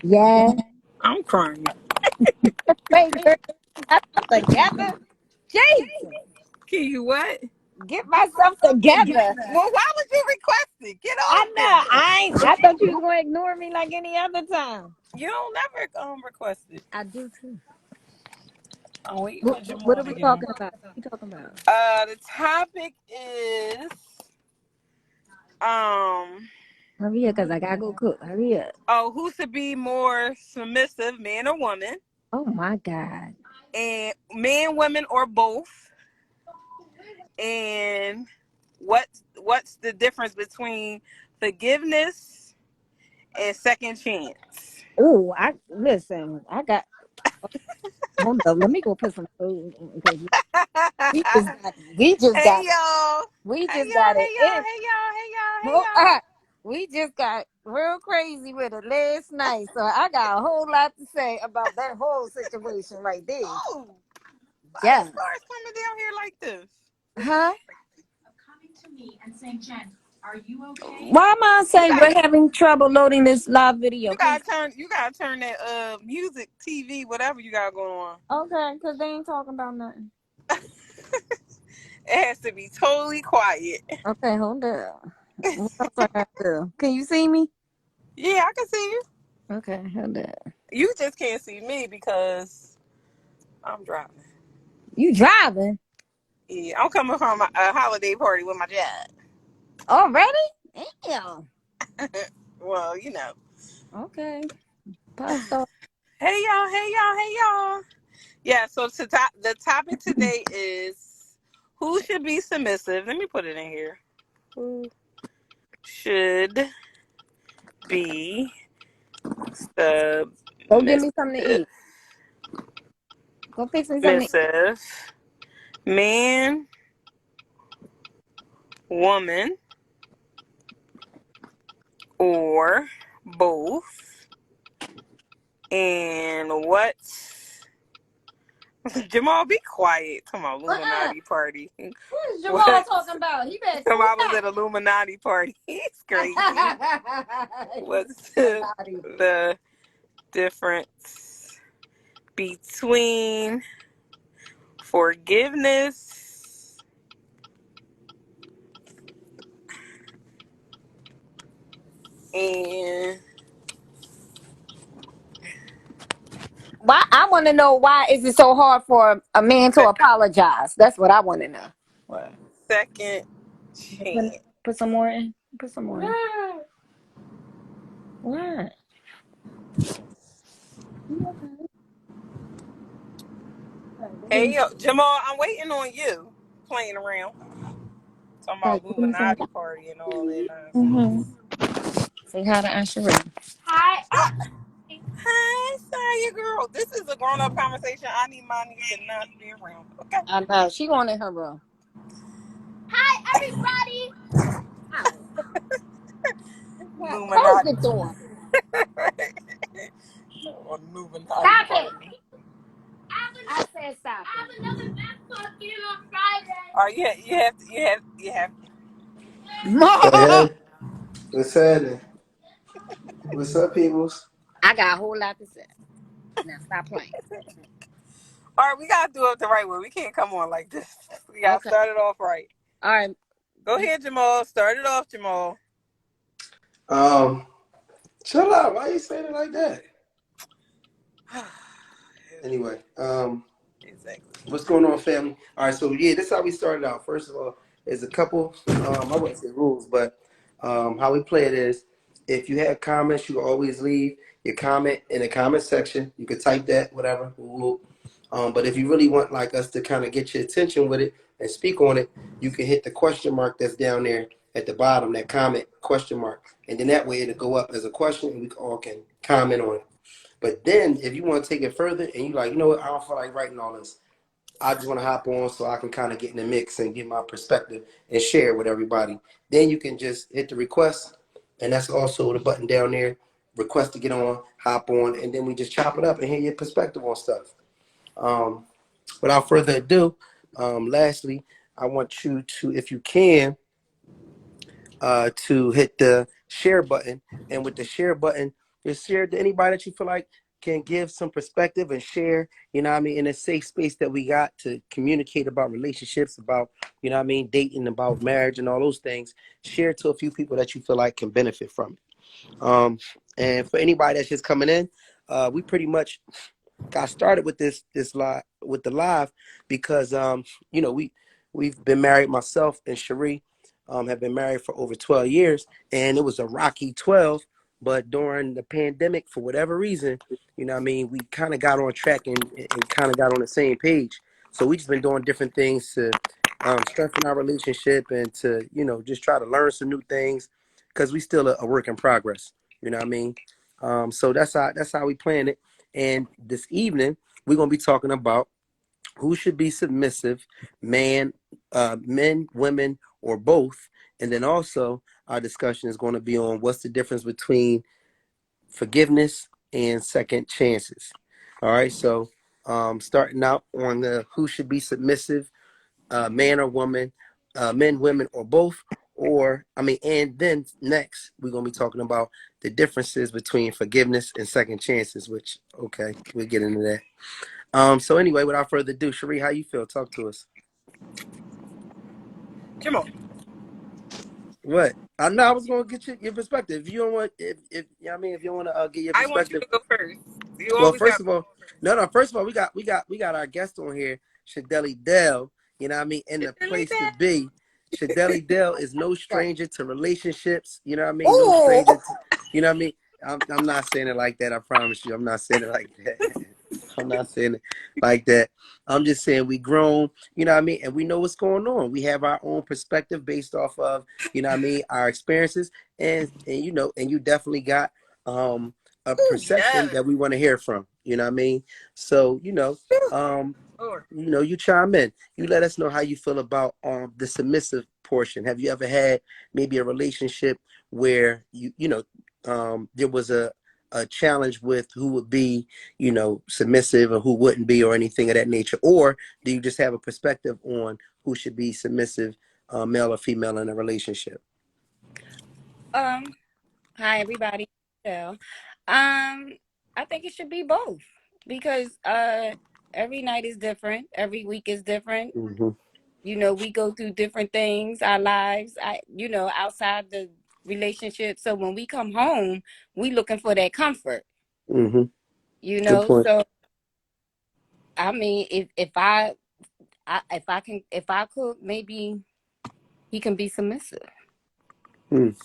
Yeah. I'm crying. Wait, girl, get myself together. Jesus. Can you what? Get myself together. Well, why would you request it? Get I off it. know. I thought you was gonna ignore me like any other time. You don't never request it. I do too. I'm waiting What, for what Jamal are to we get on. talking about? What are we talking about? The topic is um Hurry up, cause I gotta go cook. Hurry up. who should be more submissive, man or woman, Oh my God. and men, women, or both, and what's the difference between forgiveness and second chance? Oh, I listen. I got. Hold up. Let me go put some food in, because we just got. We just Hey got. y'all. We Hey just y'all, got hey it y'all, in. hey y'all, hey y'all, hey Hold y'all. We just got real crazy with it last night, so I got a whole lot to say about that whole situation right there. Oh, why the Yeah. stars coming down here like this? Huh? Coming to me and saying, Jen, are you okay? Why am I You saying got we're having trouble loading this live video? Cause you gotta turn that music, TV, whatever you got going on. okay, cause they ain't talking about nothing. It has to be totally quiet. Okay, hold up. What else I got to do? Can you see me? Yeah, I can see you. Okay, hold up. You just can't see me because I'm driving. You driving Yeah, I'm coming from a holiday party with my dad. already? Damn. Well, you know. Okay. Pause off. Hey y'all, hey y'all, hey y'all. Yeah, so the topic today is who should be submissive. Let me put it in here. Who should be Go get me something to eat. Go fix me something to eat. submissive? Man, woman, or both? And what? Jamal, be quiet. Come on, Uh-uh. Illuminati party. What is Jamal What? talking about? He better Come cool I was down. at Illuminati party. It's crazy. What's the difference between forgiveness and Why? I want to know, why is it so hard for a man to se- apologize? That's what I want to know. What? second chance? Put some more in. Put some more in. What? You okay? All right, go get Hey, me. yo, Jamal, I'm waiting on you. Playing around. Talking All right, about go get me some. Illuminati party and all that nonsense. Mm-hmm. Say hi to Asherim. Hi. Hi, Saya girl. This is a grown up conversation. I need my niece to not be around. Okay. I know she wanted her room. Hi, everybody. Ow. Close Illuminati. the door. Illuminati Stop it. party. I said stop I have it. another basketball game on Friday. All right, you have. I Hey, what's happening? What's up, peoples? got a whole lot to say. Now stop playing. All right, we gotta do it the right way. We can't come on like this. We gotta Okay. start it off right. All right. Go ahead, Jamal. Start it off, Jamal. Um, chill out. Why you saying it like that? Anyway, Exactly. what's going on, family? All right, so yeah, this is how we started out. First of all, there's a couple. I wouldn't say rules, but how we play it is, if you have comments, you always leave your comment in the comment section. You can type that, whatever. But if you really want like us to kind of get your attention with it and speak on it, you can hit the question mark that's down there at the bottom, that comment question mark, and then that way it'll go up as a question, and we all can comment on it. But then if you want to take it further and you like, you know what, I don't feel like writing all this. I just want to hop on so I can kind of get in the mix and get my perspective and share with everybody. Then you can just hit the request, and that's also the button down there. Request to get on, hop on, and then we just chop it up and hear your perspective on stuff. Um, Without further ado, lastly, I want you to, if you can, to hit the share button. And with the share button, Just share to anybody that you feel like can give some perspective and share, you know what I mean, in a safe space that we got to communicate about relationships, about, you know what I mean, dating, about marriage and all those things. Share to a few people that you feel like can benefit from it. And for anybody that's just coming in, we pretty much got started with this live with the live because you know we've been married, myself and Cherie have been married for over 12 years, and it was a rocky 12, but during the pandemic, for whatever reason, you know what I mean, we kind of got on track and kind of got on the same page. So we just been doing different things to strengthen our relationship and to, you know, just try to learn some new things because we still a work in progress, you know what I mean. So that's how we plan it. And this evening, we're going to be talking about who should be submissive, man, men, women, or both. And then also, our discussion is going to be on what's the difference between forgiveness and second chances. All right, so starting out on the who should be submissive, man or woman, men, women, or both. Or, I mean, and then next, we're going to be talking about the differences between forgiveness and second chances, which, okay, we'll get into that. So anyway, without further ado, Cherie, how you feel? Talk to us. Come on. What? I know I was gonna get your perspective. If you don't want, if you know what I mean, if you want to get your I want you perspective. to go first. You Well, always first got. of all, no. First of all, we got our guest on here, Shadeli Dell. You know what I mean, in the place to be. Shadeli Dell is no stranger to relationships. You know what I mean, no Oh, stranger to, you know what I mean. I'm not saying it like that. I promise you, I'm not saying it like that. I'm not saying it like that. I'm just saying we grown, you know what I mean, and we know what's going on. We have our own perspective based off of, you know what I mean, our experiences, and you know, and you definitely got a perception Yeah. that we want to hear from. You know what I mean? So, um, Lord. you chime in. You let us know how you feel about the submissive portion. Have you ever had maybe a relationship where there was a challenge with who would be, submissive or who wouldn't be or anything of that nature? Or do you just have a perspective on who should be submissive, male or female in a relationship? um, hi everybody. So, I think it should be both because every night is different, every week is different. Mm-hmm. You know, we go through different things, our lives, outside the relationship. So when we come home, we looking for that comfort, Mm-hmm. you Good know. point. So I mean, if I could, maybe he can be submissive Mm.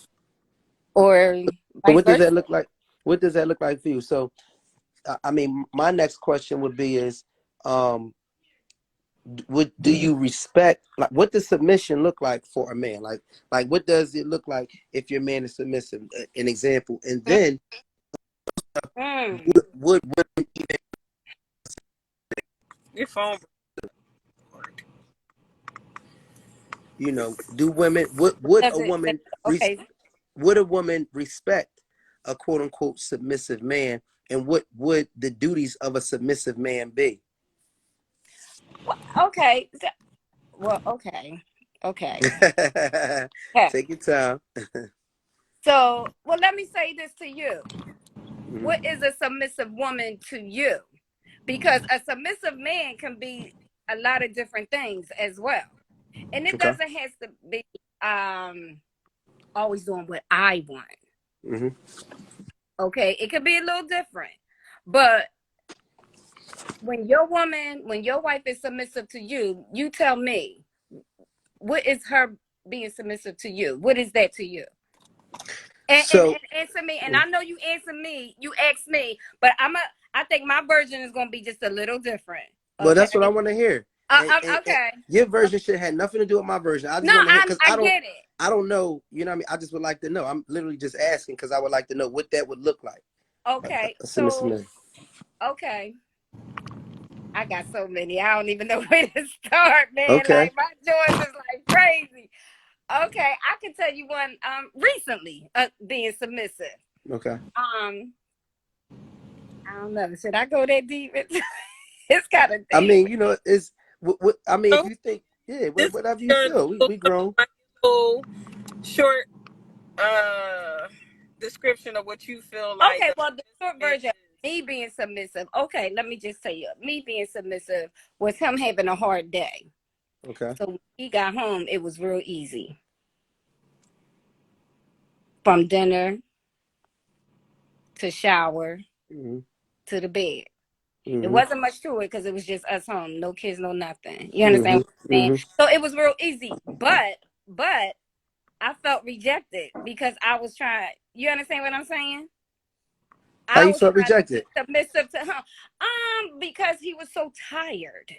or So vice what does that versa. look like? What does that look like for you? So, I mean, my next question would be is, um, would do you respect, like, what does submission look like for a man? Like what does it look like if your man is submissive? An example, and then Mm. would Your phone. do women would Does a it? woman Okay. would a woman respect a quote unquote submissive man, and what would the duties of a submissive man be? Okay. Well, okay. Okay. Okay. Take your time. So, well, let me say this to you. Mhm. What is a submissive woman to you? Because a submissive man can be a lot of different things as well. And it Okay. doesn't have to be always doing what I want. Hmm. Okay. It could be a little different. But when your wife is submissive to you, you tell me, what is her being submissive to you? What is that to you? And So, answer me. And I know you answer me. You ask me, but I think my version is gonna be just a little different. well, Okay. that's what I want to hear. And Okay. your version should have nothing to do with my version. I No, just want to hear because I get it. I don't know. You know what I mean? I just would like to know. I'm literally just asking because I would like to know what that would look like. Okay. A submissive So man. okay. I got so many. I don't even know where to start, man. Okay. Like my choice is like crazy. Okay, I can tell you one recently being submissive. Okay. I don't know. Should I go that deep? It's kind of I deep. mean, it's I mean, if So you think, yeah, this is whatever you your feel, we grown. little short. description of what you feel like. Okay, well, the short Man version, me being submissive. Okay, let me just tell you, me being submissive was him having a hard day. Okay. So when he got home, it was real easy. From dinner to shower Mm-hmm. to the bed. It Mm-hmm. wasn't much to it because it was just us home, no kids, no nothing. You understand Mm-hmm. what I'm saying? Mm-hmm. So it was real easy. But I felt rejected because I was trying. You understand what I'm saying? How I you was felt trying to rejected? be submissive to him. Because he was so tired.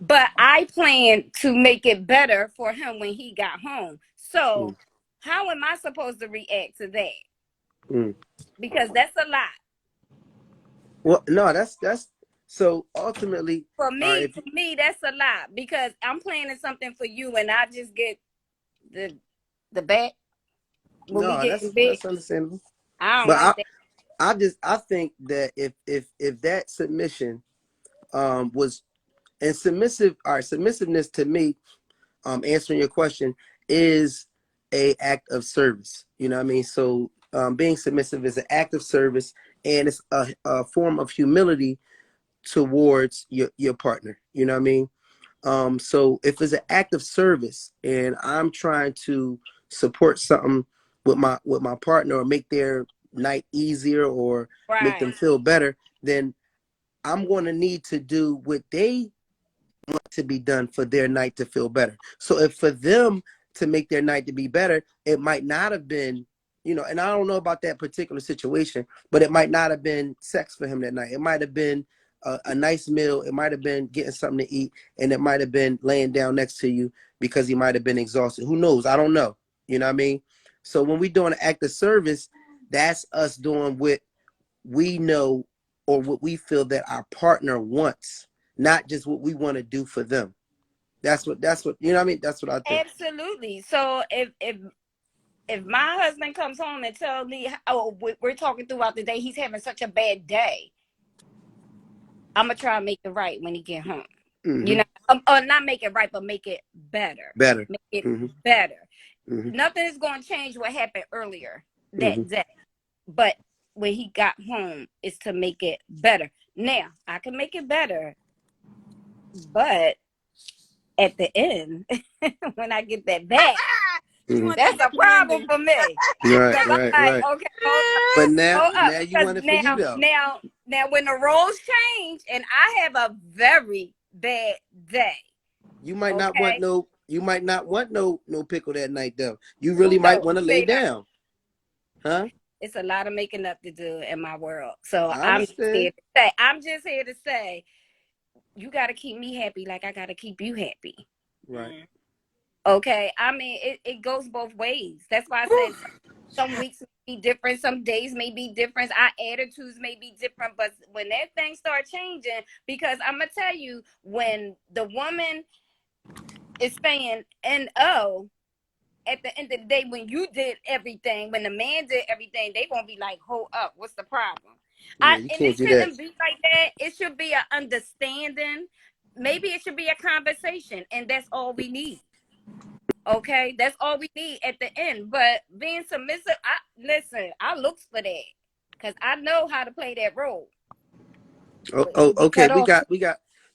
But I planned to make it better for him when he got home. So how am I supposed to react to that? Mm-hmm. Because that's a lot. Well, no, that's so ultimately. For All right. me, that's a lot because I'm planning something for you and I just get the back when we No, get in bed. that's understandable. I don't But like that. I think that if that submission was and submissive, all right, submissiveness to me, answering your question, is a act of service. You know what I mean? So being submissive is an act of service, and it's a form of humility towards your partner. You know what I mean? So if it's an act of service and I'm trying to support something with my partner or make their night easier or make them Right. feel better, then I'm going to need to do what they want to be done for their night to feel better. So if for them to make their night to be better, it might not have been, and I don't know about that particular situation, but it might not have been sex for him that night. It might have been a nice meal. It might have been getting something to eat, and it might have been laying down next to you because he might have been exhausted. Who knows? I don't know. You know what I mean? So when we doing an act of service, that's us doing what we know or what we feel that our partner wants, not just what we want to do for them. That's what you know what I mean? That's what I think. Absolutely. So if my husband comes home and tells me, oh, we're talking throughout the day, he's having such a bad day, I'm gonna try to make it right when he get home. You Mm-hmm. know, or not make it right, but make it better. Better. Make it Mm-hmm. better. Mm-hmm. Nothing is going to change what happened earlier Mm-hmm. that day. But when he got home, is to make it better. Now I can make it better, but at the end, when I get that back, You Mm-hmm. want the that's a happy problem ending. for me. Right, Because I'm right, like, right. okay, hold up, But now, hold up. now you Because want it for you though. now, when the roles change, and I have a very bad day, You might not want okay, no. You might not want no pickle that night though. You really who might knows? want to lay Say that. down, huh? It's a lot of making up to do in my world. So I understand. I'm just here to say, you got to keep me happy like I got to keep you happy. Right. Mm. Okay. I mean, it goes both ways. That's why I said some weeks may be different, some days may be different, our attitudes may be different. But when that thing start changing, because I'm gonna tell you, when the woman is saying "no," at the end of the day, when you did everything, when the man did everything, they gonna be like, hold up, what's the problem? Yeah, you And it can't do that. shouldn't be like that. It should be an understanding. Maybe it should be a conversation, and that's all we need. Okay, that's all we need at the end. But being submissive, I look for that because I know how to play that role. Oh, But oh, he be okay. cut off.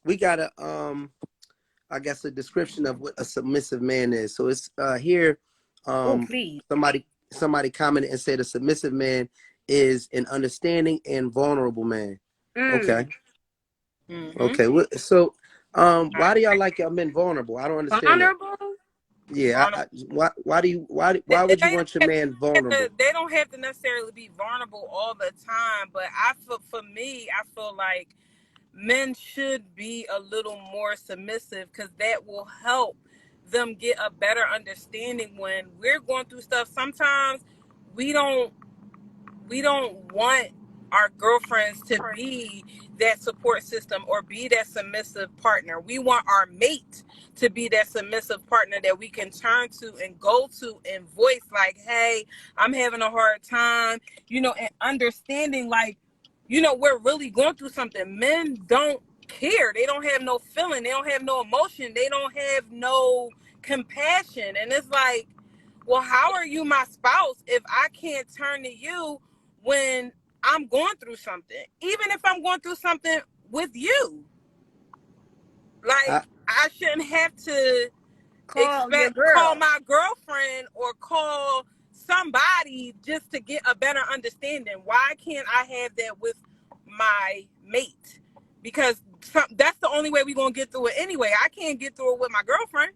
We got a I guess a description of what a submissive man is. So it's here Oh, um please. somebody commented and said a submissive man is an understanding and vulnerable man. Okay. Mm. Mm-hmm. Okay. So Right. why do y'all like y'all men vulnerable? I don't understand that. Vulnerable. Yeah, Vulnerable. why do you They, why they would you don't want your have man vulnerable? they don't have to necessarily be vulnerable all the time, but I feel for me, I feel like men should be a little more submissive because that will help them get a better understanding when we're going through stuff. Sometimes we don't we don't want our girlfriends to be that support system or be that submissive partner. We want our mate to be that submissive partner that we can turn to and go to and voice like, hey, I'm having a hard time, and understanding like, we're really going through something. Men don't care. They don't have no feeling. They don't have no emotion. They don't have no compassion. And it's like, well, how are you my spouse if I can't turn to you when I'm going through something? Even if I'm going through something with you, I, like I shouldn't have to Call your call girl. my girlfriend or call somebody just to get a better understanding. Why can't I have that with my mate? Because that's the only way we're going to get through it anyway. I can't get through it with my girlfriend.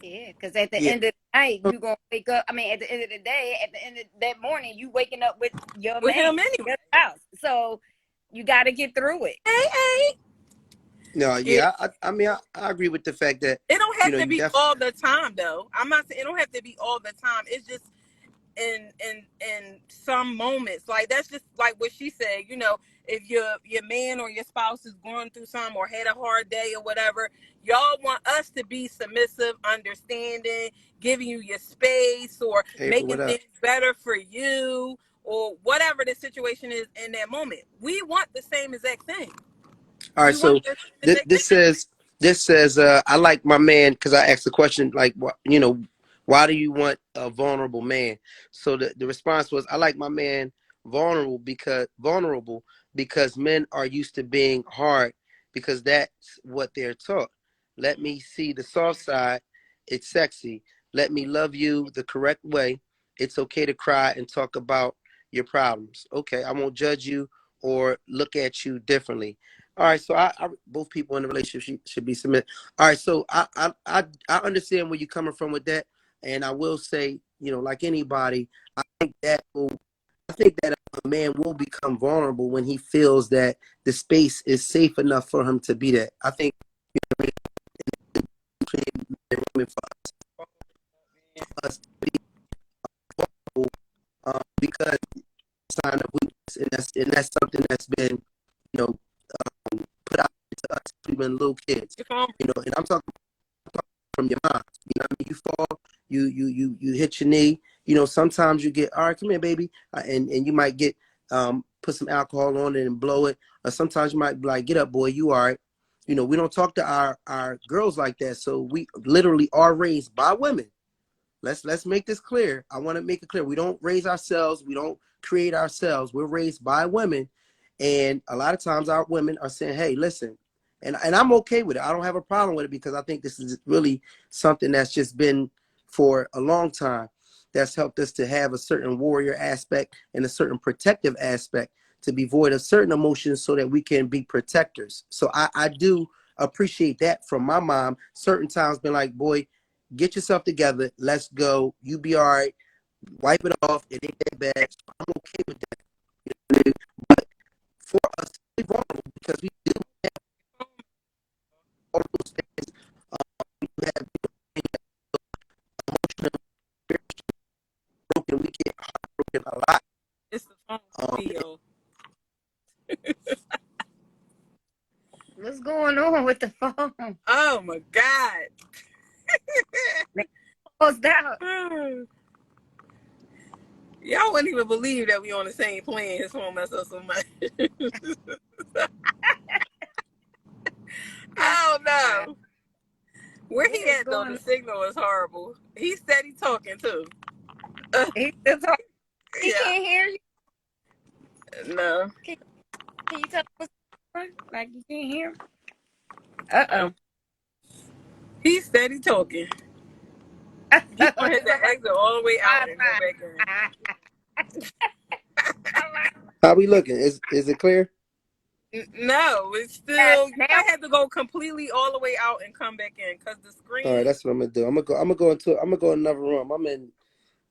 Yeah, because at the yeah. end of the night, you gonna wake up. I mean, at the end of the day, at the end of that morning, you waking up with your With man, him anyway. your spouse. So you got to get through it. Hey. No, Yeah. yeah. I mean, I agree with the fact that It don't have to you be definitely. all the time though. I'm not saying it don't have to be all the time. It's just in some moments. Like that's just like what she said, if your man or your spouse is going through something or had a hard day or whatever, y'all want us to be submissive, understanding, giving you your space or April, making what up? things better for you or whatever the situation is in that moment. We want the same exact thing. All right, We want so the same exact this thing. says I like my man because I asked the question like why do you want a vulnerable man? So the response was I like my man vulnerable because men are used to being hard because that's what they're taught. Let me see the soft side. It's sexy. Let me love you the correct way. It's okay to cry and talk about your problems. Okay, I won't judge you or look at you differently. All right, so I both people in the relationship should be submit. All right, so I understand where you're coming from with that, and I will say, like anybody, I think that I think that a man will become vulnerable when he feels that the space is safe enough for him to be that. I think between men and women for us to be vulnerable, because it's a sign of weakness, and that's something that's been, you know, put out to us. We've been little kids, Your phone. and I'm talking from your mom. You know what I mean? You fall, you hit your knee. Sometimes you get, all right, come here, baby, and you might get put some alcohol on it and blow it. Or sometimes you might be like, get up, boy, you all right. We don't talk to our girls like that. So we literally are raised by women. Let's make this clear. I want to make it clear. We don't raise ourselves. We don't create ourselves. We're raised by women. And a lot of times our women are saying, hey, listen, and I'm okay with it. I don't have a problem with it because I think this is really something that's just been for a long time that's helped us to have a certain warrior aspect and a certain protective aspect to be void of certain emotions so that we can be protectors. So I do appreciate that from my mom. Certain times been like, boy, get yourself together. Let's go. You be all right. Wipe it off. It ain't that bad. So I'm okay with that. You know what I mean? But for us to be vulnerable, because we do have all those things, we have emotional, broken. We get heartbroken a lot. It's the phone Um, video. What's going on with the phone? Oh my God. What's that? Y'all wouldn't even believe that we on the same plane. His phone messed up so much. Oh no. Where What he is at though? going The on? signal is horrible. He's steady talking too. He still talking. He Yeah. can't hear you. No. Can you tell what's going on? Like you can't hear? Uh He's steady talking. oh. He gonna hit the exit all the way out and go back how we looking? Is it clear? in. No, it's Yes, still. You now might have to go completely all the way out and come back in because the All right, screen. that's what I'm gonna do. I'm gonna go in another room.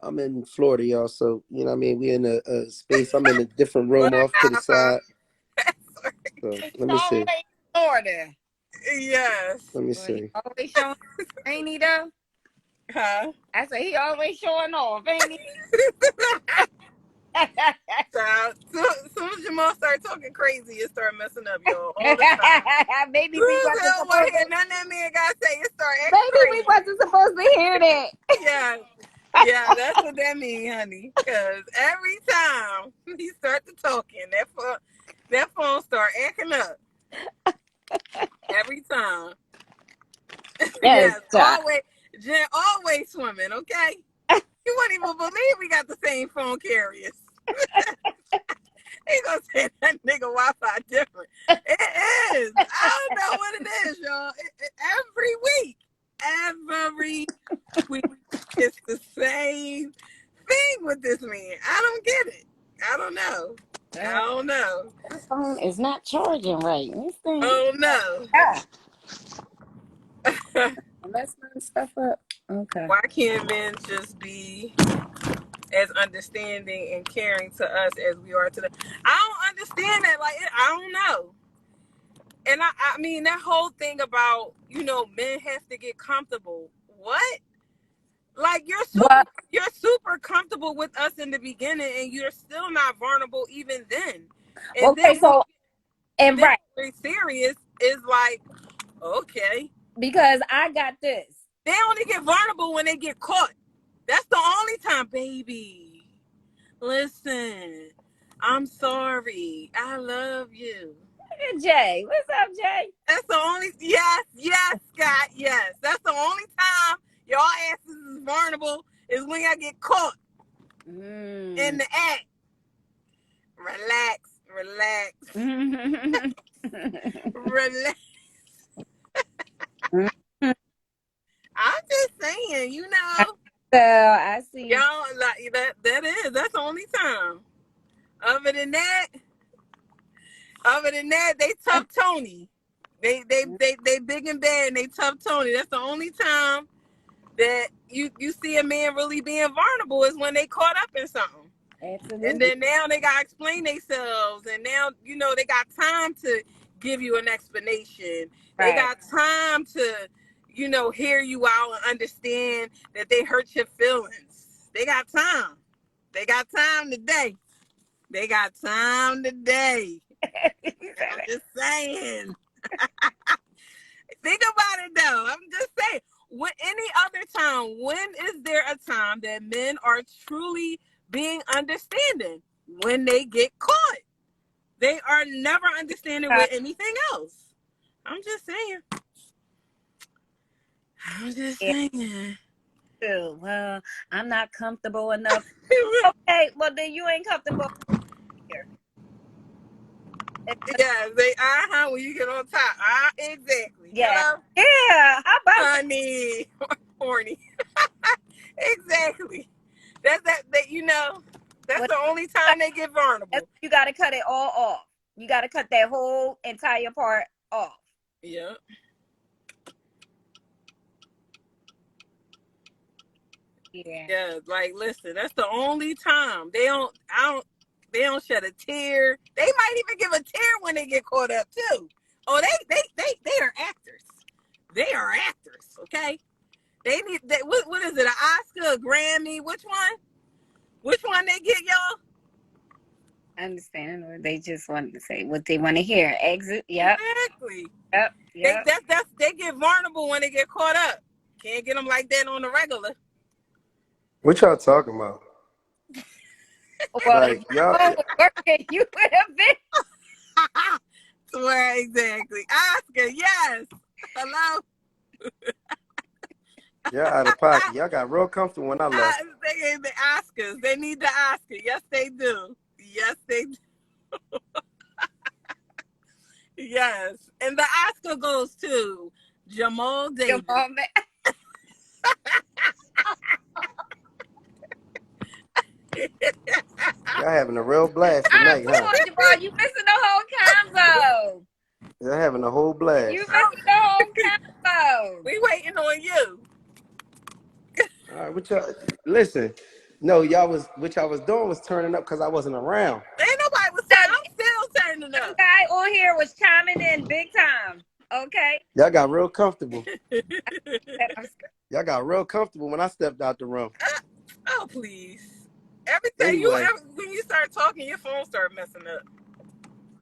I'm in Florida, y'all. So what I mean. We in a space. I'm in a different room off to the side. So he's let me always see. in order. Yes. Let me But he see. always showing, ain't he though? Huh? I say he always showing off, ain't he? Child, as soon as Jamal start talking crazy, it start messing up, y'all, all the time. Maybe we Who the wasn't hell want supposed to hear to. nothing that man got to say? It start acting Maybe we crazy. wasn't supposed to hear that. Yeah, yeah, that's what that mean, honey. Because every time he start to talking, that phone start acting up. Every time. Yes, Yes, child. always. Jen always swimming, okay? You wouldn't even believe we got the same phone carriers. He gonna say that nigga Wi-Fi different. It is. I don't know what it is, y'all. Every week, it's the same thing with this man. I don't get it. I don't know. This phone is not charging right. This thing. Oh no. Yeah. Let's mess stuff up. Okay. Why can't men just be as understanding and caring to us as we are to them? I don't understand that. Like, I don't know. And I mean, that whole thing about, men have to get comfortable. What? Like, Well, you're super comfortable with us in the beginning, and you're still not vulnerable even then. And then okay, so and then right, we're serious is like, okay. because I got this. They only get vulnerable when they get caught. That's the only time, baby. Listen, I'm sorry. I love you. Look at Jay. What's up, Jay? That's the only, yes, Scott, yes. That's the only time y'all asses is vulnerable is when y'all get caught in the act. Relax. Relax. I'm just saying, So I see. y'all like that's the only time. Other than that, they tough Tony. They big and bad and they tough Tony. That's the only time that you see a man really being vulnerable is when they caught up in something. Absolutely. And then now they gotta explain themselves, and now they got time to give you an explanation. They got time to hear you out and understand that they hurt your feelings. They got time. They got time today. I'm just saying. Think about it though. I'm just saying. When any other time, when is there a time that men are truly being understanding? When they get caught. They are never understanding with anything else. I'm just saying. Well, I'm not comfortable enough. Okay, well then you ain't comfortable here. Yeah, when you get on top. Exactly. Yeah. Hello? Yeah. How about Honey. Horny. Exactly. That's that's the only time they get vulnerable. You gotta cut it all off. You gotta cut that whole entire part off. Yeah. Yeah, like listen, that's the only time. They don't shed a tear. They might even give a tear when they get caught up too. Oh, they are actors. They are actors, okay? What is it? An Oscar, a Grammy? Which one? Which one they get, y'all? I understand, or they just want to say what they want to hear. Exit. Yep. Exactly. Yep. They get vulnerable when they get caught up. Can't get them like that on the regular. What y'all talking about? Well, Like y'all, working, you would have been. Swear exactly. Oscar, yes. Hello. y'all out of pocket. Y'all got real comfortable when I left. They the Oscars. They need the Oscar. Yes, they do. Yes, they do. Yes, and the Oscar goes to Jamal Davis. Y'all having a real blast tonight, huh? Jamal, you missing the whole combo. Y'all having a whole blast. You missing the whole combo. We waiting on you. All right, what y'all listen? No, what y'all was doing was turning up because I wasn't around. Ain't nobody was saying. I'm still turning Some up. guy on here was chiming in big time. Okay. Y'all got real comfortable. Y'all got real comfortable when I stepped out the room. Oh please! Every time Anyway, when you start talking, your phone start messing up.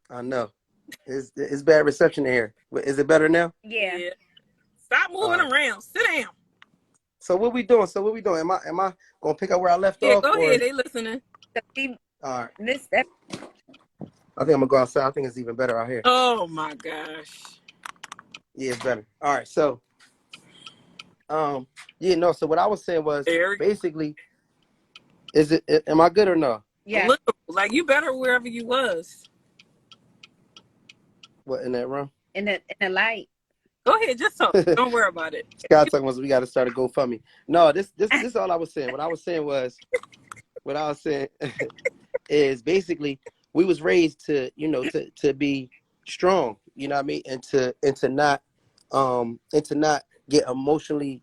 I know it's bad reception here. Is it better now? Yeah. Stop moving around. Sit down. So what we doing? Am I gonna pick up where I left off? Go ahead. They listening. All right. Missed that. I think I'm gonna go outside. I think it's even better out here. Oh my gosh. Yeah, it's better. All right. So Yeah, no. So what I was saying was Eric, basically, am I good or no? Yeah, look like you better wherever you was. What in that room? in the light. Go ahead, just talk. Don't worry about it. Scott talking about we got to start a GoFundMe. No, this is all I was saying. What I was saying is basically we was raised to to be strong. You know what I mean, and to not get emotionally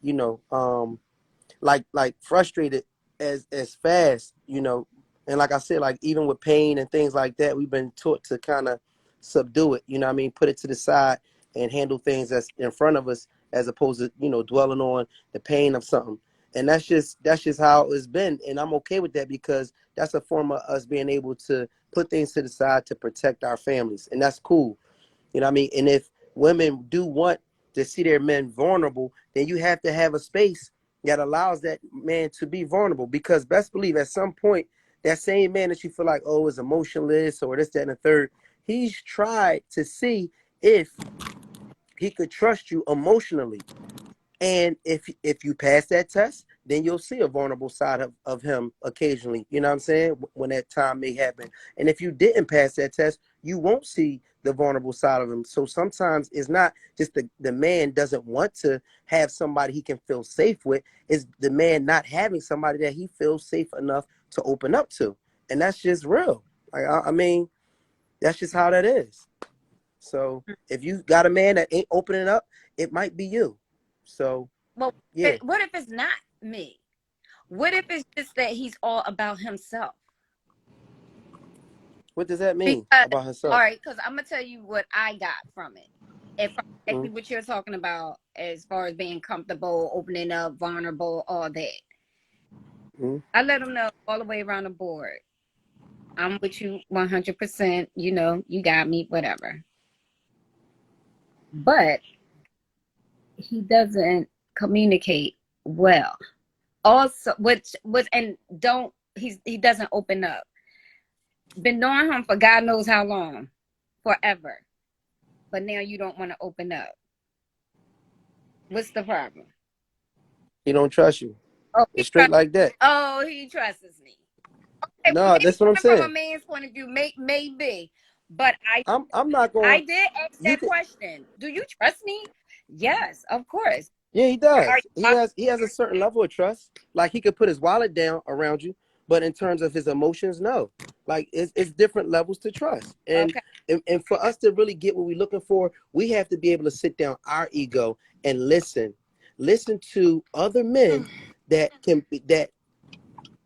like frustrated as fast, and like I said, like even with pain and things like that, we've been taught to kind of subdue it, what I mean, put it to the side and handle things that's in front of us as opposed to dwelling on the pain of something. And that's just how it's been, and I'm okay with that because that's a form of us being able to put things to the side to protect our families, and that's cool. You know what I mean? And if women do want to see their men vulnerable, then you have to have a space that allows that man to be vulnerable. Because best believe at some point, that same man that you feel like, oh, is emotionless or this, that, and the third, he's tried to see if he could trust you emotionally. And if you pass that test, then you'll see a vulnerable side of him occasionally. You know what I'm saying? When that time may happen. And if you didn't pass that test, you won't see the vulnerable side of him. So sometimes it's not just the man doesn't want to have somebody he can feel safe with. It's the man not having somebody that he feels safe enough to open up to. And that's just real. Like I mean, that's just how that is. So if you got a man that ain't opening up, it might be you. So Well, yeah. what if it's not me? What if it's just that he's all about himself? What does that mean Because, about all herself? right, because I'm gonna tell you what I got from it, and from exactly Mm, what you're talking about, as far as being comfortable, opening up, vulnerable, all that. mm. I let him know all the way around the board. I'm with you 100%. You got me, whatever. But he doesn't communicate well. Also, which was and don't he doesn't open up. Been knowing him for God knows how long, forever. But now you don't want to open up. What's the problem? He don't trust you. Oh, It's straight like that. he trusts me. Okay, well, No, maybe that's what I'm coming from a saying. man's point of view, maybe. But I'm not I going. did ask You that could. question. Do you trust me? Yes, of course. Yeah, he Are does. He you has a certain level of trust. Like he could put his wallet down around you, but in terms of his emotions, no. Like it's different levels to trust. And, okay? and for us to really get what we're looking for, we have to be able to sit down our ego and listen. Listen to other men that can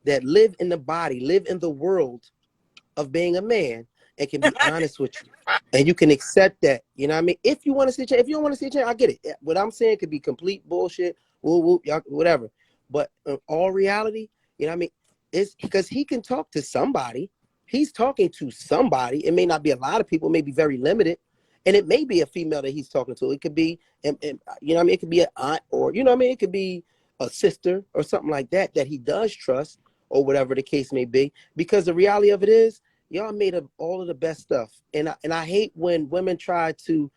that live in the body, live in the world of being a man and can be honest with you. And you can accept that. You know what I mean? If you want to see a change, if you don't want to see a change, I get it. What I'm saying could be complete bullshit, woo woo, y'all, whatever. But in all reality, you know what I mean? It's because he can talk to somebody. He's talking to somebody. It may not be a lot of people, it may be very limited. And it may be a female that he's talking to. It could be, and you know what I mean? It could be an aunt or, you know what I mean? It could be a sister or something like that that he does trust or whatever the case may be. Because the reality of it is, y'all made of all of the best stuff, and I hate when women try to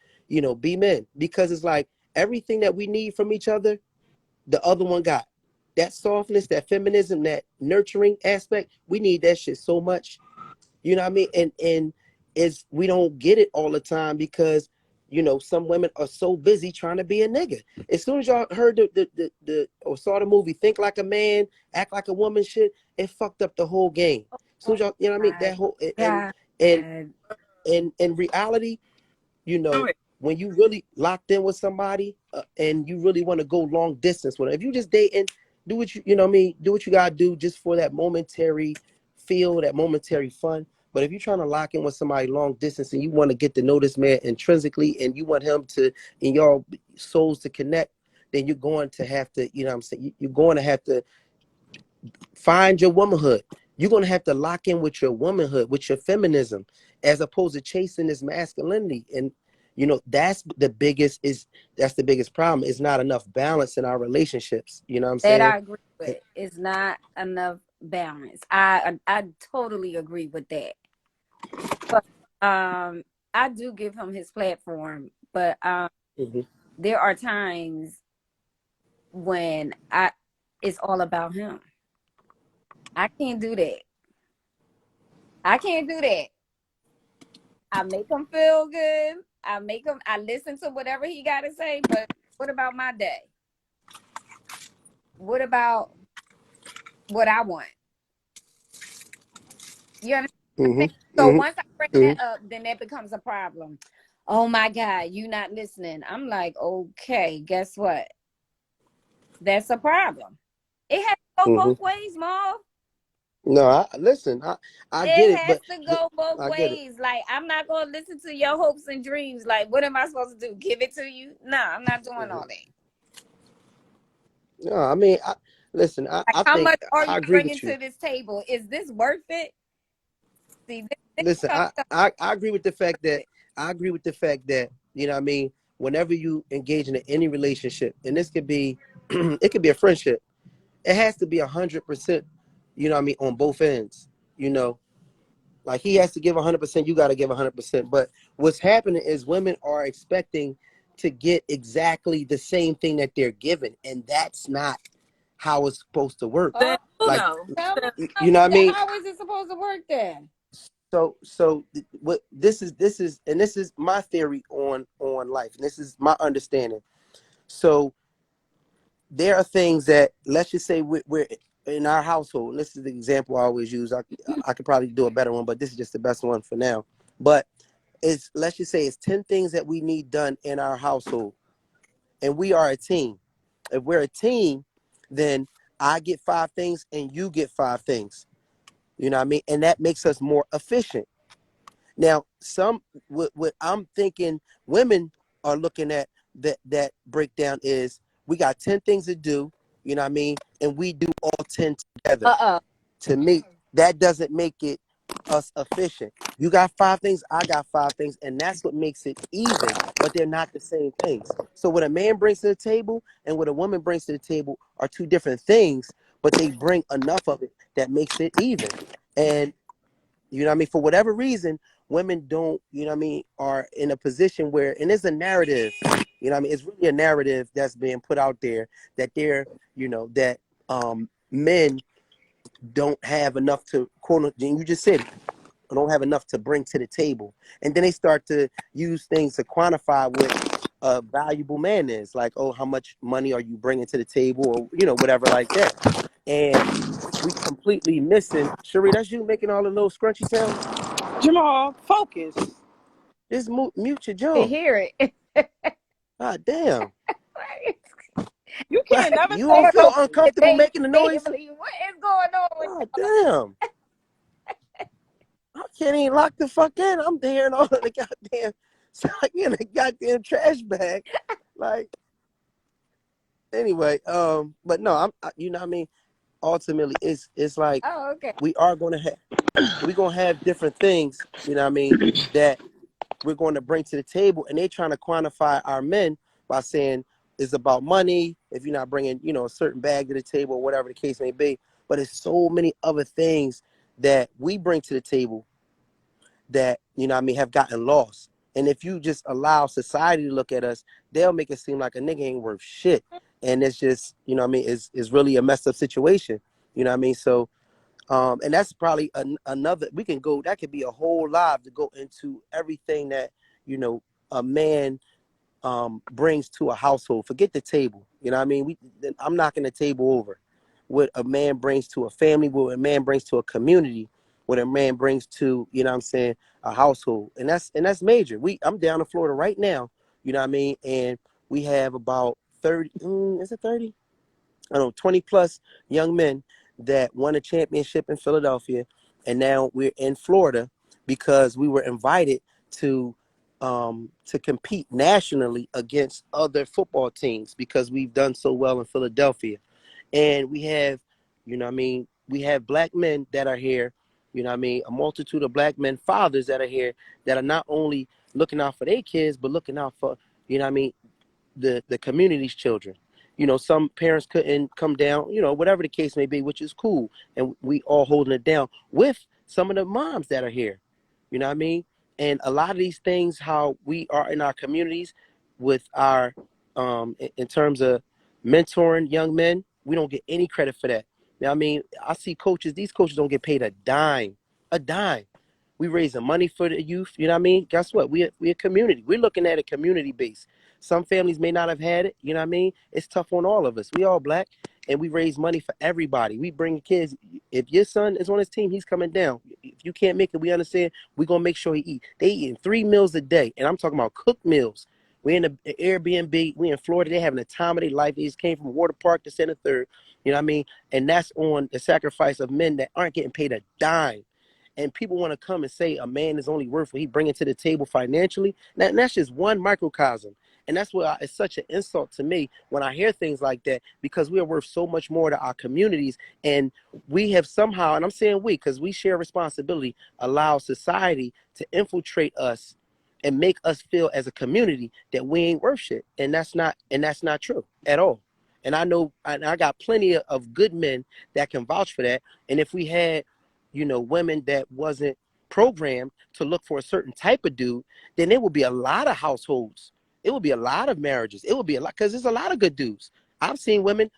be men, because it's like everything that we need from each other, the other one got that softness, that feminism, that nurturing aspect. We need that shit so much, you know what I mean? And it's we don't get it all the time because some women are so busy trying to be a nigga. As soon as y'all heard the or saw the movie Think Like a Man, Act Like a Woman shit, it fucked up the whole game. As soon Oh as y'all, you know what I mean? my That whole God. and in reality, you Oh, know, when you really locked in with somebody and you really want to go long distance with them, if you just dating, do what you know what I mean, do what you gotta do just for that momentary feel, that momentary fun. But if you're trying to lock in with somebody long distance and you want to get to know this man intrinsically and you want him to and your souls to connect, then you're going to have to, you know what I'm saying, you're going to have to find your womanhood. You're going to have to lock in with your womanhood, with your feminism, as opposed to chasing this masculinity. And that's the biggest problem. It's not enough balance in our relationships. You know what I'm That saying? I agree with. It's not enough balance. I totally agree with that. But I do give him his platform, but Mm-hmm. there are times when it's all about him. I can't do that. I can't do that. I make him feel good. I listen to whatever he got to say, but what about my day? What about what I want? You understand what I'm saying? Mm-hmm. So Mm-hmm. once I bring that Mm-hmm. up, then that becomes a problem. Oh my God, you not listening. I'm like, okay, guess what? That's a problem. It has to go Mm-hmm. both ways, Mom. No, listen. I get It it, has but to go both I get it. ways. Like, I'm not going to listen to your hopes and dreams. Like, what am I supposed to do? Give it to you? No, I'm not doing all Mm-hmm. that. No, I mean, listen. Like, I how think much are I you agree bringing with you. to this table? Is this worth it? See, this Listen, comes to I agree with the fact that you know what I mean, whenever you engage in any relationship, and this could be it could be a friendship, it has to be 100%, you know what I mean, on both ends. You know, like he has to give 100%, you got to give 100%. But what's happening is women are expecting to get exactly the same thing that they're given, and that's not how it's supposed to work. Oh, Then who Like, knows? tell me, you know what I mean? how is it supposed to work then? What this is my theory on life, and this is my understanding. So there are things that, let's just say we're in our household, and this is the example I always use. I could probably do a better one, but this is just the best one for now. But it's, let's just say it's 10 things that we need done in our household, and we are a team. If we're a team, then I get 5 things and you get 5 things. You know what I mean? And that makes us more efficient. Now, what I'm thinking women are looking at, that breakdown is, we got 10 things to do, you know what I mean? And we do all 10 together. Uh-oh. To me, that doesn't make it us efficient. You got 5 things, I got 5 things, and that's what makes it even, but they're not the same things. So what a man brings to the table and what a woman brings to the table are two different things, but they bring enough of it that makes it even. And you know what I mean? For whatever reason, women don't, you know what I mean, are in a position where, and it's a narrative, you know what I mean? It's really a narrative that's being put out there that they're, you know, that men don't have enough to, quote, you just said it, don't have enough to bring to the table. And then they start to use things to quantify what a valuable man is. Like, oh, how much money are you bringing to the table, or, you know, whatever like that. And we completely missing, Cherie, that's you making all the little scrunchy sounds? Jamal, focus. Just mute your To jaw. hear it. God damn. You can't Like, never you say don't Going feel on focus. with uncomfortable your making the noise? family. What is going on with God damn. I can't even lock the fuck in. I'm hearing all of the goddamn, it's like in a goddamn trash bag. Like, anyway, but no, you know what I mean? Ultimately, it's like, Oh, okay. we're gonna have different things, you know what I mean, that we're going to bring to the table, and they're trying to quantify our men by saying it's about money if you're not bringing, you know, a certain bag to the table or whatever the case may be. But it's so many other things that we bring to the table that, you know what I mean, have gotten lost. And if you just allow society to look at us, they'll make it seem like a nigga ain't worth shit. And it's just, you know what I mean, it's really a messed up situation. You know what I mean? So and that's probably another, we can go, that could be a whole live to go into everything that, you know, a man brings to a household. Forget the table, you know what I mean? I'm knocking the table over. What a man brings to a family, what a man brings to a community, what a man brings to, you know what I'm saying, a household. And that's major. I'm down in Florida right now, you know what I mean? And we have about 30, is it 30? I don't know, 20 plus young men that won a championship in Philadelphia. And now we're in Florida because we were invited to compete nationally against other football teams because we've done so well in Philadelphia. And we have, you know what I mean, we have black men that are here, you know what I mean, a multitude of black men, fathers that are here, that are not only looking out for their kids, but looking out for, you know what I mean, the community's children. You know, some parents couldn't come down, you know, whatever the case may be, which is cool. And we all holding it down with some of the moms that are here. You know what I mean? And a lot of these things, how we are in our communities with our in terms of mentoring young men. We don't get any credit for that. Now, I mean, I see coaches, these coaches don't get paid a dime, a dime. We raising money for the youth. You know what I mean? Guess what? We a community. We're looking at a community base. Some families may not have had it. You know what I mean? It's tough on all of us. We all black, and we raise money for everybody. We bring kids. If your son is on his team, he's coming down. If you can't make it, we understand. We're gonna make sure he eat. They eating 3 meals a day, and I'm talking about cooked meals. We in the Airbnb. We in Florida. They having the time of their life. They just came from Water Park to Center Third. You know what I mean? And that's on the sacrifice of men that aren't getting paid a dime. And people want to come and say a man is only worth what he bringing to the table financially. And that's just one microcosm. And that's why it's such an insult to me when I hear things like that, because we are worth so much more to our communities. And we have somehow, and I'm saying we, because we share responsibility, allow society to infiltrate us and make us feel as a community that we ain't worth shit. And that's not true at all. And I know, and I got plenty of good men that can vouch for that. And if we had, women that wasn't programmed to look for a certain type of dude, then there would be a lot of households. It would be a lot of marriages. It would be a lot, because there's a lot of good dudes. I've seen women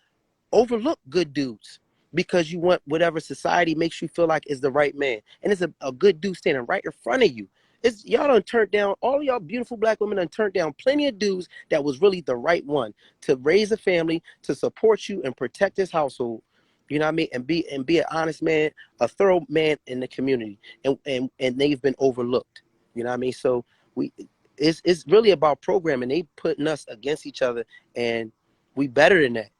overlook good dudes because you want whatever society makes you feel like is the right man. And it's a good dude standing right in front of you. Y'all done turned down, all of y'all beautiful black women done turned down plenty of dudes that was really the right one to raise a family, to support you and protect this household. You know what I mean? And be an honest man, a thorough man in the community. And they've been overlooked. You know what I mean? So it's really about programming. They putting us against each other, and we better than that.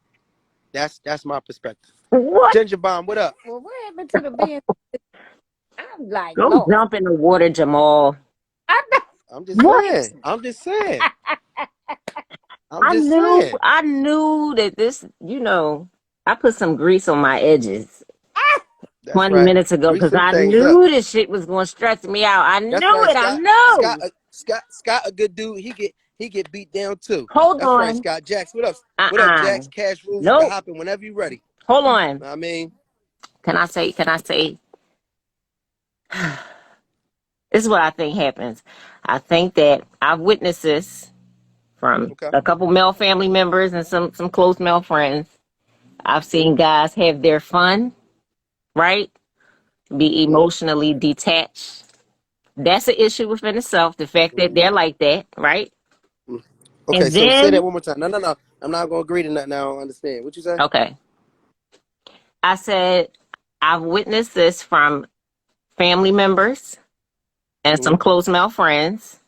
That's my perspective. What? Ginger Bomb, what up? Well, what happened to the being? I'm like, Go Lord. jump in the water, Jamal. I know. I'm just What? saying. I'm just saying. I knew that this, I put some grease on my edges That's 20 right. minutes ago Grease because them I things up. knew this shit was going to stress me out. I That's knew right, it. I Scott. knew. Scott, a good dude. He get beat down too. Hold That's right, on. Scott. Jax, what up? What up, Uh-uh. Jax? Cash rules. You can Nope. hop in whenever you're ready. Hold on. I mean, Can I say, this is what I think happens. I think that I've witnessed this from okay. a couple male family members and some close male friends. I've seen guys have their fun, right? Be Mm-hmm. emotionally detached. That's an issue within itself, the fact that Mm-hmm. they're like that, right? Okay, And so say that then, one more time. No. I'm not gonna agree to that now. I don't understand. What you say? okay, I said, I've witnessed this from family members and Mm-hmm. some close male friends.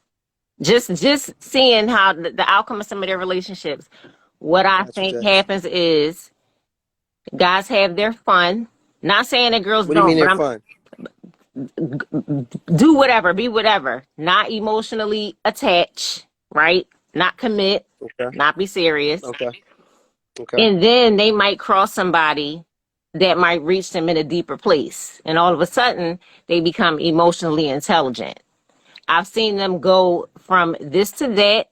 Just seeing how the outcome of some of their relationships. What I Got you, think Jax. happens is guys have their fun. Not saying that girls What do you mean don't, but they're I'm fun? do whatever, be whatever. Not emotionally attached, right? Not commit, Okay. not be serious. Okay. Okay. And then they might cross somebody that might reach them in a deeper place. And all of a sudden, they become emotionally intelligent. I've seen them go from this to that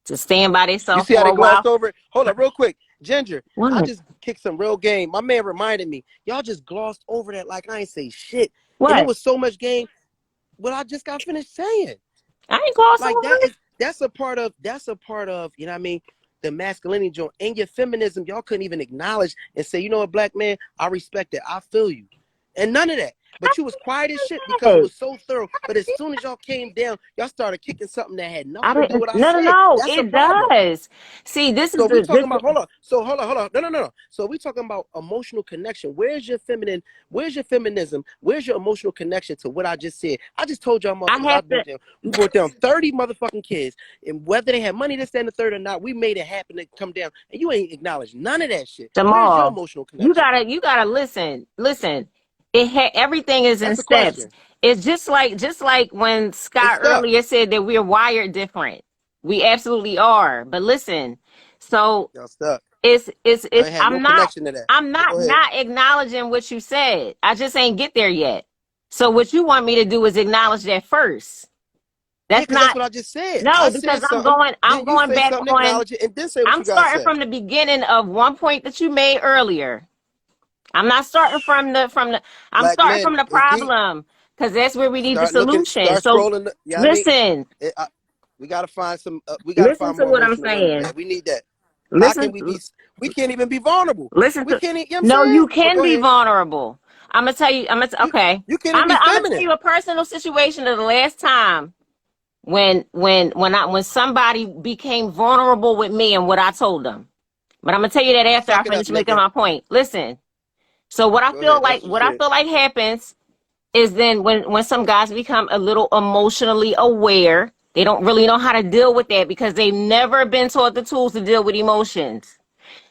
to stand by You themselves see how for they a while. glossed over it? Hold up, real quick. Ginger, I What? just kicked some real game. My man reminded me. Y'all just glossed over that like I ain't say shit. And it What? was so much game. What I just got finished saying. I ain't glossing Like over it. that's a part of you know what I mean, the masculinity joint and your feminism. Y'all couldn't even acknowledge and say, you know what, black man, I respect it, I feel you, and none of that. But you was quiet as shit because it Hey, was so thorough. But as soon as y'all came down, y'all started kicking something that had I nothing to do with didn't. what I No, no, said. no. That's a It problem. does. See, this is So we the talking this. about, hold on. So hold on. No. So we talking about emotional connection. Where's your feminine? Where's your feminism? Where's your emotional connection to what I just said? I just told y'all I motherfuckers have to, we brought down 30 motherfucking kids. And whether they had money to stand the third or not, we made it happen to come down. And you ain't acknowledged none of that shit. Where's your Jamal. emotional You connection? gotta listen. Listen. Everything is in That's a steps. question. It's just like when It's Scott stuff. earlier said that we're wired different. We absolutely are. But listen, so Y'all stuck. I it's ain't had no connection to that. I'm But not go ahead. not acknowledging what you said. I just ain't get there yet. So what you want me to do is acknowledge that first. Yeah, That's because that's not what I just said. I no, because said something, I'm then you going say back something, on acknowledge it, and then say what I'm you gotta starting say. from the beginning of one point that you made earlier. I'm not starting from the I'm Black starting men from the is deep. problem because that's where we need the Start looking, solution. start So scrolling. Yeah, I mean, listen, we gotta find some. We gotta listen find to more what I'm emotional women, saying. man. We need that. How Listen, can we can't even be vulnerable. listen We to. can't, you know what I'm No, you saying? But can go be ahead. vulnerable. I'm gonna tell you. You Okay. you can't even be I'm gonna tell feminine. you a personal situation of the last time when somebody became vulnerable with me and what I told them. But I'm gonna tell you that after I Suck it up, finish making nigga. my point. Listen. So Go ahead. That's your what I shit. feel like happens is then when some guys become a little emotionally aware, they don't really know how to deal with that because they've never been taught the tools to deal with emotions.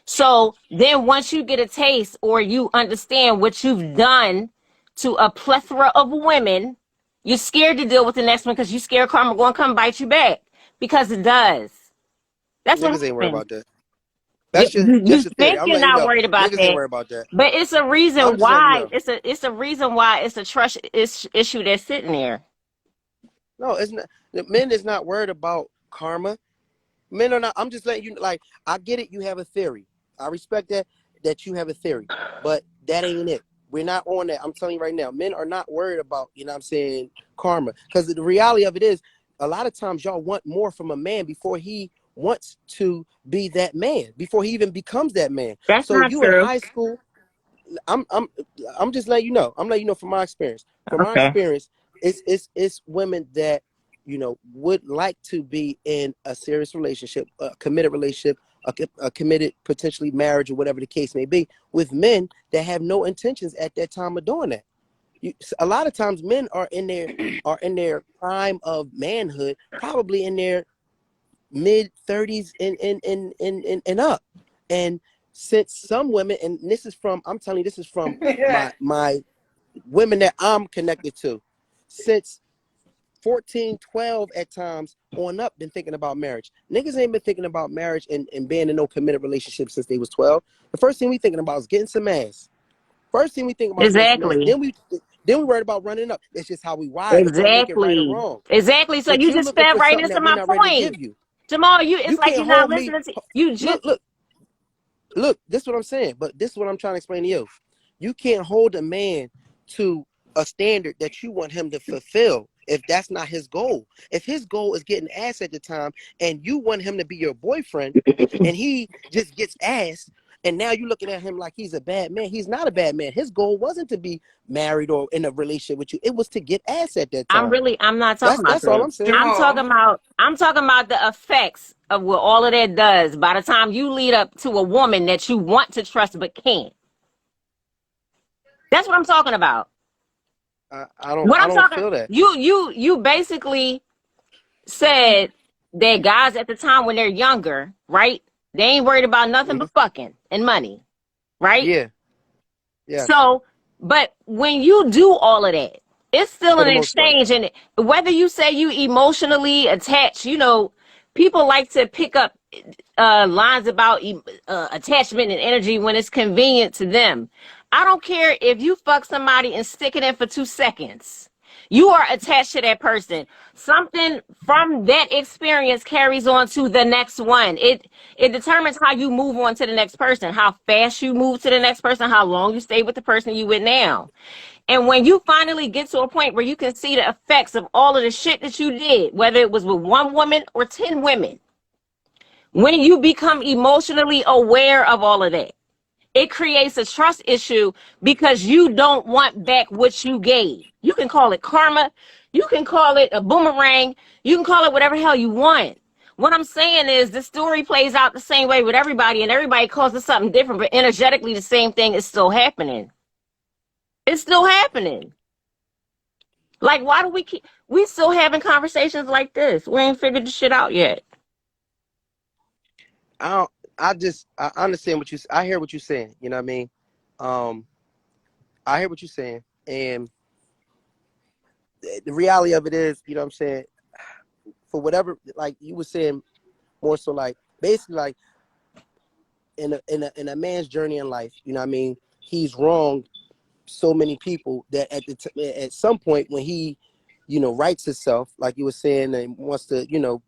So then once you get a taste or you understand what you've done to a plethora of women, you're scared to deal with the next one because you're scared karma going to come bite you back because it does. That's what Niggas ain't worried happens. about that. You, That's your you, you theory. think I'm you're letting you not know. worried about Niggas ain't that, worried about that. but it's a I'm reason just letting you why know. it's a reason why it's a trust issue that's sitting there. No, it's not. The men is not worried about karma. Men are not. I'm just letting you. Like, I get it. You have a theory. I respect that you have a theory, but that ain't it. We're not on that. I'm telling you right now. Men are not worried about, you know what I'm saying, karma. Because the reality of it is, a lot of times y'all want more from a man before he wants to be that man, before he even becomes that man. That's So not you in true. high school, I'm I'm I'm just letting you know. I'm letting you know from my experience. From my Okay. experience, it's women that, you know, would like to be in a serious relationship, a committed relationship, a committed potentially marriage or whatever the case may be, with men that have no intentions at that time of doing that. A lot of times men are in their prime of manhood, probably in their mid 30s and up. And since some women, and this is from, I'm telling you, this is from my women that I'm connected to, since 14, 12 at times on up, been thinking about marriage. Niggas ain't been thinking about marriage and being in no committed relationship since they was 12. The first thing we thinking about is getting some ass. First thing we think about is getting some ass. Exactly. Then we worried about running up. It's just how we wired. It don't make it right or Exactly. wrong. Exactly. So But you you just looking fed for right something into that we're my not ready to point. give you. Jamal, it's You like can't you're not hold me. listening to you just Look, this is what I'm saying, but this is what I'm trying to explain to you. You can't hold a man to a standard that you want him to fulfill if that's not his goal. If his goal is getting ass at the time and you want him to be your boyfriend and he just gets ass, and now you're looking at him like he's a bad man. He's not a bad man. His goal wasn't to be married or in a relationship with you. It was to get ass at that time. I'm not talking That's about that's all that. I'm saying. I'm talking about the effects of what all of that does by the time you lead up to a woman that you want to trust but can't. That's what I'm talking about. What I I'm don't talking feel that. you basically said that guys at the time when they're younger, right? They ain't worried about nothing Hmm. but fucking and money, right? Yeah, yes, So, but when you do all of that, it's still for an the most part. exchange. And whether you say you emotionally attached, people like to pick up lines about attachment and energy when it's convenient to them. I don't care if you fuck somebody and stick it in for 2 seconds. You are attached to that person. Something from that experience carries on to the next one. It determines how you move on to the next person, how fast you move to the next person, how long you stay with the person you with now. And when you finally get to a point where you can see the effects of all of the shit that you did, whether it was with one woman or 10 women, when you become emotionally aware of all of that, it creates a trust issue because you don't want back what you gave. You can call it karma. You can call it a boomerang. You can call it whatever hell you want. What I'm saying is the story plays out the same way with everybody, and everybody calls it something different, but energetically the same thing is still happening. It's still happening. Like, why do we still having conversations like this? We ain't figured the shit out yet. I don't, I understand I hear what you're saying. You know what I mean? Um, I hear what you're saying, and the reality of it is, you know what I'm saying. For whatever, like you were saying, more so like basically like in a man's journey in life, you know what I mean. He's wronged so many people that at some point when he, you know, rights himself, like you were saying, and wants to, you know,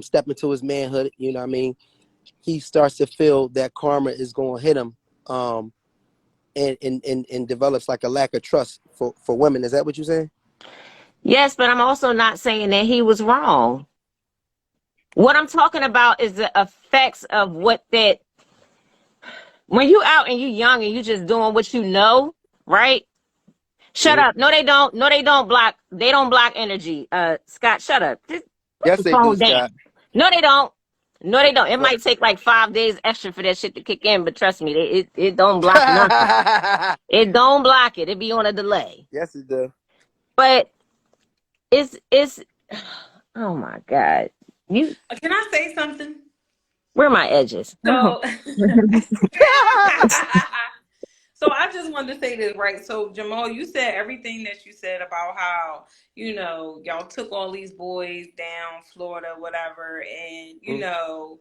step into his manhood, you know what I mean. He starts to feel that karma is going to hit him. And develops like a lack of trust for women. Is that what you're saying? Yes, but I'm also not saying that he was wrong. What I'm talking about is the effects of what that, when you out and you young and you just doing what you know, right? Shut Mhm. up. No, they don't. No, they don't block. They don't block energy. Scott, shut up. Just put Yes, the they do, phone down. Scott. No, they don't. No, they don't. It But might take like 5 days extra for that shit to kick in, but trust me, it don't block nothing. It don't block it. It be on a delay. yes, it does. But it's oh my God. You Can I say something? where are my edges? So, so I just wanted to say this, right? So, Jamal, you said everything that you said about how, y'all took all these boys down Florida, whatever, and, Mhm.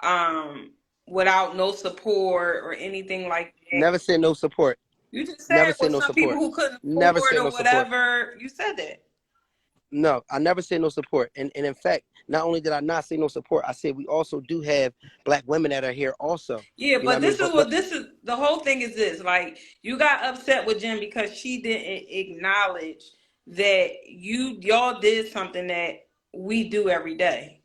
um, without no support or anything like that. Never said no support. You just Never said said with no some people support. who couldn't Never afford said no or support. whatever. You said that. No, I never said no support. And in fact, not only did I not say no support, I said we also do have black women that are here also. Yeah, You know what but I mean? this is what this is. The whole thing is this: like, you got upset with Jen because she didn't acknowledge that y'all did something that we do every day.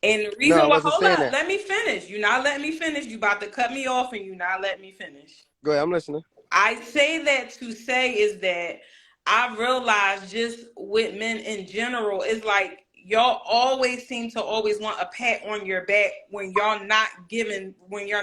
And the No, I reason why, wasn't hold saying up, that. let me finish. You not letting me finish. You about to cut me off, and you not letting me finish. Go ahead, I'm listening. I say that to say is that I realize just with men in general, it's like y'all always seem to always want a pat on your back when you're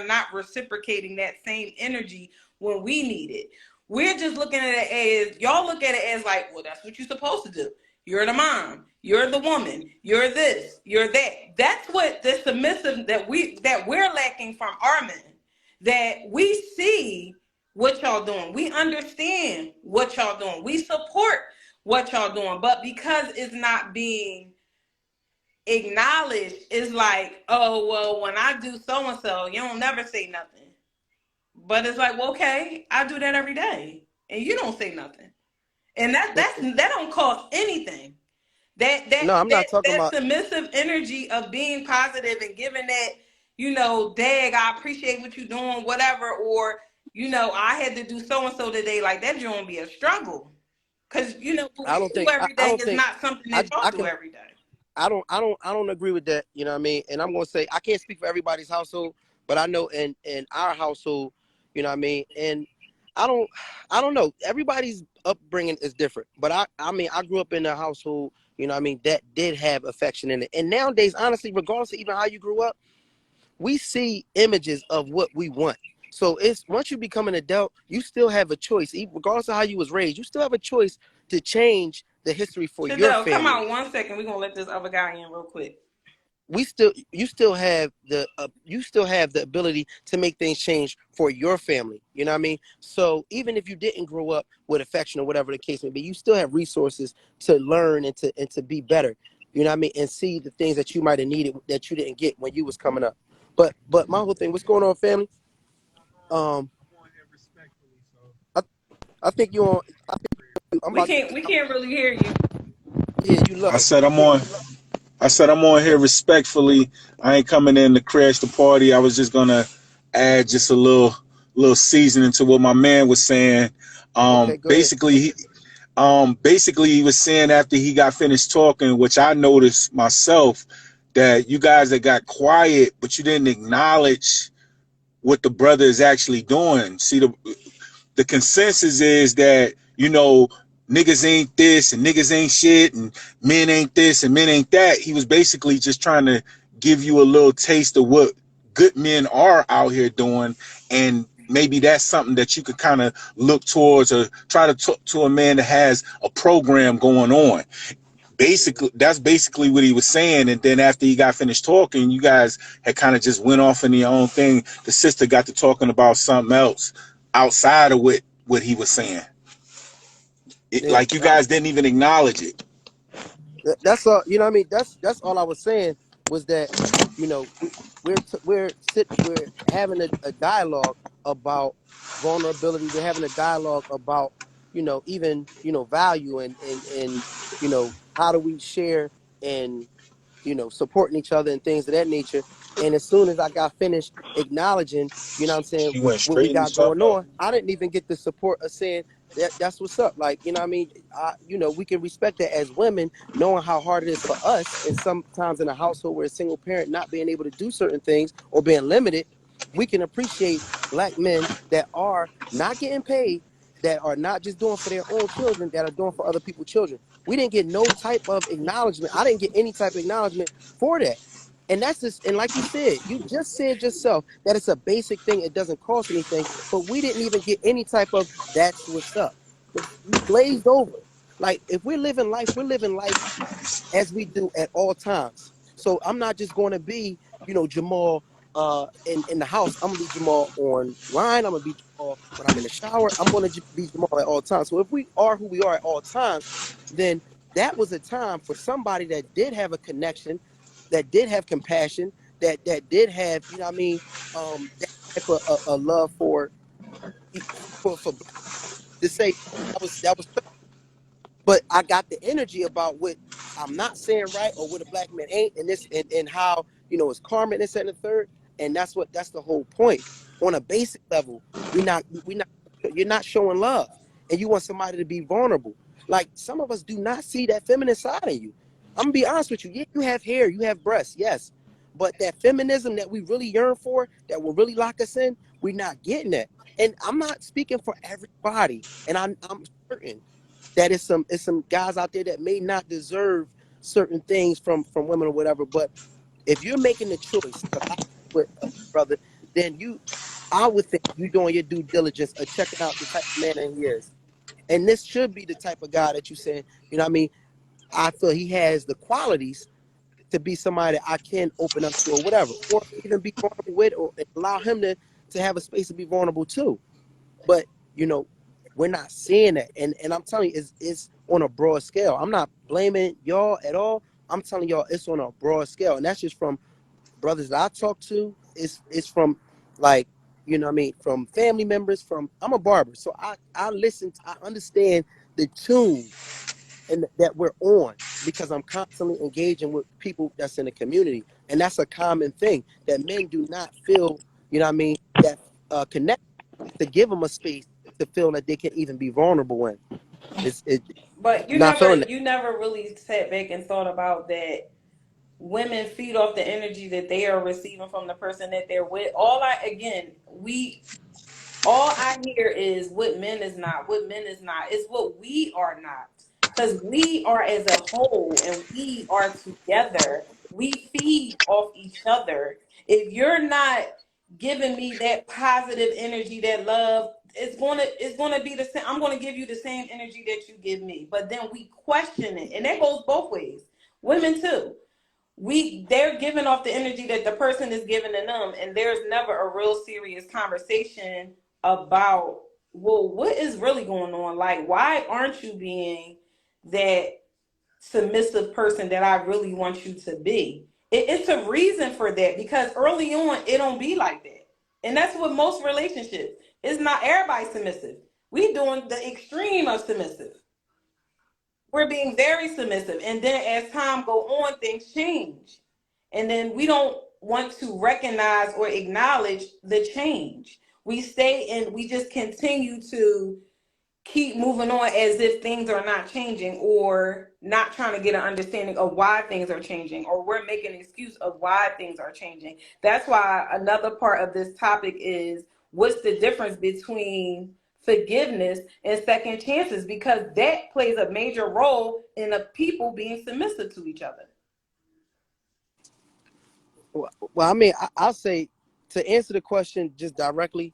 not reciprocating that same energy when we need it. We're just looking at it as y'all look at it as like, well, that's what you're supposed to do. You're the mom, you're the woman, you're this, you're that. That's what the submissive that we're lacking from our men. That we see what y'all doing. We understand what y'all doing. We support what y'all doing. But because it's not being acknowledged, it's like, oh, well, when I do so and so, you don't never say nothing. But it's like, well, okay, I do that every day. And you don't say nothing. And that don't cost anything. That that No, I'm that not talking that about. submissive energy of being positive and giving that, dag, I appreciate what you're doing, whatever, or I had to do so and so today. Like that, going to be a struggle because what I we don't do think. every I day don't is think. not something I that y'all I do can. every day. I don't agree with that. You know what I mean? And I'm gonna say I can't speak for everybody's household, but I know in our household, you know what I mean. And I don't I don't know. Everybody's upbringing is different, but I mean I grew up in a household, you know what I mean, that did have affection in it. And nowadays, honestly, regardless of even how you grew up, we see images of what we want. So it's once you become an adult, you still have a choice, regardless of how you was raised. You still have a choice to change the history for your Shadell, come family. out 1 second. We're gonna let this other guy in real quick. You still have the ability to make things change for your family. You know what I mean? So even if you didn't grow up with affection or whatever the case may be, you still have resources to learn and to be better. You know what I mean? And see the things that you might have needed that you didn't get when you was coming up. But my whole thing, what's going on, family? Um, I, I think you on. I'm We about. can't we can't really hear you. Yeah, you I low. said I'm on. I said I'm on here respectfully. I ain't coming in to crash the party. I was just gonna add just a little seasoning to what my man was saying. Okay, go ahead. Basically he was saying after he got finished talking, which I noticed myself, that you guys that got quiet, but you didn't acknowledge what the brother is actually doing. See, the consensus is that niggas ain't this and niggas ain't shit and men ain't this and men ain't that. He was basically just trying to give you a little taste of what good men are out here doing, and maybe that's something that you could kind of look towards or try to talk to a man that has a program going on. Basically, that's basically what he was saying. And then after he got finished talking, you guys had kind of just went off in your own thing. The sister got to talking about something else outside of what he was saying. Yeah, Like you guys didn't even acknowledge it. that's all. You know what I mean? That's all I was saying was that, we're having a dialogue about vulnerability. We're having a dialogue about, even, value and how do we share and, supporting each other and things of that nature. And as soon as I got finished acknowledging, you know what I'm saying, She went what we straight in the got stuff going though. on, I didn't even get the support of saying, that's what's up. Like, you know what I mean? We can respect that as women, knowing how hard it is for us. And sometimes in a household where a single parent not being able to do certain things or being limited, we can appreciate black men that are not getting paid, that are not just doing for their own children, that are doing for other people's children. We didn't get no type of acknowledgement. I didn't get any type of acknowledgement for that. And that's just, and like you just said yourself that it's a basic thing. It doesn't cost anything, but we didn't even get any type of that's what's up. We glazed over. Like if we're living life as we do at all times. So I'm not just going to be, Jamal in the house. I'm gonna be Jamal online. I'm gonna be Jamal when I'm in the shower. I'm gonna be Jamal at all times. So if we are who we are at all times, then that was a time for somebody that did have a connection, that did have compassion, that did have, you know what I mean, that type of a love for black to say that was but I got the energy about what I'm not saying right or what a black man ain't, and this and how it's karma and this and the third, and that's the whole point. On a basic level, we not you're not showing love, and you want somebody to be vulnerable. Like some of us do not see that feminine side in you. I'm gonna be honest with you. Yeah, you have hair, you have breasts, yes, but that feminism that we really yearn for, that will really lock us in, we're not getting that. And I'm not speaking for everybody, and I'm certain that it's some guys out there that may not deserve certain things from women or whatever. But if you're making the choice to lock with a brother, then I would think you doing your due diligence of checking out the type of man that he is. And this should be the type of guy that you saying, what I mean? I feel he has the qualities to be somebody that I can open up to or whatever, or even be vulnerable with, or allow him to have a space to be vulnerable too. But you know, we're not seeing that, and I'm telling you, it's on a broad scale. I'm not blaming y'all at all. I'm telling y'all, it's on a broad scale, and that's just from brothers that I talk to. It's from like what I mean, from family members. From I'm a barber, so I listen. I understand the tune and that we're on because I'm constantly engaging with people that's in the community, and that's a common thing that men do not feel. You know what I mean? That connect to give them a space to feel that they can even be vulnerable in. It But not feeling that. you never really sat back and thought about that women feed off the energy that they are receiving from the person that they're with. All I hear is what men is not, what men is not. It's what we are not. Because we are as a whole and we are together. We feed off each other. If you're not giving me that positive energy, that love, it's gonna be the same. I'm gonna give you the same energy that you give me. But then we question it. And that goes both ways. Women too. They're giving off the energy that the person is giving to them, and there's never a real serious conversation about, well, what is really going on? Like, why aren't you being that submissive person that I really want you to be? It's a reason for that, because early on it don't be like that. And that's what most relationships, it's not everybody submissive. We doing the extreme of submissive. We're being very submissive, and then as time go on, things change, and then we don't want to recognize or acknowledge the change. We stay and we just continue to keep moving on as if things are not changing, or not trying to get an understanding of why things are changing, or we're making an excuse of why things are changing. That's why another part of this topic is, what's the difference between forgiveness and second chances, because that plays a major role in the people being submissive to each other. Well, I mean, I'll say to answer the question just directly.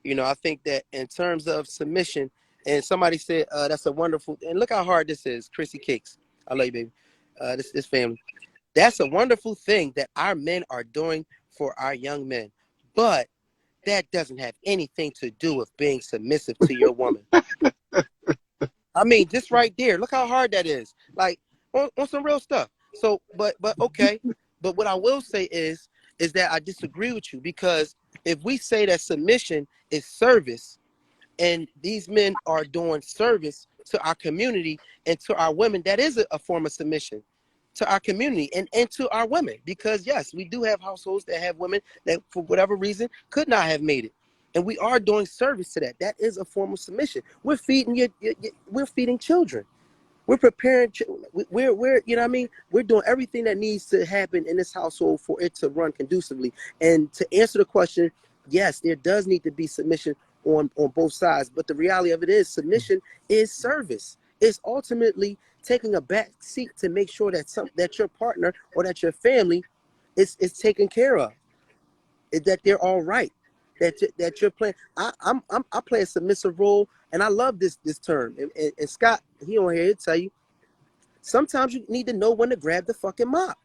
I think that in terms of submission, and somebody said that's a wonderful. And look how hard this is, Chrissy Cakes. I love you, baby. This family. That's a wonderful thing that our men are doing for our young men, but that doesn't have anything to do with being submissive to your woman. I mean, just right there. Look how hard that is. Like on some real stuff. So, but okay. But what I will say is that I disagree with you, because if we say that submission is service, and these men are doing service to our community and to our women, that is a form of submission to our community and to our women. Because yes, we do have households that have women that for whatever reason could not have made it. and we are doing service to that. That is a form of submission. We're feeding we're feeding children. We're preparing. We're you know what I mean. We're doing everything that needs to happen in this household for it to run conducively. And to answer the question, yes, there does need to be submission on both sides. But the reality of it is, submission is service. It's ultimately taking a back seat to make sure that your partner or that your family is taken care of, that they're all right, that you're playing. I play a submissive role, and I love this term. And Scott, he on here, he'll tell you. Sometimes you need to know when to grab the fucking mop.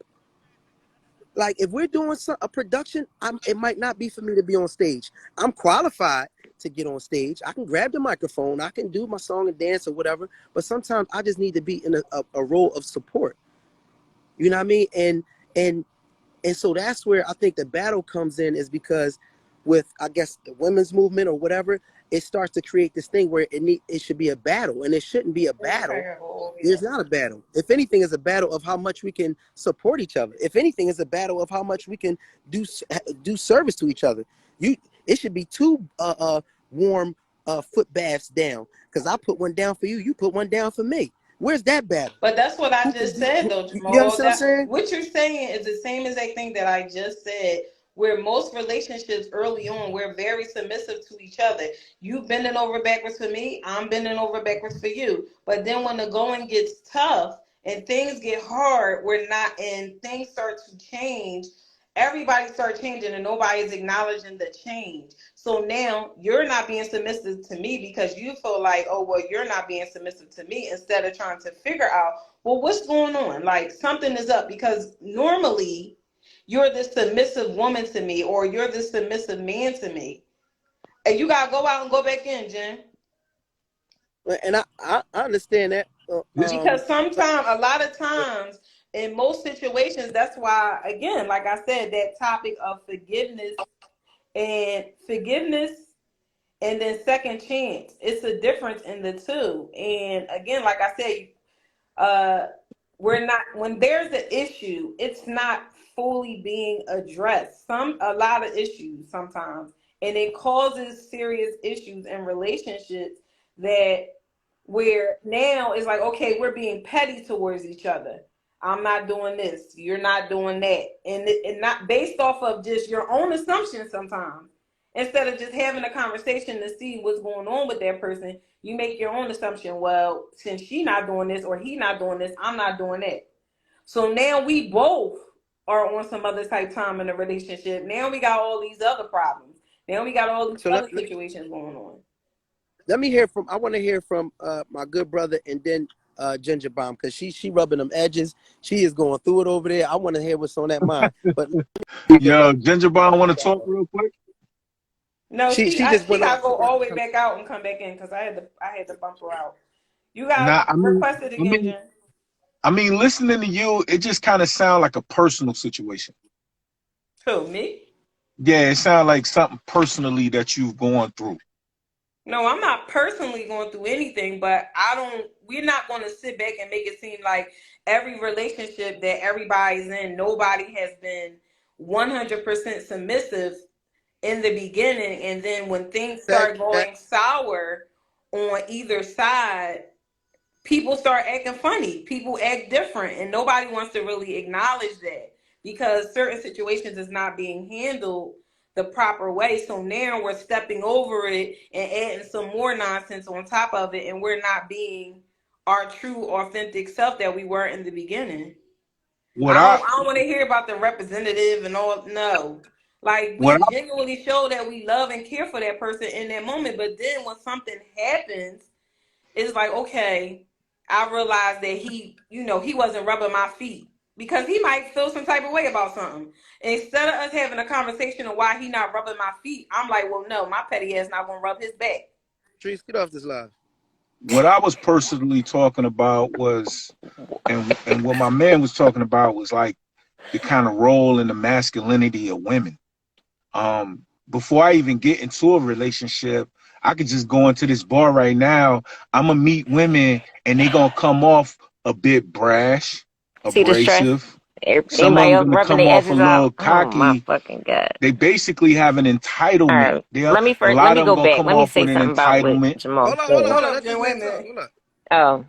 Like if we're doing a production, it might not be for me to be on stage. I'm qualified to get on stage. I can grab the microphone. I can do my song and dance or whatever. But sometimes I just need to be in a role of support. You know what I mean? And so that's where I think the battle comes in, is because with, I guess, the women's movement or whatever, it starts to create this thing where it should be a battle, and it shouldn't be a battle. There's not a battle. If anything, it's a battle of how much we can support each other. If anything, it's a battle of how much we can do service to each other. It should be two warm foot baths down, because I put one down for you, you put one down for me. Where's that battle? But that's what I just said, though, You Jamal. understand what I'm saying? What you're saying is the same exact thing that I just said. Where most relationships early on, we're very submissive to each other. You bending over backwards for me, I'm bending over backwards for you. But then when the going gets tough and things get hard, and things start to change. Everybody start changing, and nobody's acknowledging the change. So now you're not being submissive to me because you feel like, oh, well, you're not being submissive to me, instead of trying to figure out, well, what's going on? Like something is up, because normally you're this submissive woman to me, or you're this submissive man to me. And you got to go out and go back in, Jen. And I understand that. Because a lot of times, in most situations, that's why, again, like I said, that topic of forgiveness and then second chance, it's a difference in the two. And again, like I said, when there's an issue, it's not fully being addressed. A lot of issues sometimes, and it causes serious issues in relationships, that where now it's like, okay, we're being petty towards each other. I'm not doing this, you're not doing that, and not based off of just your own assumptions. Sometimes, instead of just having a conversation to see what's going on with that person, you make your own assumption. Well, since she not doing this or he not doing this, I'm not doing that. So now we both are on some other type time in a relationship. Now we got all these other problems. Now we got all these other situations going on. Let me hear I want to hear from my good brother, and then Ginger Bomb, because she rubbing them edges. She is going through it over there. I want to hear what's on that mind. But Yo, Ginger Bomb want to talk real quick? No, she just went got to off. go all the way back out and come back in, because I had to bump her out. You got Nah, requested again, Jen. I mean, listening to you, it just kind of sounds like a personal situation. Who, me? Yeah, it sounds like something personally that you've gone through. No, I'm not personally going through anything, but we're not going to sit back and make it seem like every relationship that everybody's in, nobody has been 100% submissive in the beginning. And then when things start going sour on either side, people start acting funny. People act different, and nobody wants to really acknowledge that, because certain situations is not being handled the proper way. So now we're stepping over it and adding some more nonsense on top of it, and we're not being our true, authentic self that we were in the beginning. I don't want to hear about the representative and all. No. Like, we genuinely show that we love and care for that person in that moment, but then when something happens, it's like, okay, I realized that he wasn't rubbing my feet, because he might feel some type of way about something. And instead of us having a conversation of why he not rubbing my feet, I'm like, well, no, my petty ass not gonna rub his back. Trees, get off this live. What I was personally talking about was, and what my man was talking about was like the kind of role and the masculinity of women. Before I even get into a relationship, I could just go into this bar right now. I'm gonna meet women, and they gonna come off a bit brash, abrasive. Some of Anybody them else gonna rubbing come their off a edges out? little Oh my cocky. fucking god! They basically have an All entitlement. right, They let me a let lot me of them go gonna back. come Let me off say with an something about what entitlement. Jamal Hold on, said. Hold let up, this Jen. Wait a man talk. minute. Hold up.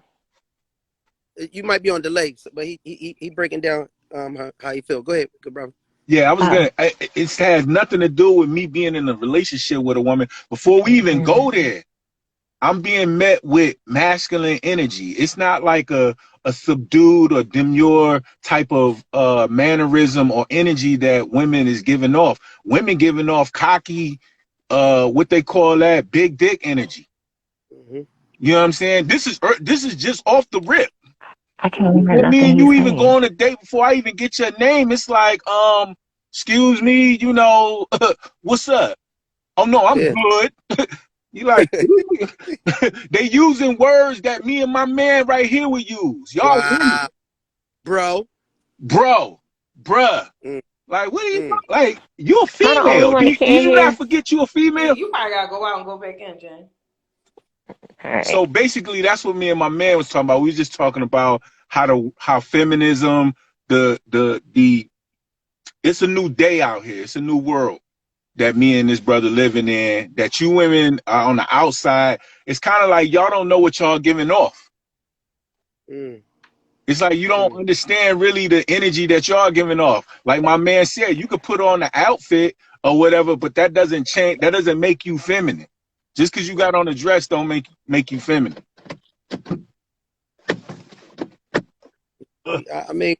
Oh, You might be on delay, but he breaking down how you feel. Go ahead, good brother. Yeah, I was oh. gonna. It has nothing to do with me being in a relationship with a woman. Before we even go there, I'm being met with masculine energy. It's not like a subdued or demure type of mannerism or energy that women is giving off. Women giving off cocky, what they call that big dick energy. Mm-hmm. You know what I'm saying? This is just off the rip. I can't hear Before me nothing and he's you even go saying. on a date, before I even get your name, it's like, excuse me, what's up? Oh no, I'm Yeah. good. You like they using words that me and my man right here would use. Y'all women, Wow, bro. bro, bruh. Mm, Like, what are you mm. like? You a I'm the only female. one that Do can't you not hear. forget you a female? You probably gotta go out and go back in, Jen. All right. So basically, that's what me and my man was talking about. We was just talking about how feminism, the it's a new day out here. It's a new world that me and this brother living in. That you women are on the outside. It's kind of like y'all don't know what y'all giving off. Mm, It's like you don't mm. understand really the energy that y'all giving off. Like my man said, you could put on the outfit or whatever, but that doesn't change. That doesn't make you feminine. Just because you got on a dress don't make you feminine. I mean,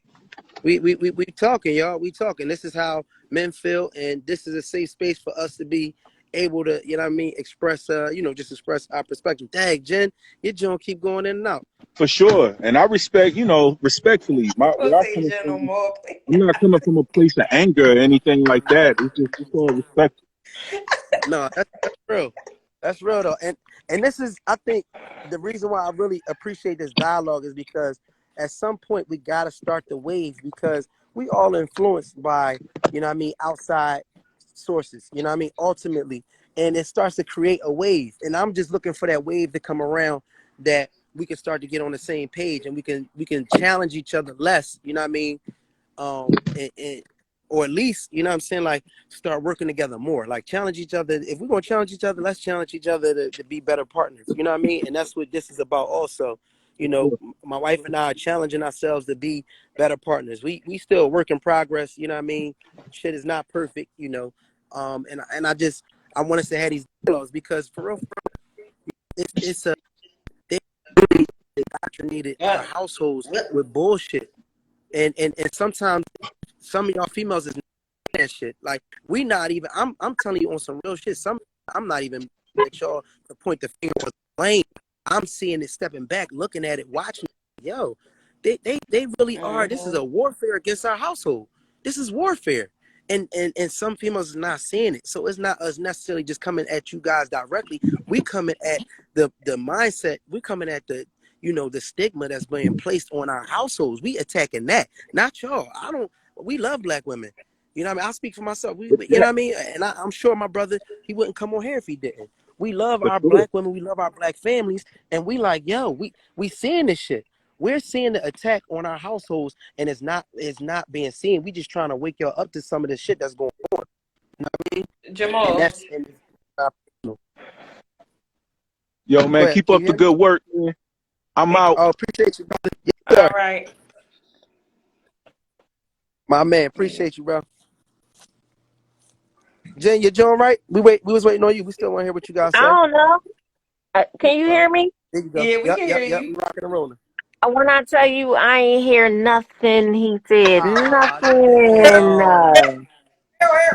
we talking, y'all. We talking. This is how men feel, and this is a safe space for us to be able to, you know what I mean, express, just express our perspective. Dang, Jen, your joint keep going in and out. For sure. And I respect, respectfully, Don't where I say coming Jen no from, more. I'm not coming from a place of anger or anything like that. It's all respect. No, that's real. That's real though. And this is, I think, the reason why I really appreciate this dialogue is because at some point we gotta start the wave because we all influenced by, you know what I mean, outside sources, you know what I mean, ultimately. And it starts to create a wave. And I'm just looking for that wave to come around that we can start to get on the same page and we can challenge each other less, you know what I mean? And or at least, you know what I'm saying, like start working together more, like challenge each other. If we're gonna challenge each other, let's challenge each other to be better partners, you know what I mean? And that's what this is about also. My wife and I are challenging ourselves to be better partners. We still a work in progress, you know what I mean? Shit is not perfect, and I want us to have these dialogues because for real, it's a they really indoctrinated our households with bullshit. And sometimes some of y'all females is that shit. Like we not even. I'm telling you on some real shit. I'm not even at y'all to point the finger or blame. I'm seeing it, stepping back, looking at it, watching. Yo, they really are. This is a warfare against our household. This is warfare. And some females is not seeing it. So it's not us necessarily just coming at you guys directly. We coming at the mindset. We coming at the stigma that's being placed on our households. We attacking that, not y'all. I don't. We love black women. You know what I mean? I speak for myself. You know what I mean? And I'm sure my brother, he wouldn't come on here if he didn't. We love For our sure. black women. We love our black families. And we like, yo, we seeing this shit. We're seeing the attack on our households, and it's not being seen. We just trying to wake y'all up to some of the shit that's going on. You know what I mean? And Jamal. that's and it's not personal. Yo, Go man, ahead. keep Can up you the hear me? good work, man. I'm out. Oh, appreciate you, brother. Yes, All sir. right. My man, appreciate you, bro. Jen, you doing right? We was waiting on you. We still want to hear what you guys I say. don't know. Can you hear me? There you go. Yeah, we Yep, can yep, hear yep. you. We rocking and rolling. When I tell you I ain't hear nothing he said, Ah, nothing, damn.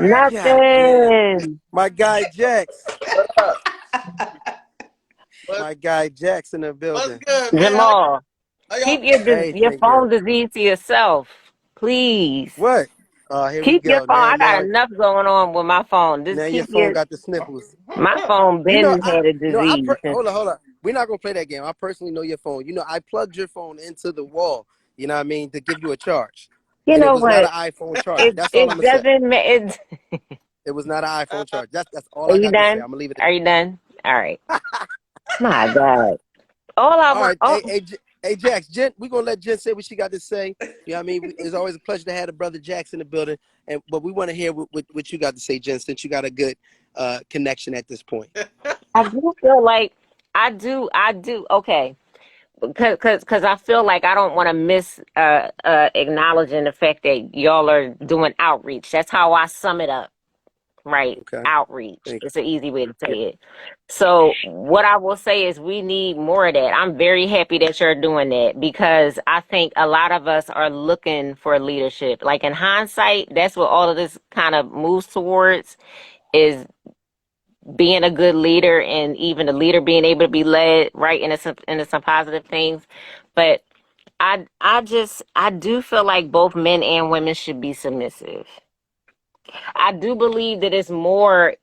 God damn. nothing. My guy Jax. What up? What, My guy Jax in the what's building. good, man? Jamal, How y'all keep your Everything good. phone disease to yourself, please. What? Here we Keep your go. phone. Now, I got now, enough going on with my phone. Just now your keep phone your got the sniffles. my phone You know, been had a disease. hold on. We're not gonna play that game. I personally know your phone. I plugged your phone into the wall. You know what I mean, to give you a charge, You and it know was not an what? iPhone charger. It That's all I'm it gonna say. doesn't. It, It was not an iPhone charger. That's all are I you got to say. done? I'm gonna leave it. Are you done? All right. My God. All I All want. right. Oh, Hey, Hey, Jax, Jen, we're gonna let Jen say what she got to say. You know what I mean? It's always a pleasure to have the brother Jax in the building, but we want to hear what you got to say, Jen, since you got a good connection at this point. I do feel like I do. Okay, because I feel like I don't want to miss acknowledging the fact that y'all are doing outreach. That's how I sum it up. Right. Okay, Outreach. thank It's an easy way to say it. So what I will say is we need more of that. I'm very happy that you're doing that because I think a lot of us are looking for leadership. Like in hindsight, that's what all of this kind of moves towards is being a good leader and even the leader being able to be led right into some positive things. But I do feel like both men and women should be submissive. I do believe that it's more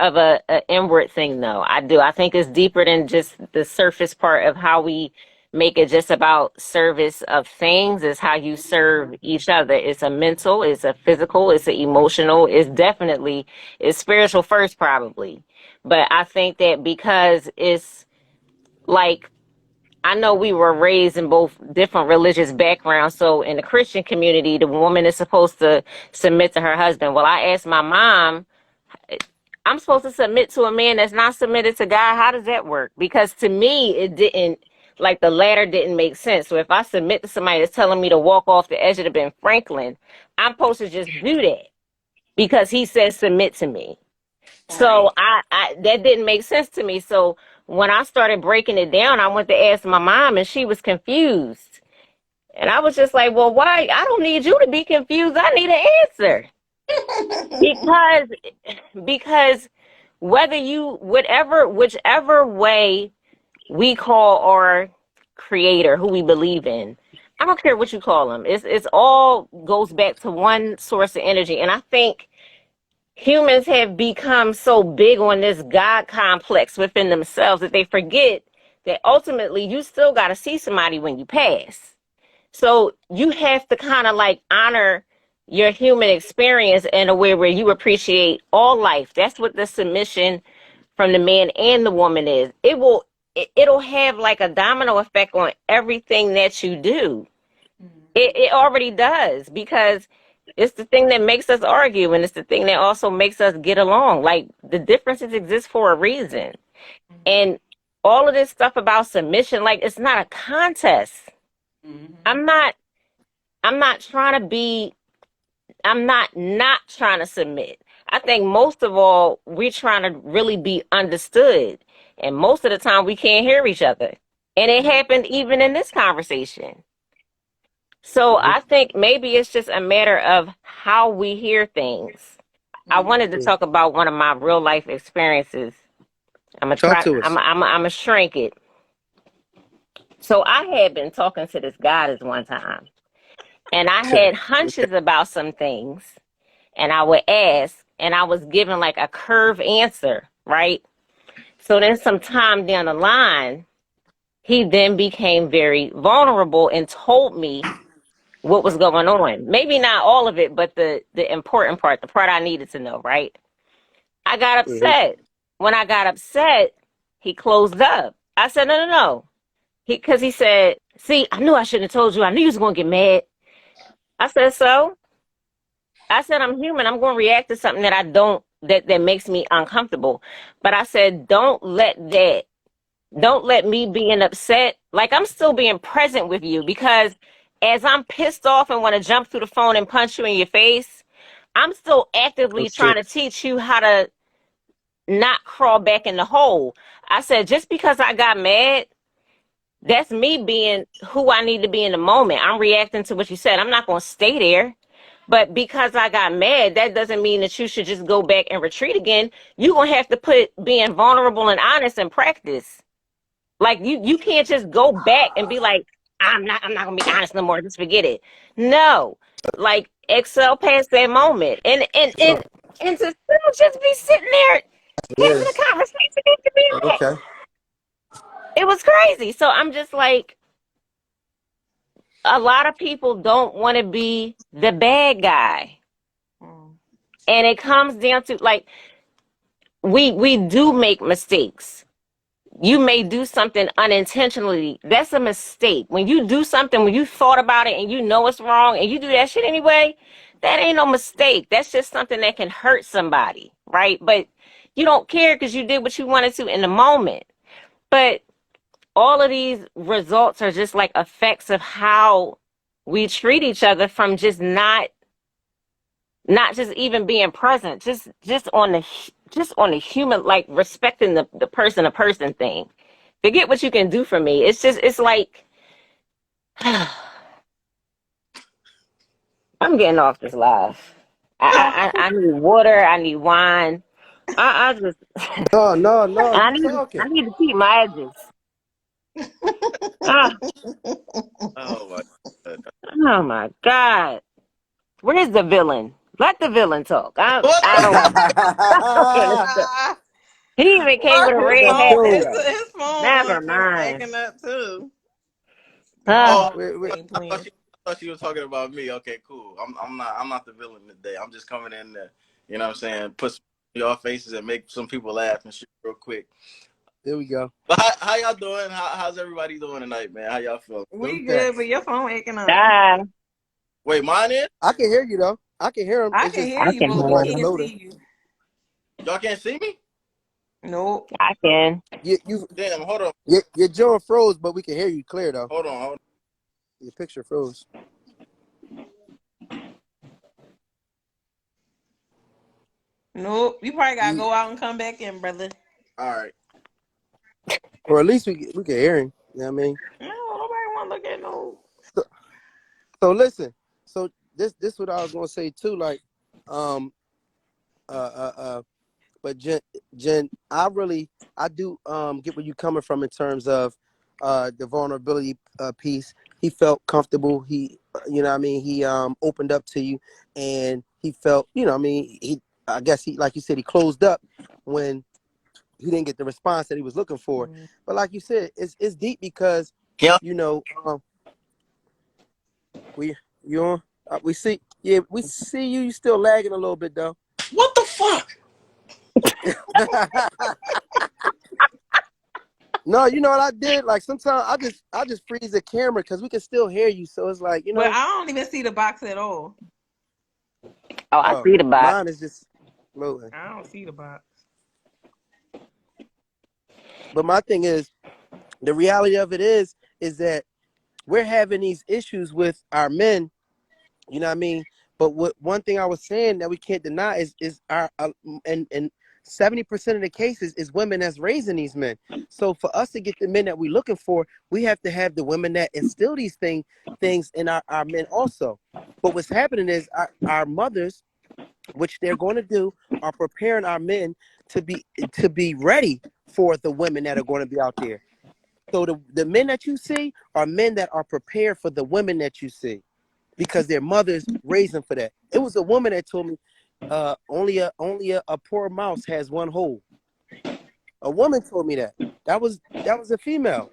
of a inward thing though. I do. I think it's deeper than just the surface part of how we make it just about service of things. It's how you serve each other. It's a mental, it's a physical, it's an emotional, it's spiritual first probably. But I think that because it's like I know we were raised in both different religious backgrounds. So in the Christian community, the woman is supposed to submit to her husband. Well, I asked my mom, I'm supposed to submit to a man that's not submitted to God. How does that work? Because to me, it didn't, like the latter didn't make sense. So if I submit to somebody that's telling me to walk off the edge of the Ben Franklin, I'm supposed to just do that because he says submit to me. So Right. I that didn't make sense to me. So when I started breaking it down, I went to ask my mom and she was confused. And I was just like, well, why? I don't need you to be confused. I need an answer. Because because whichever way we call our creator who we believe in, I don't care what you call him. It's all goes back to one source of energy. And I think humans have become so big on this God complex within themselves that they forget that ultimately you still got to see somebody when you pass. So you have to kind of like honor your human experience in a way where you appreciate all life. That's what the submission from the man and the woman is. It'll have like a domino effect on everything that you do. It already does because it's the thing that makes us argue and it's the thing that also makes us get along. Like the differences exist for a reason. And all of this stuff about submission, like it's not a contest. I'm not I'm not trying to be I'm not trying to submit. I think most of all we're trying to really be understood. And most of the time we can't hear each other. And it happened even in this conversation. So you. I think maybe it's just a matter of how we hear things. I wanted to Mhm. talk about one of my real life experiences. I'm gonna Talk try. to us. I'm gonna shrink it. So I had been talking to this guy this one time, and I Okay. had hunches about some things, and I would ask, and I was given like a curved answer, right? So then, some time down the line, he then became very vulnerable and told me what was going on. Maybe not all of it, but the important part, the part I needed to know, right? I got Hmm. upset. When I got upset, he closed up. I said, no, no, no. Because he said, see, I knew I shouldn't have told you. I knew you was going to get mad. I said, so? I said, I'm human. I'm going to react to something that I don't, that makes me uncomfortable. But I said, don't let me being upset, like I'm still being present with you because as I'm pissed off and want to jump through the phone and punch you in your face, I'm still actively Understood. trying to teach you how to not crawl back in the hole. I said, just because I got mad, that's me being who I need to be in the moment. I'm reacting to what you said. I'm not going to stay there. But because I got mad, that doesn't mean that you should just go back and retreat again. You're going to have to put being vulnerable and honest in practice. Like you can't just go back and be like, I'm not gonna be honest no more, just forget it. No. Like excel past that moment. And to still just be sitting there having a Yes. conversation after being mad. Okay. It was crazy. So I'm just like, a lot of people don't want to be the bad guy. And it comes down to like we do make mistakes. you may do something unintentionally. That's a mistake. When you do something, when you thought about it and you know it's wrong and you do that shit anyway, that ain't no mistake. That's just something that can hurt somebody, right? But you don't care because you did what you wanted to in the moment. But all of these results are just like effects of how we treat each other from not just even being present, just on the human, like respecting the person to person thing. Forget what you can do for me. It's like I'm getting off this live. I need water. I need wine. I just No, you I talking. need to keep my edges. Ah, Oh my god. oh my God. Where's the villain? Let the villain talk. What I the don't Ah, he even came with a his red Let's phone, hat go. today. his phone Never was mind. acting up too. My Ah, Oh, phone We're, ain't I thought playing. she was talking about me. Okay, cool. I'm not the villain today. I'm just coming in there, you know what I'm saying, put some in your faces and make some people laugh and shit real quick. there we go. But how y'all doing? How's everybody doing tonight, man? How y'all feeling? We Okay. good, but your phone acting up. ah, Wait, mine is? I can hear you though. I can hear him. I It's can just hear I you, can but looking we like hear it's him. can't loading. see you. Y'all can't see me? Nope. I can. You Damn, hold on. your jaw froze, but we can hear you clear though. Hold on, hold on. Your picture froze. Nope. You probably gotta You, go out and come back in, brother. All right. or at least we can hear him. You know what I mean? No, nobody wanna look at no. So, so listen. So this what I was gonna say too. Like, um, uh, uh, uh but Jen, I do get where you coming from in terms of the vulnerability piece. He felt comfortable. He, you know what I mean, he opened up to you, and he felt, you know what I mean, he, I guess he, like you said, he closed up when he didn't get the response that he was looking for. But like you said, it's deep because, Yeah. you know, we you on, we see, yeah, we see you. You still lagging a little bit though. What the fuck? No, you know what I did? Like sometimes I just freeze the camera because we can still hear you. So it's like, you But know, I don't even see the box at all. Oh, I oh, see the bot. mine is just loading. I don't see the box. But my thing is, the reality of it is that we're having these issues with our men. You know what I mean? But what one thing I was saying that we can't deny is our and 70% of the cases is women that's raising these men. So for us to get the men that we're looking for, we have to have the women that instill these things in our men also. But what's happening is our mothers, which they're going to do, are preparing our men to be ready for the women that are going to be out there. So the men that you see are men that are prepared for the women that you see because their mothers raised them for that. It was a woman that told me, only a poor mouse has one hole. A woman told me that. That was a female.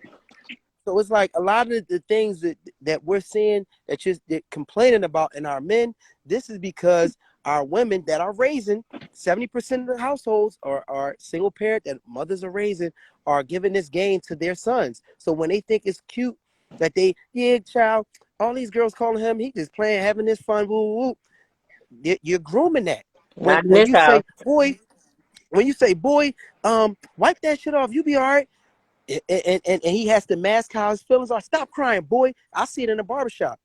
So it's like a lot of the things that we're seeing that complaining about in our men. This is because our women that are raising 70% of the households are single parent that mothers are raising are giving this game to their sons. So when they think it's cute that yeah, child, all these girls calling him, he just playing, having this fun, woo, woo. You're grooming that. When Not in when this you house. say boy, wipe that shit off, you be all right. And he has to mask how his feelings are. Stop crying, boy. I see it in the barbershop.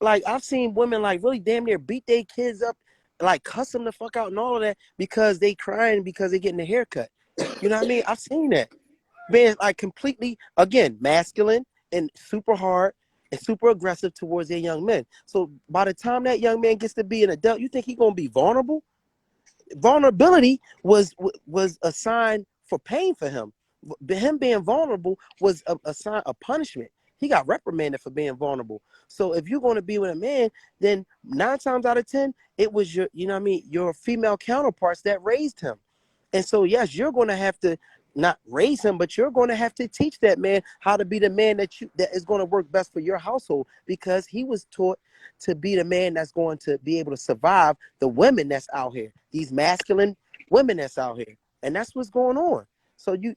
Like I've seen women like really damn near beat their kids up, like cuss them the fuck out and all of that because they crying because they getting a haircut. You know what I mean? I've seen that. Being like completely again masculine and super hard and super aggressive towards their young men. So by the time that young man gets to be an adult, you think he's gonna be vulnerable? Vulnerability was a sign for pain for him. Him being vulnerable was a sign of punishment. He got reprimanded for being vulnerable. So if you're going to be with a man, then 9 times out of 10, it was you know what I mean, your female counterparts that raised him. And so yes, you're going to have to not raise him, but you're going to have to teach that man how to be the man that is going to work best for your household because he was taught to be the man that's going to be able to survive the women that's out here, these masculine women that's out here. And that's what's going on. So you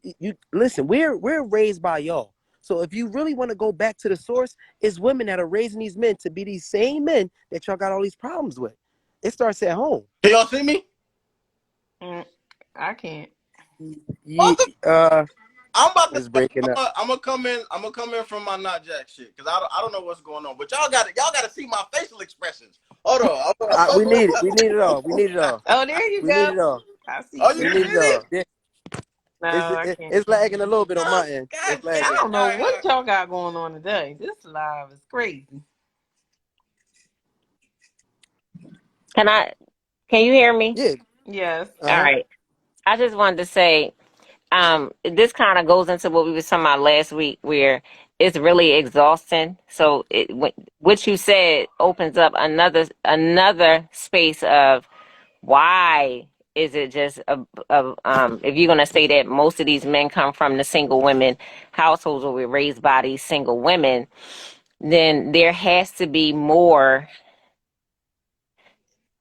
listen. We're raised by y'all. So if you really want to go back to the source, it's women that are raising these men to be these same men that y'all got all these problems with. It starts at home. Can y'all see me? Mm, I can't. Ye, What the? uh, I'm about to. it's breaking up. I'm gonna come in. I'm gonna come in from my not jack shit because I don't know what's going on. But y'all got to see my facial expressions. Hold on. We need it. We need it all. We need it all. Oh, there you We need go. it all. I see Oh, you you We can need now. it see all. it? No, I can't. It's lagging a little bit on Oh, my end. God It's damn I lagging. it! don't know what y'all got going on today. This live is crazy. Can you hear me? Yeah. Yes. All Uh-huh. right. I just wanted to say, this kind of goes into what we were talking about last week, where it's really exhausting. So what you said opens up another space of why is it just if you're gonna say that most of these men come from the single women households where we're raised by these single women, then there has to be more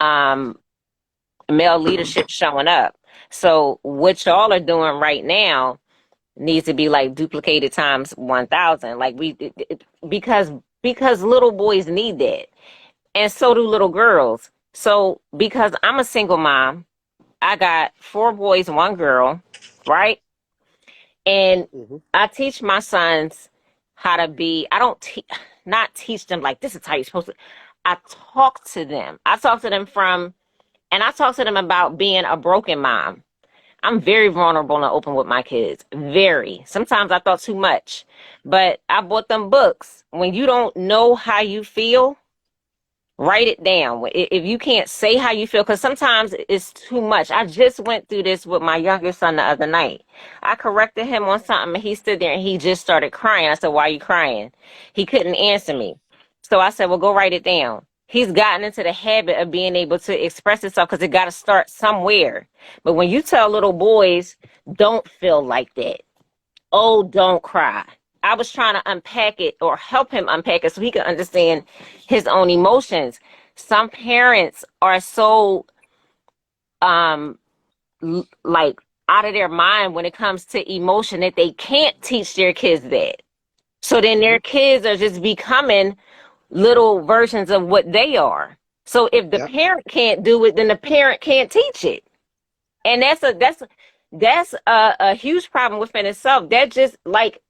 um male leadership showing up. So what y'all are doing right now needs to be like duplicated times 1,000. Like because little boys need that, and so do little girls. So because I'm a single mom, I got 4 boys, 1 girl, right? And Mm-hmm. I teach my sons how to be. I don't not teach them like this is how you're supposed to. I talk to them. I talk to them and I talk to them about being a broken mom. I'm very vulnerable and open with my kids. Very. Sometimes I thought too much. But I bought them books. When you don't know how you feel, write it down. If you can't say how you feel, because sometimes it's too much. I just went through this with my youngest son the other night. I corrected him on something and he stood there and he just started crying. I said, "Why are you crying?" He couldn't answer me. So I said, "Well, go write it down." He's gotten into the habit of being able to express himself because it got to start somewhere. But when you tell little boys, don't feel like that. Oh, don't cry. I was trying to unpack it or help him unpack it so he could understand his own emotions. Some parents are so um like out of their mind when it comes to emotion that they can't teach their kids that. So then Mm-hmm. their kids are just becoming little versions of what they are. So if the Yep. parent can't do it, then the parent can't teach it. And that's a huge problem within itself. That just like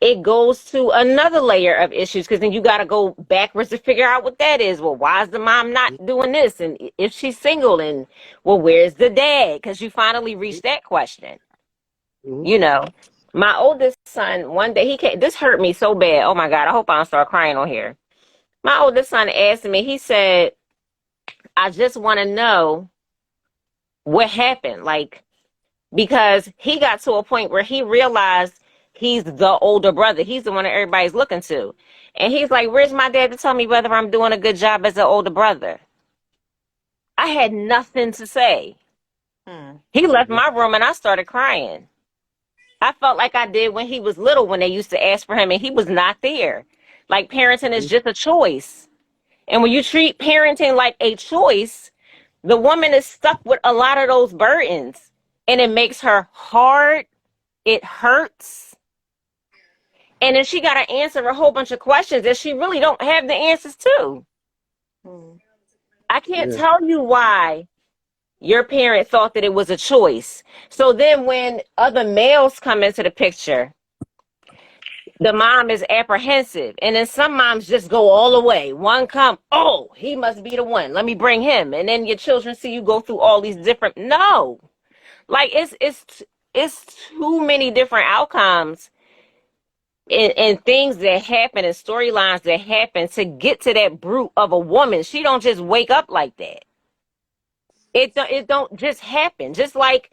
it goes to another layer of issues because then you got to go backwards to figure out what that is. Well, why is the mom not doing this? And if she's single, and well, where's the dad? Because you finally reached that question. Mm-hmm. You know, my oldest son, one day he came, this hurt me so bad. Oh my God, I hope I don't start crying on here. My oldest son asked me, he said, "I just want to know what happened." Like, because he got to a point where he realized he's the older brother. He's the one that everybody's looking to. And he's like, "Where's my dad to tell me whether I'm doing a good job as an older brother?" I had nothing to say. Hmm. He left Mm-hmm. my room and I started crying. I felt like I did when he was little, when they used to ask for him and he was not there. Like parenting is just a choice. And when you treat parenting like a choice, the woman is stuck with a lot of those burdens. And it makes her hard. It hurts. And then she got to answer a whole bunch of questions that she really don't have the answers to. Hmm. I can't Yeah. tell you why your parent thought that it was a choice. So then when other males come into the picture, the mom is apprehensive. And then some moms just go all the way. One come, "Oh, he must be the one. Let me bring him." And then your children see you go through all these different, no. Like it's too many different outcomes and things that happen and storylines that happen to get to that brute of a woman. She don't just wake up like that. It don't just happen. Just like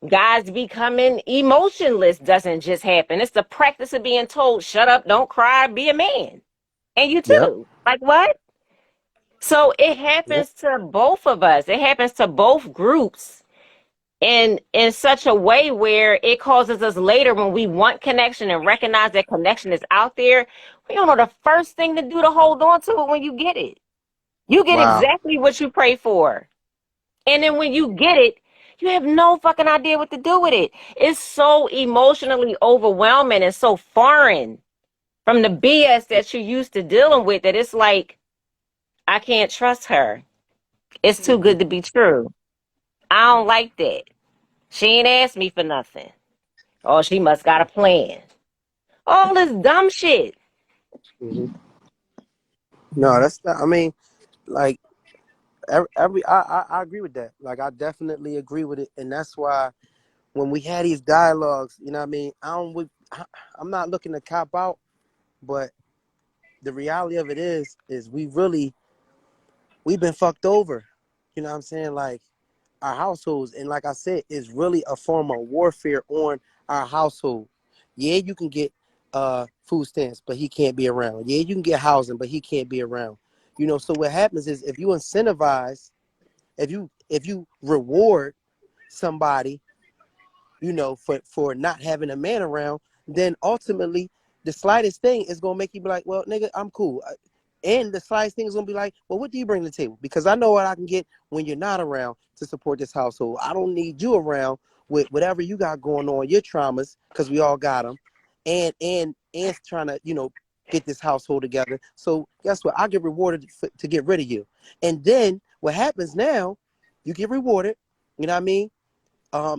guys becoming emotionless doesn't just happen. It's the practice of being told, "Shut up, don't cry, be a man." And you Yep. too. Like what? So it Yep. happens to both of us. It happens to both groups in such a way where it causes us later when we want connection and recognize that connection is out there. We don't know the first thing to do to hold on to it when you get it. You get Wow. exactly what you pray for. And then when you get it, You have no fucking idea what to do with it. It's so emotionally overwhelming and so foreign from the BS that you're used to dealing with that it's like, I can't trust her. It's too good to be true. I don't like that. She ain't asked me for nothing. Oh, she must got a plan. All this dumb shit. Mhm. No, that's not. I mean, like I agree with that. Like I definitely agree with it, and that's why when we had these dialogues, you know what I mean. I'm not looking to cop out, but the reality of it is we've been fucked over. You know what I'm saying? Like our households, and like I said, it's really a form of warfare on our household. Yeah, you can get food stamps, but he can't be around. Yeah, you can get housing, but he can't be around. You know, so what happens is if you incentivize, if you reward somebody, you know, for not having a man around, then ultimately the slightest thing is gonna make you be like, well, nigga, I'm cool. And the slightest thing is gonna be like, well, what do you bring to the table? Because I know what I can get when you're not around to support this household. I don't need you around with whatever you got going on, your traumas, because we all got them, and trying to, you know, get this household together. So guess what? I get rewarded to get rid of you. And then what happens now? You get rewarded. You know what I mean?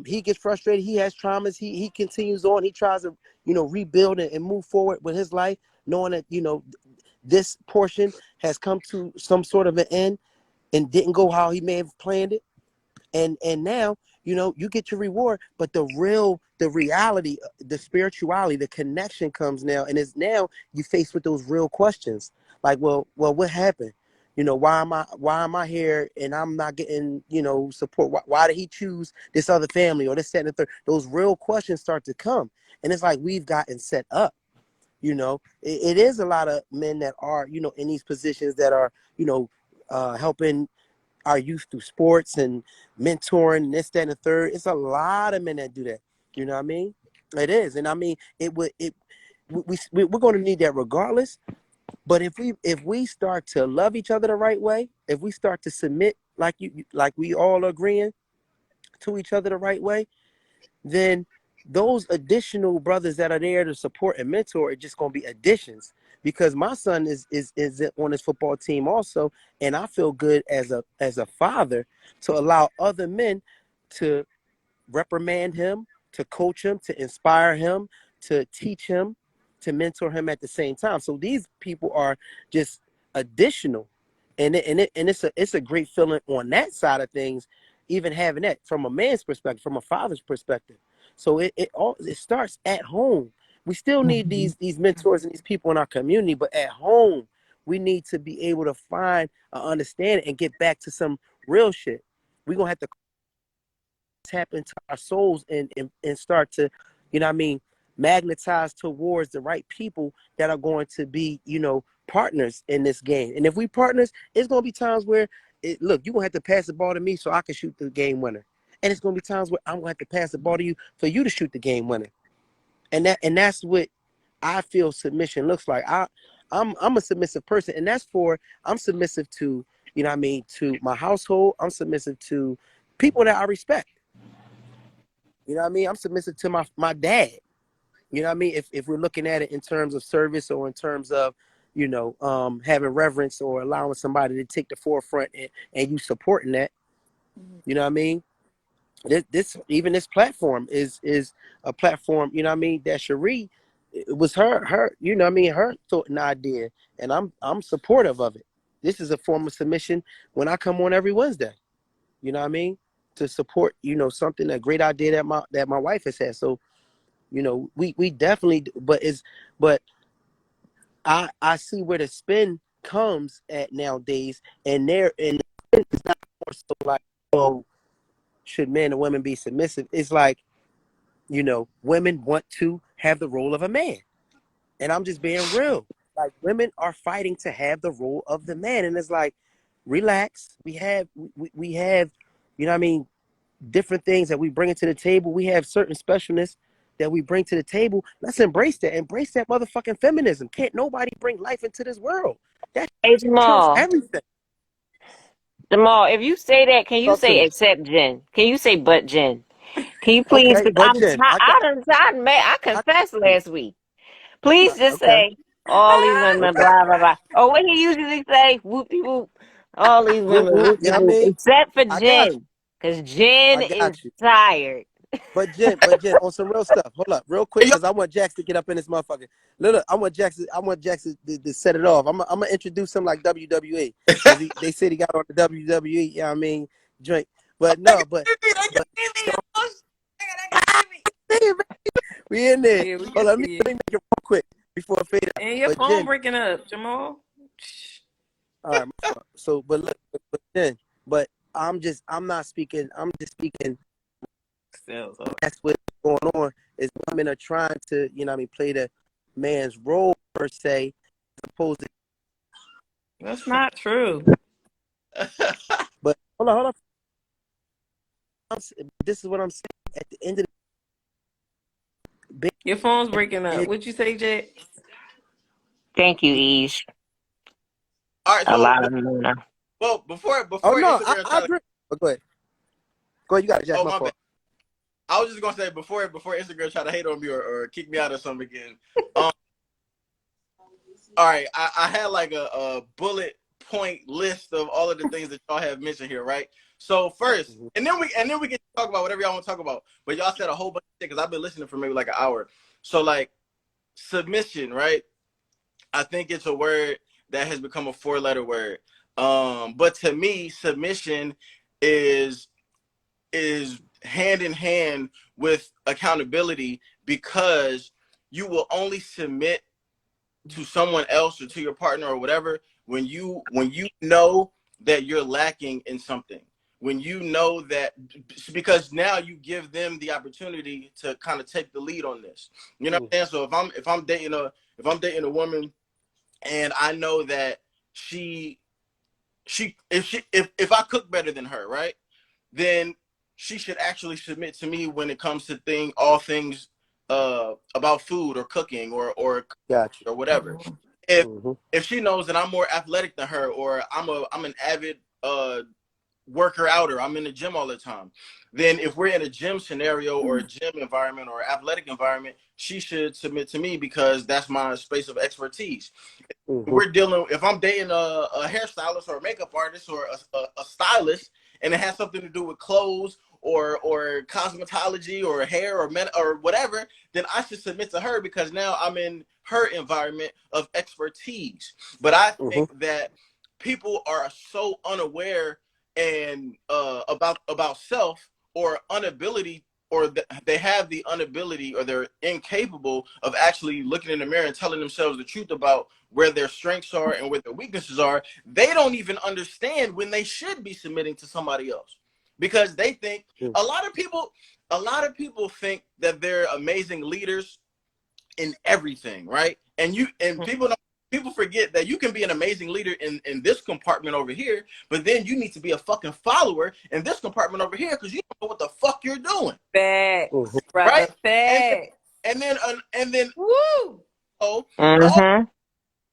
He gets frustrated. He has traumas. He continues on. He tries to, you know, rebuild and move forward with his life, knowing that, you know, this portion has come to some sort of an end and didn't go how he may have planned it. And now, you know, you get your reward, but the reality, the spirituality, the connection comes now, and it's now you face with those real questions, like, well, what happened? You know, why am I here and I'm not getting, you know, support? Why did he choose this other family or this, that, and the third? Those real questions start to come, and it's like we've gotten set up. You know, it is a lot of men that are, you know, in these positions that are, you know, helping our youth through sports and mentoring and this, that, and the third. It's a lot of men that do that. You know what I mean? It is, and I mean we're going to need that regardless. But if we start to love each other the right way, if we start to submit like we all agreeing to each other the right way, then those additional brothers that are there to support and mentor are just going to be additions. Because my son is on his football team also, and I feel good as a father to allow other men to reprimand him, to coach him, to inspire him, to teach him, to mentor him at the same time. So these people are just additional, and it's a great feeling on that side of things, even having that from a man's perspective, from a father's perspective. So it starts at home. We still need these mentors and these people in our community, but at home we need to be able to find understanding and get back to some real shit. We're gonna have to tap into our souls and start to, you know what I mean, magnetize towards the right people that are going to be, you know, partners in this game. And if we partners, it's going to be times where, look, you're going to have to pass the ball to me so I can shoot the game winner. And it's going to be times where I'm going to have to pass the ball to you for you to shoot the game winner. And that's what I feel submission looks like. I'm a submissive person, and I'm submissive to, you know what I mean, to my household. I'm submissive to people that I respect. You know what I mean? I'm submissive to my dad. You know what I mean? If we're looking at it in terms of service or in terms of, you know, having reverence or allowing somebody to take the forefront and you supporting that, you know what I mean? This platform is a platform, you know what I mean, that Cherie, it was her, you know what I mean, her thought and idea, and I'm supportive of it. This is a form of submission when I come on every Wednesday, you know what I mean? To support, you know, something, a great idea that my wife has had. So, you know, we definitely, but I see where the spin comes at nowadays, and it's not more so like, oh, should men and women be submissive? It's like, you know, women want to have the role of a man, and I'm just being real. Like women are fighting to have the role of the man, and it's like, relax. We have, you know what I mean, different things that we bring into the table. We have certain specialness that we bring to the table. Let's embrace that. Embrace that motherfucking feminism. Can't nobody bring life into this world. That Hey trumps Jamal, everything. Jamal, if you say that, can you Talk to say me. except Jen? Can you say but Jen? Can you please? Okay, Because but I'm Jen, tired. I I confessed last week. Please just okay. say all these women, Okay. blah blah blah. Or what he usually say, whoopty whoop. All these Whoop women, whoop. whoopty Yeah, I whoop, mean, except for I got you. Jen, because Jen I is got you. tired. But Jen, on some real stuff. Hold up, real quick, Hey, yo, because I want Jax to get up in this motherfucker. Look, I want Jax to set it off. I'm gonna introduce him like WWE, because they said he got on the WWE. Yeah, I mean, drink. But they no, can but see me. They can but see me. They can see me. we in there. Yeah, we Hold can on, see let me you. make it real quick before I fade out. And your But phone Jen, breaking up, Jamal. all right, my fault. So, but look, but Jen, but I'm not speaking. I'm just speaking. Sounds hard. That's what's going on is women are trying to, what I mean, play the man's role per se, as opposed to. That's not true. But hold on. This is what I'm saying. At the end of the Your phone's breaking up. day, What'd you say, Jack? Thank you, Eve. All right, A so lot of them know. well, oh before no, Instagram I try to, agree. But go ahead. Go ahead. You got it, Jack. oh My my bad. fault. I was just gonna say before Instagram try to hate on me or kick me out or something again. Um, all right, I had like a bullet point list of all of the things that y'all have mentioned here, right? So first, Mm-hmm. and then we can talk about whatever y'all want to talk about. But y'all said a whole bunch of shit because I've been listening for maybe like an hour. So like submission, right? I think it's a word that has become a four-letter word. But to me, submission is is hand in hand with accountability because you will only submit to someone else or to your partner or whatever when you know that you're lacking in something, when you know that, because now you give them the opportunity to kind of take the lead on this, you know what I'm saying? So if I'm dating a woman and I know that she if I cook better than her, right, then she should actually submit to me when it comes to all things about food or cooking Got or whatever. Mhm. If you. Mm-hmm. if she knows that I'm more athletic than her, or I'm an avid worker outer, I'm in the gym all the time, then if we're in a gym scenario or a gym environment or athletic environment, she should submit to me because that's my space of expertise. Mm-hmm. If I'm dating a hairstylist or a makeup artist or a stylist, and it has something to do with clothes or cosmetology or hair or men or whatever, then I should submit to her because now I'm in her environment of expertise. But I Mm-hmm. think that people are so unaware and about self or inability, or they have the inability or they're incapable of actually looking in the mirror and telling themselves the truth about where their strengths are and where their weaknesses are. They don't even understand when they should be submitting to somebody else because they think Mm-hmm. a lot of people think that they're amazing leaders in everything, right? And people forget that you can be an amazing leader in this compartment over here, but then you need to be a fucking follower in this compartment over here because you don't know what the fuck you're doing, Mm-hmm. Facts, right? brother. And Facts. and then Woo! oh, Mm-hmm.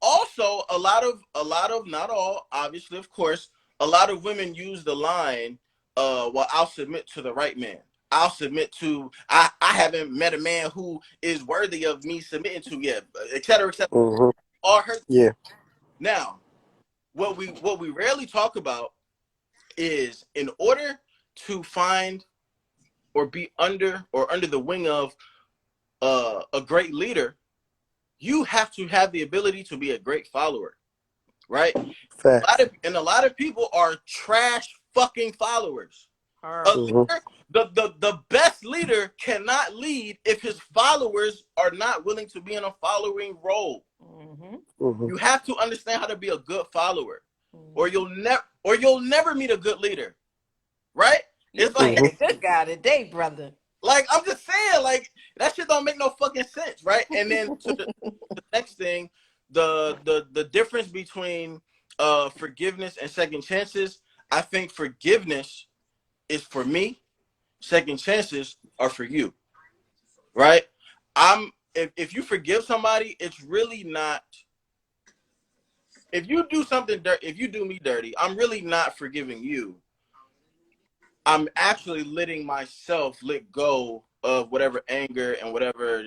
also a lot of not all, obviously, of course, a lot of women use the line, well, I'll submit to the right man. I'll submit to I haven't met a man who is worthy of me submitting to yet, et cetera, et cetera. Mm-hmm. All her. Yeah. Now, what we rarely talk about is, in order to find or be under the wing of a great leader, you have to have the ability to be a great follower, right? Facts. A lot of people are trash fucking followers. A Horrible. Mm-hmm. leader, the best leader cannot lead if his followers are not willing to be in a following role. Mm-hmm. Mm-hmm. You have to understand how to be a good follower, or Mm-hmm. you'll never meet a good leader, right? You It's like playing Mm-hmm. a good guy today, brother. like I'm just saying, like that shit don't make no fucking sense, right? And then to the next thing, the difference between forgiveness and second chances. I think forgiveness is for me. Second chances are for you, right? If you forgive somebody, it's really not if you do something dirty, if you do me dirty, I'm really not forgiving you. I'm actually letting myself let go of whatever anger and whatever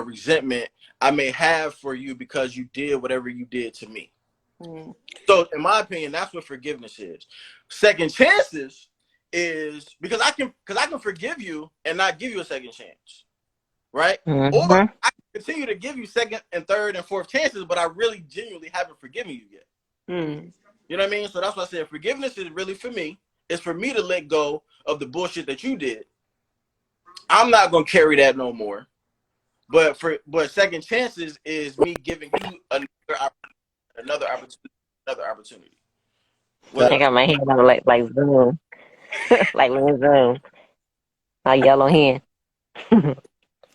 resentment I may have for you because you did whatever you did to me. Mm. So in my opinion, that's what forgiveness is. Second chances is because I can forgive you and not give you a second chance. Right? Or Mm-hmm. I can continue to give you second and third and fourth chances, but I really genuinely haven't forgiven you yet. Mm. You know what I mean? So that's why I said forgiveness is really for me. It's for me to let go of the bullshit that you did. I'm not gonna carry that no more. But second chances is me giving you another opportunity, another opportunity. I Whatever. got my hand on like Zoom, like little Zoom, a yellow hand.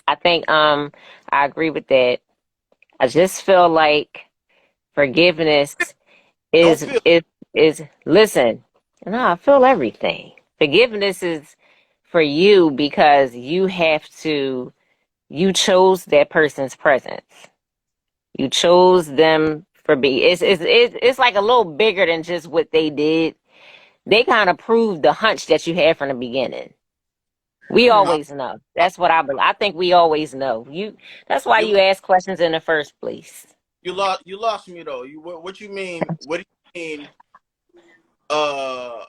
I think I agree with that. I just feel like forgiveness Don't is feel is is listen. No, I feel everything. Forgiveness is for you because you chose that person's presence. You chose them for be. It's like a little bigger than just what they did. They kind of proved the hunch that you had from the beginning. We I, always know. That's what I believe. I think we always know. That's why you you ask questions in the first place. you lost me though. What you mean? What do you mean? Uh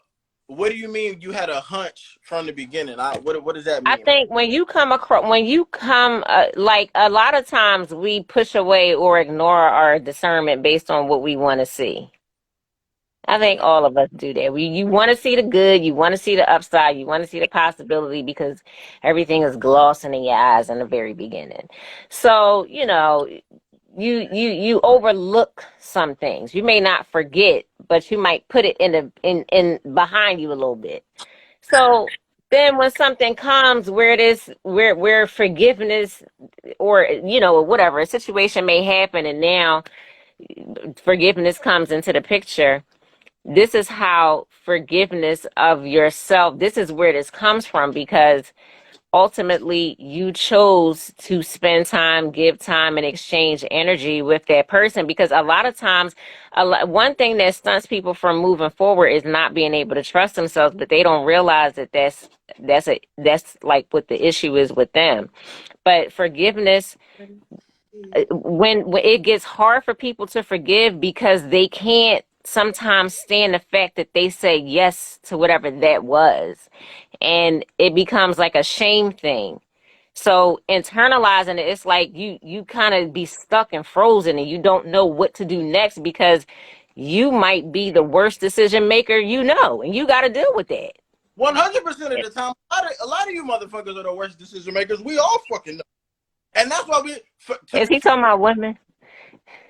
what do you mean you had a hunch from the beginning? What does that I mean? think when you come, like a lot of times we push away or ignore our discernment based on what we want to see. I think Okay. all of us do that. You want to see the good, you want to see the upside, you want to see the possibility because everything is glossing in your eyes in the very beginning. So, you overlook some things. You may not forget, but you might put it in behind you a little bit. So then when something comes where it is where forgiveness or whatever a situation may happen and now forgiveness comes into the picture, this is how forgiveness of yourself, this is where this comes from because ultimately you chose to spend time, give time, and exchange energy with that person. Because a lot of times, one thing that stunts people from moving forward is not being able to trust themselves, but they don't realize that that's like what the issue is with them. But forgiveness, when it gets hard for people to forgive because they can't sometimes stand the fact that they say yes to whatever that was, and it becomes like a shame thing. So internalizing it, it's like you kind of be stuck and frozen and you don't know what to do next because you might be the worst decision maker and you got to deal with that. 100% of the time, a lot of you motherfuckers are the worst decision makers. We all fucking know, and that's why to Is be he fair, talking about women?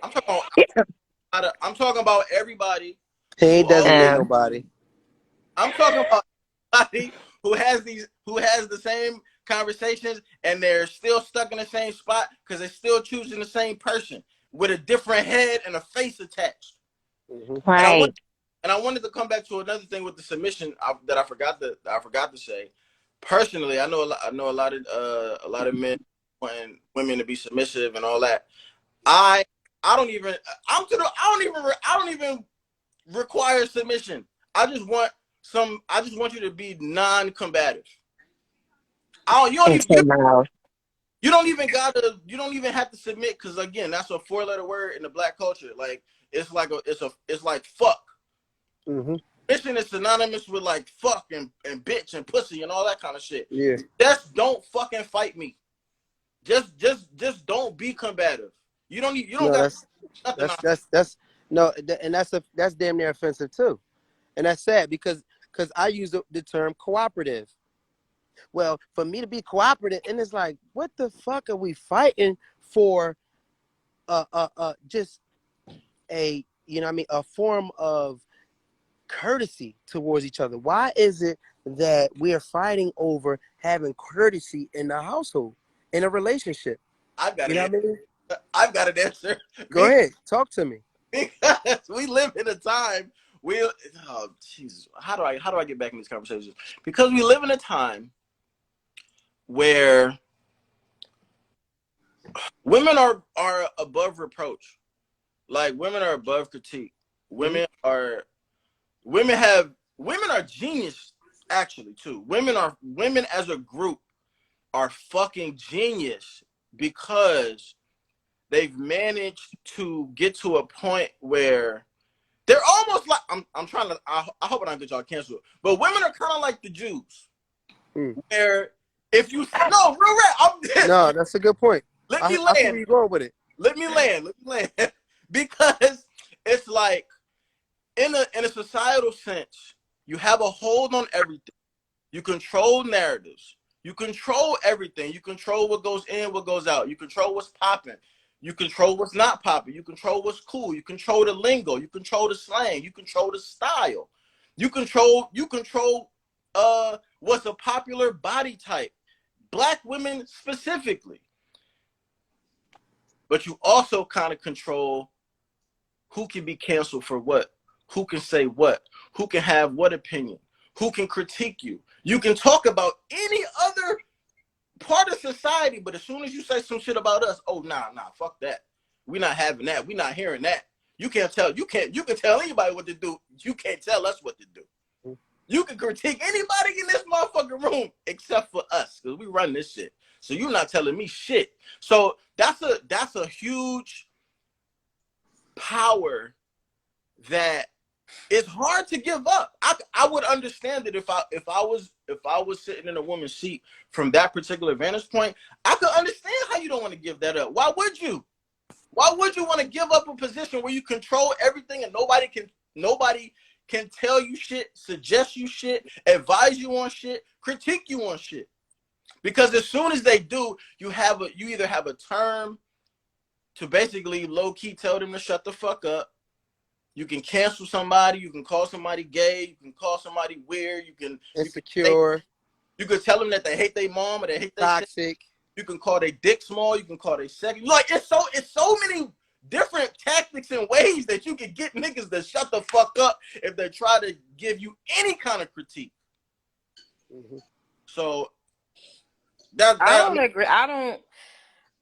I'm talking about I'm talking about everybody He who ain't all designate Um, nobody. I'm talking about everybody who has the same conversations and they're still stuck in the same spot because they're still choosing the same person with a different head and a face attached. Hmm. And I want right. and I wanted to come back to another thing with the submission that I forgot to say. Personally, I know a lot of men want women to be submissive and all that. I I don't even I'm to the I don't even require submission. I just want I just want you to be non-combative. I don't, you don't And even you, 10 miles. you don't even have to submit because again that's a four-letter word in the black culture. Like it's like fuck. Hmm. Submission is synonymous with like fuck and bitch and pussy and all that kind of shit. Yeah. Just don't fucking fight me. Just don't be combative. You don't No, got that's nothing that's on. that's that's no, and that's damn near offensive too, and that's sad because I use the term cooperative. Well, for me to be cooperative, and it's like, what the fuck are we fighting for? Just a you know what I mean, a form of courtesy towards each other. Why is it that we are fighting over having courtesy in the household, in a relationship? I've got You know an what I mean? I've got an answer. Go ahead, talk to me. Because we live in a time we oh Jesus, how do I get back in these conversations? Because we live in a time where women are above reproach. like women are above critique. Women Mm-hmm. are women are genius actually too. Women as a group are fucking genius because they've managed to get to a point where they're almost like I'm trying to I hope I don't get y'all canceled, but women are kind of like the Jews, Mm. where if you no real rap, No, that's a good point. let me I see where land, you're going with it. let me land, because it's like in a societal sense, you have a hold on everything. You control narratives. You control everything. You control what goes in, what goes out. You control what's popping. You control what's not popping. You control what's cool. You control the lingo. You control the slang. You control the style. You control what's a popular body type. Black women specifically. But you also kind of control who can be canceled for what, who can say what, who can have what opinion, who can critique you. You can talk about any other part of society, but as soon as you say some shit about us, oh nah, fuck that. We're not having that. We're not hearing that. You can tell anybody what to do. You can't tell us what to do. You can critique anybody in this motherfucking room except for us, because we run this shit. So you're not telling me shit. So that's a huge power that it's hard to give up. I would understand it if I was sitting in a woman's seat from that particular vantage point. I could understand how you don't want to give that up. Why would you? Why would you want to give up a position where you control everything and nobody can tell you shit, suggest you shit, advise you on shit, critique you on shit? Because as soon as they do, you either have a term to basically low key tell them to shut the fuck up. You can cancel somebody. You can call somebody gay. You can call somebody weird. Insecure. You can tell them that they hate their mom or they hate their toxic. You can call their dick small. You can call their sex. Like it's so many different tactics and ways that you can get niggas to shut the fuck up if they try to give you any kind of critique. Mm-hmm. So I don't agree. I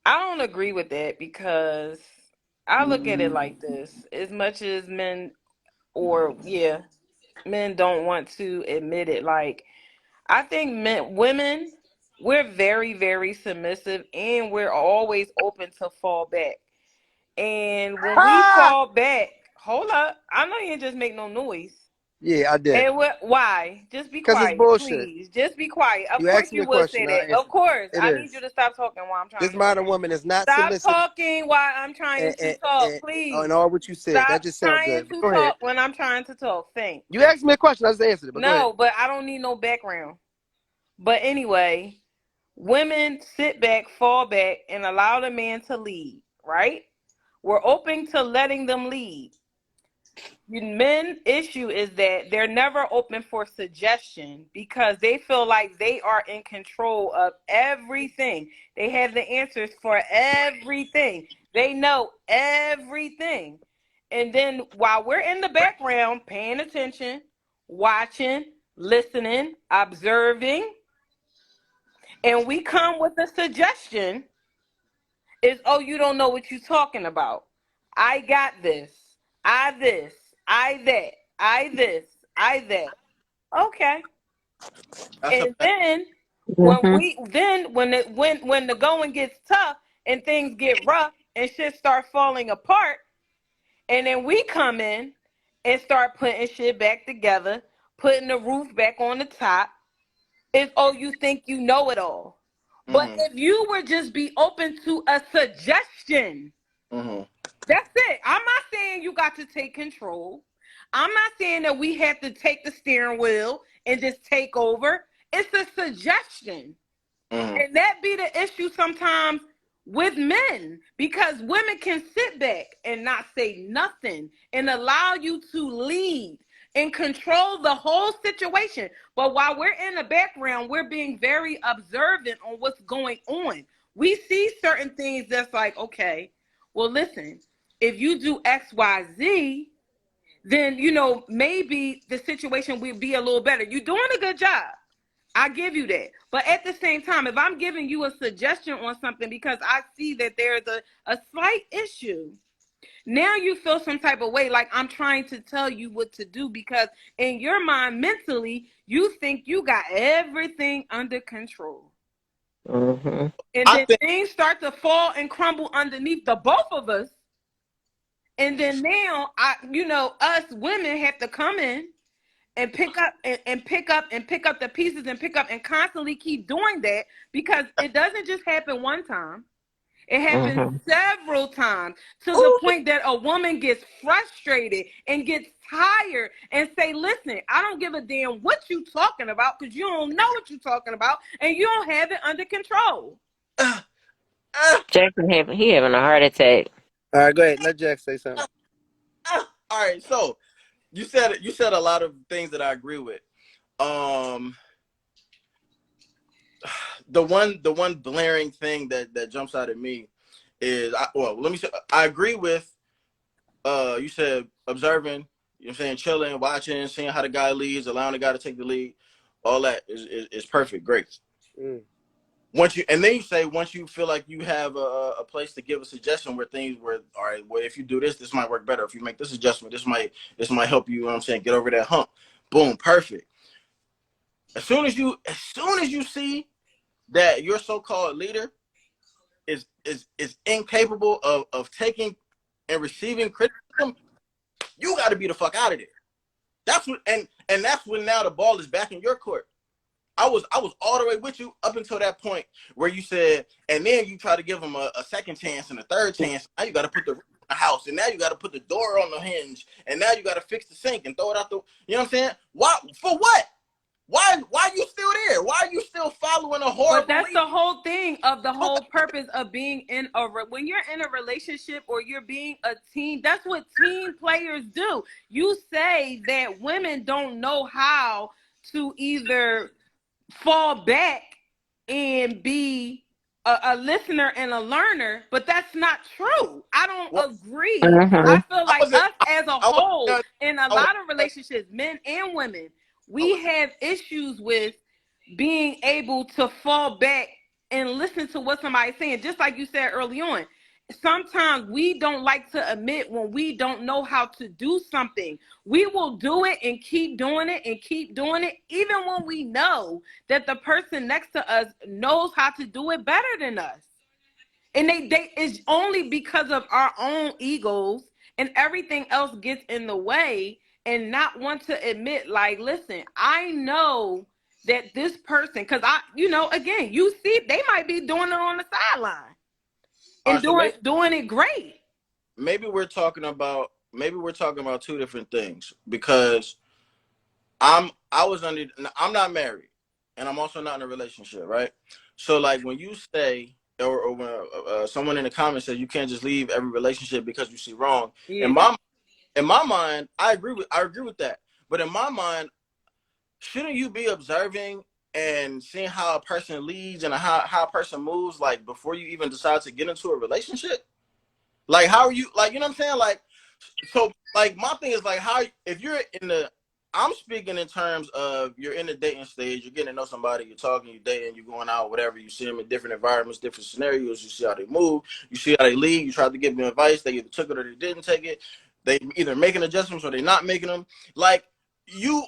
don't agree with that, because I look at it like this. As much as men don't want to admit it, like I think women, we're very, very submissive, and we're always open to fall back. And when we fall back, hold up, I know you didn't just make no noise. Yeah, I did. And why? Just be Because it's quiet, bullshit. please. Just be quiet. Of You course asked me you a would question, say I that. Of answered course. it. It I need you is. to stop talking while I'm trying This to talk. modern woman is not Stop submissive talking while I'm trying to talk, please. and all what you said. Stop That just sounds trying good. But to go ahead. talk when I'm trying to talk. Thanks. You asked me a question, I just answered it. But go ahead. No, but I don't need no background. But anyway, women sit back, fall back, and allow the man to lead, right? We're open to letting them lead. Men issue is that they're never open for suggestion because they feel like they are in control of everything. They have the answers for everything. They know everything. And then while we're in the background paying attention, watching, listening, observing, and we come with a suggestion, is, oh, you don't know what you're talking about. I got this. I this. I that. I this. I that. Okay. that's a And then Mm-hmm. when the going gets tough and things get rough and shit start falling apart, and then we come in and start putting shit back together, putting the roof back on the top, is, oh, you think you know it all. But mm-hmm, if you would just be open to a suggestion, mm-hmm, that's it. I'm not saying you got to take control. I'm not saying that we have to take the steering wheel and just take over. It's a suggestion. mm-hmm, And that be the issue sometimes with men, because women can sit back and not say nothing and allow you to lead and control the whole situation. But while we're in the background, we're being very observant on what's going on. We see certain things that's like, okay, well, listen, if you do X, Y, Z, then, maybe the situation will be a little better. You're doing a good job. I give you that. But at the same time, if I'm giving you a suggestion on something because I see that there's a slight issue, Now you feel some type of way, like I'm trying to tell you what to do, because in your mind, mentally, you think you got everything under control. Mm-hmm. And I then think things start to fall and crumble underneath the both of us. And then now, us women have to come in and pick up and pick up and pick up the pieces and pick up and constantly keep doing that, because it doesn't just happen one time. It happens Mm-hmm. several times, to the ooh, point that a woman gets frustrated and gets tired and say, listen, I don't give a damn what you talking about, because you don't know what you're talking about and you don't have it under control. uh, uh, Jackson he having a heart attack. All right, go ahead. Let Jack say something. all right, so you said a lot of things that I agree with. Um, the one blaring thing that jumps out at me is let me say I agree with you said observing, you know what I'm saying, chilling, watching, seeing how the guy leads, allowing the guy to take the lead, all that is perfect, great. Mm. Then you say once you feel like you have a place to give a suggestion where things where, all right, well, if you do this might work better. If you make this adjustment, this might help you, you know what I'm saying, get over that hump. Boom, perfect. As soon as you see that your so-called leader is incapable of taking and receiving criticism, you got to be the fuck out of there. That's what, and that's when now the ball is back in your court. I was all the way with you up until that point where you said, and then you try to give them a second chance and a third chance. Now you got to put the house, and now you got to put the door on the hinge, and now you got to fix the sink and throw it out the. You know what I'm saying? Why? For what? Why are you still there? Why are you still following a But horrible that's lead? the whole thing of the whole purpose of being when you're in a relationship or you're being a team. That's what team players do. You say that women don't know how to either fall back and be a listener and a learner, but that's not true. I Well, don't agree. I Mm-hmm. feel I like wasn't. us as a I wasn't whole, done. in a I wasn't lot of done. relationships, men and women, I we wasn't. have issues with being able to fall back and listen to what somebody's saying. Just like you said early on, sometimes we don't like to admit when we don't know how to do something. We will do it and keep doing it and keep doing it, even when we know that the person next to us knows how to do it better than us. And they it's only because of our own egos and everything else gets in the way, and not want to admit, like, listen, I know that this person, because again, you see they might be doing it on the sideline All and right, so doing it great. maybe we're talking about two different things because I'm not married, and I'm also not in a relationship, right? So like when you say, or when someone in the comments says you can't just leave every relationship because you see wrong. Yeah. In my mind, I agree with that. But in my mind, shouldn't you be observing and seeing how a person leads and how a person moves, like before you even decide to get into a relationship? Like how are you, like, you know what I'm saying? Like, so like my thing is like, how if you're in the I'm speaking in terms of you're in the dating stage, you're getting to know somebody, you're talking, you're dating, you're going out, whatever. You see them in different environments, different scenarios. You see how they move, you see how they lead. You try to give them advice. They either took it or they didn't take it. They either making adjustments or they're not making them. Like you,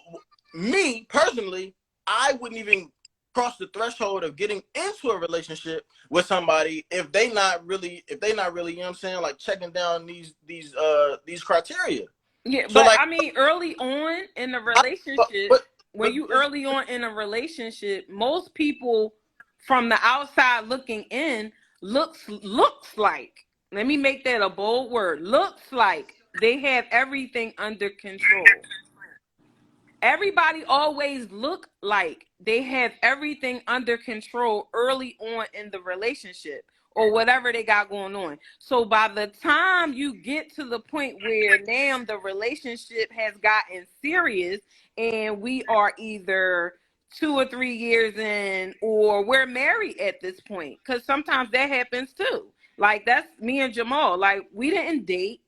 me personally, I wouldn't even cross the threshold of getting into a relationship with somebody if they not really, you know what I'm saying, like checking down these criteria. Yeah, So but like I mean, early on in the I, relationship, but when but you early on in a relationship, most people from the outside looking in looks like, let me make that a bold word, looks like they have everything under control. Everybody always look like they have everything under control early on in the relationship or whatever they got going on. So by the time you get to the point where now the relationship has gotten serious and we are either 2 or 3 years in, or we're married at this point, because sometimes that happens too. Like that's me and Jamal. Like we didn't date,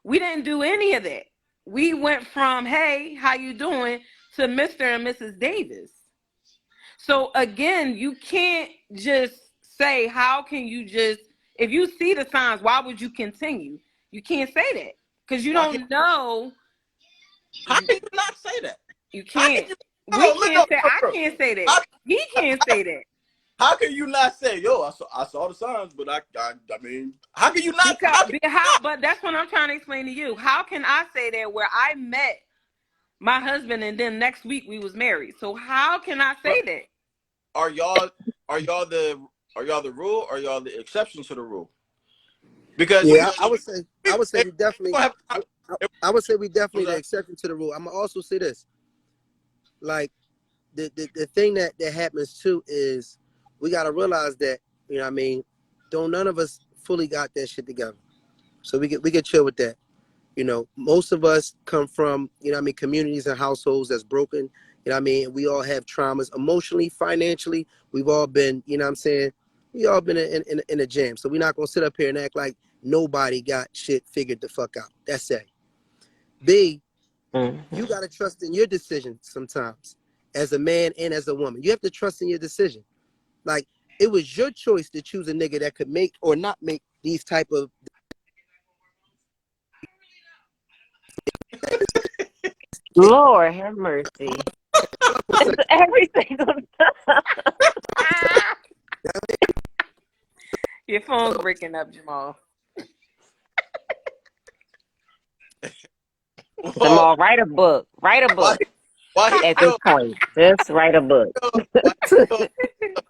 we didn't do any of that. We went from, hey, how you doing, to Mr. and Mrs. Davis. So again, you can't just say, how can you just, if you see the signs, why would you continue? You can't say that because you Why can't? don't know. How can you not say that? You How can can't. you? We Hold on, look, can't say. no, I bro. can't say that. How, He can't say that how can you not say, yo, I saw the signs, but I mean, how can you not? because How can you how. not? But that's what I'm trying to explain to you. How can I say that where I met my husband and then next week we was married? So how can I But say that? are y'all are y'all the are y'all the rule or are y'all the exception to the rule? Because Yeah, I we, would say if we we definitely, gonna I, have, I, if, I would say we I'm definitely the sorry. exception to the rule. I'm gonna also say this, like the thing that happens too is we gotta realize that, you know what I mean, don't none of us fully got that shit together. So we get chill with that. You know, most of us come from, you know what I mean, communities and households that's broken. You know what I mean? We all have traumas emotionally, financially. We've all been, you know what I'm saying? We all been in a jam. So we're not going to sit up here and act like nobody got shit figured the fuck out. That's A. B, you got to trust in your decision sometimes as a man and as a woman. You have to trust in your decision. Like, it was your choice to choose a nigga that could make or not make these type of Lord have mercy. It's every single Your phone's breaking up, Jamal. Well, Jamal, write a book. Write a why book why he at this still point. Just write a book. why he still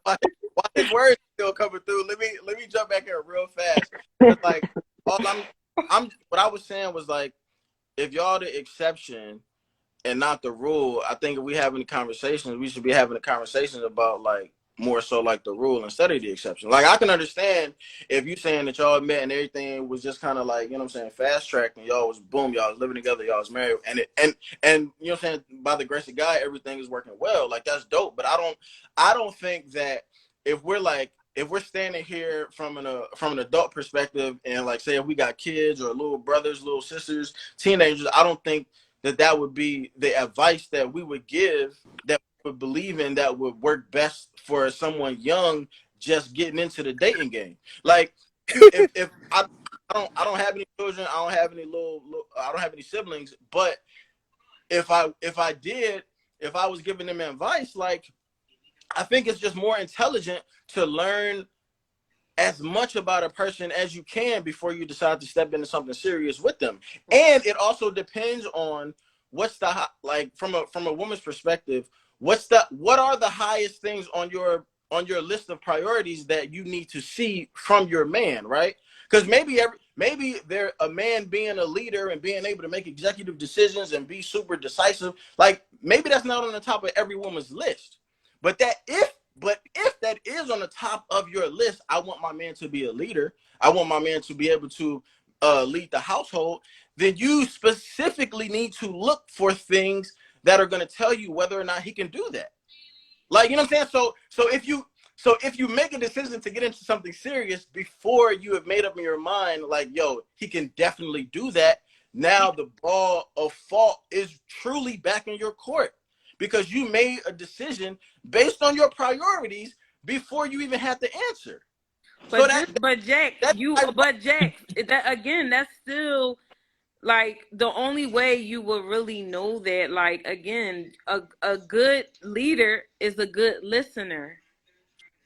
why, why his words still coming through? Let me jump back here real fast. Cause like all I'm what I was saying was like if y'all the exception and not the rule, I think if we having conversations, we should be having the conversations about like more so like the rule instead of the exception. Like I can understand if you saying that y'all met and everything was just kind of like, you know what I'm saying, fast tracked and y'all was boom, y'all was living together, y'all was married and you know what I'm saying, by the grace of God, everything is working well. Like that's dope. But I don't think that if we're standing here from an adult perspective and like say if we got kids or little brothers, little sisters, teenagers, I don't think that would be the advice that we would give that we would believe in that would work best for someone young just getting into the dating game. Like if I don't have any children, I don't have any I don't have any siblings, but if I did, if I was giving them advice, like I think it's just more intelligent to learn as much about a person as you can before you decide to step into something serious with them. And it also depends on what's the like from a woman's perspective, what are the highest things on your list of priorities that you need to see from your man, right? Because maybe they're a man being a leader and being able to make executive decisions and be super decisive. Like maybe that's not on the top of every woman's list. But if that is on the top of your list, I want my man to be a leader. I want my man to be able to lead the household. Then you specifically need to look for things that are going to tell you whether or not he can do that. Like you know what I'm saying. So if you make a decision to get into something serious before you have made up in your mind, like yo, he can definitely do that. Now the ball of fault is truly back in your court because you made a decision based on your priorities before you even had to answer. So that But Jack, that again, that's still like the only way you will really know that. Like again, a good leader is a good listener,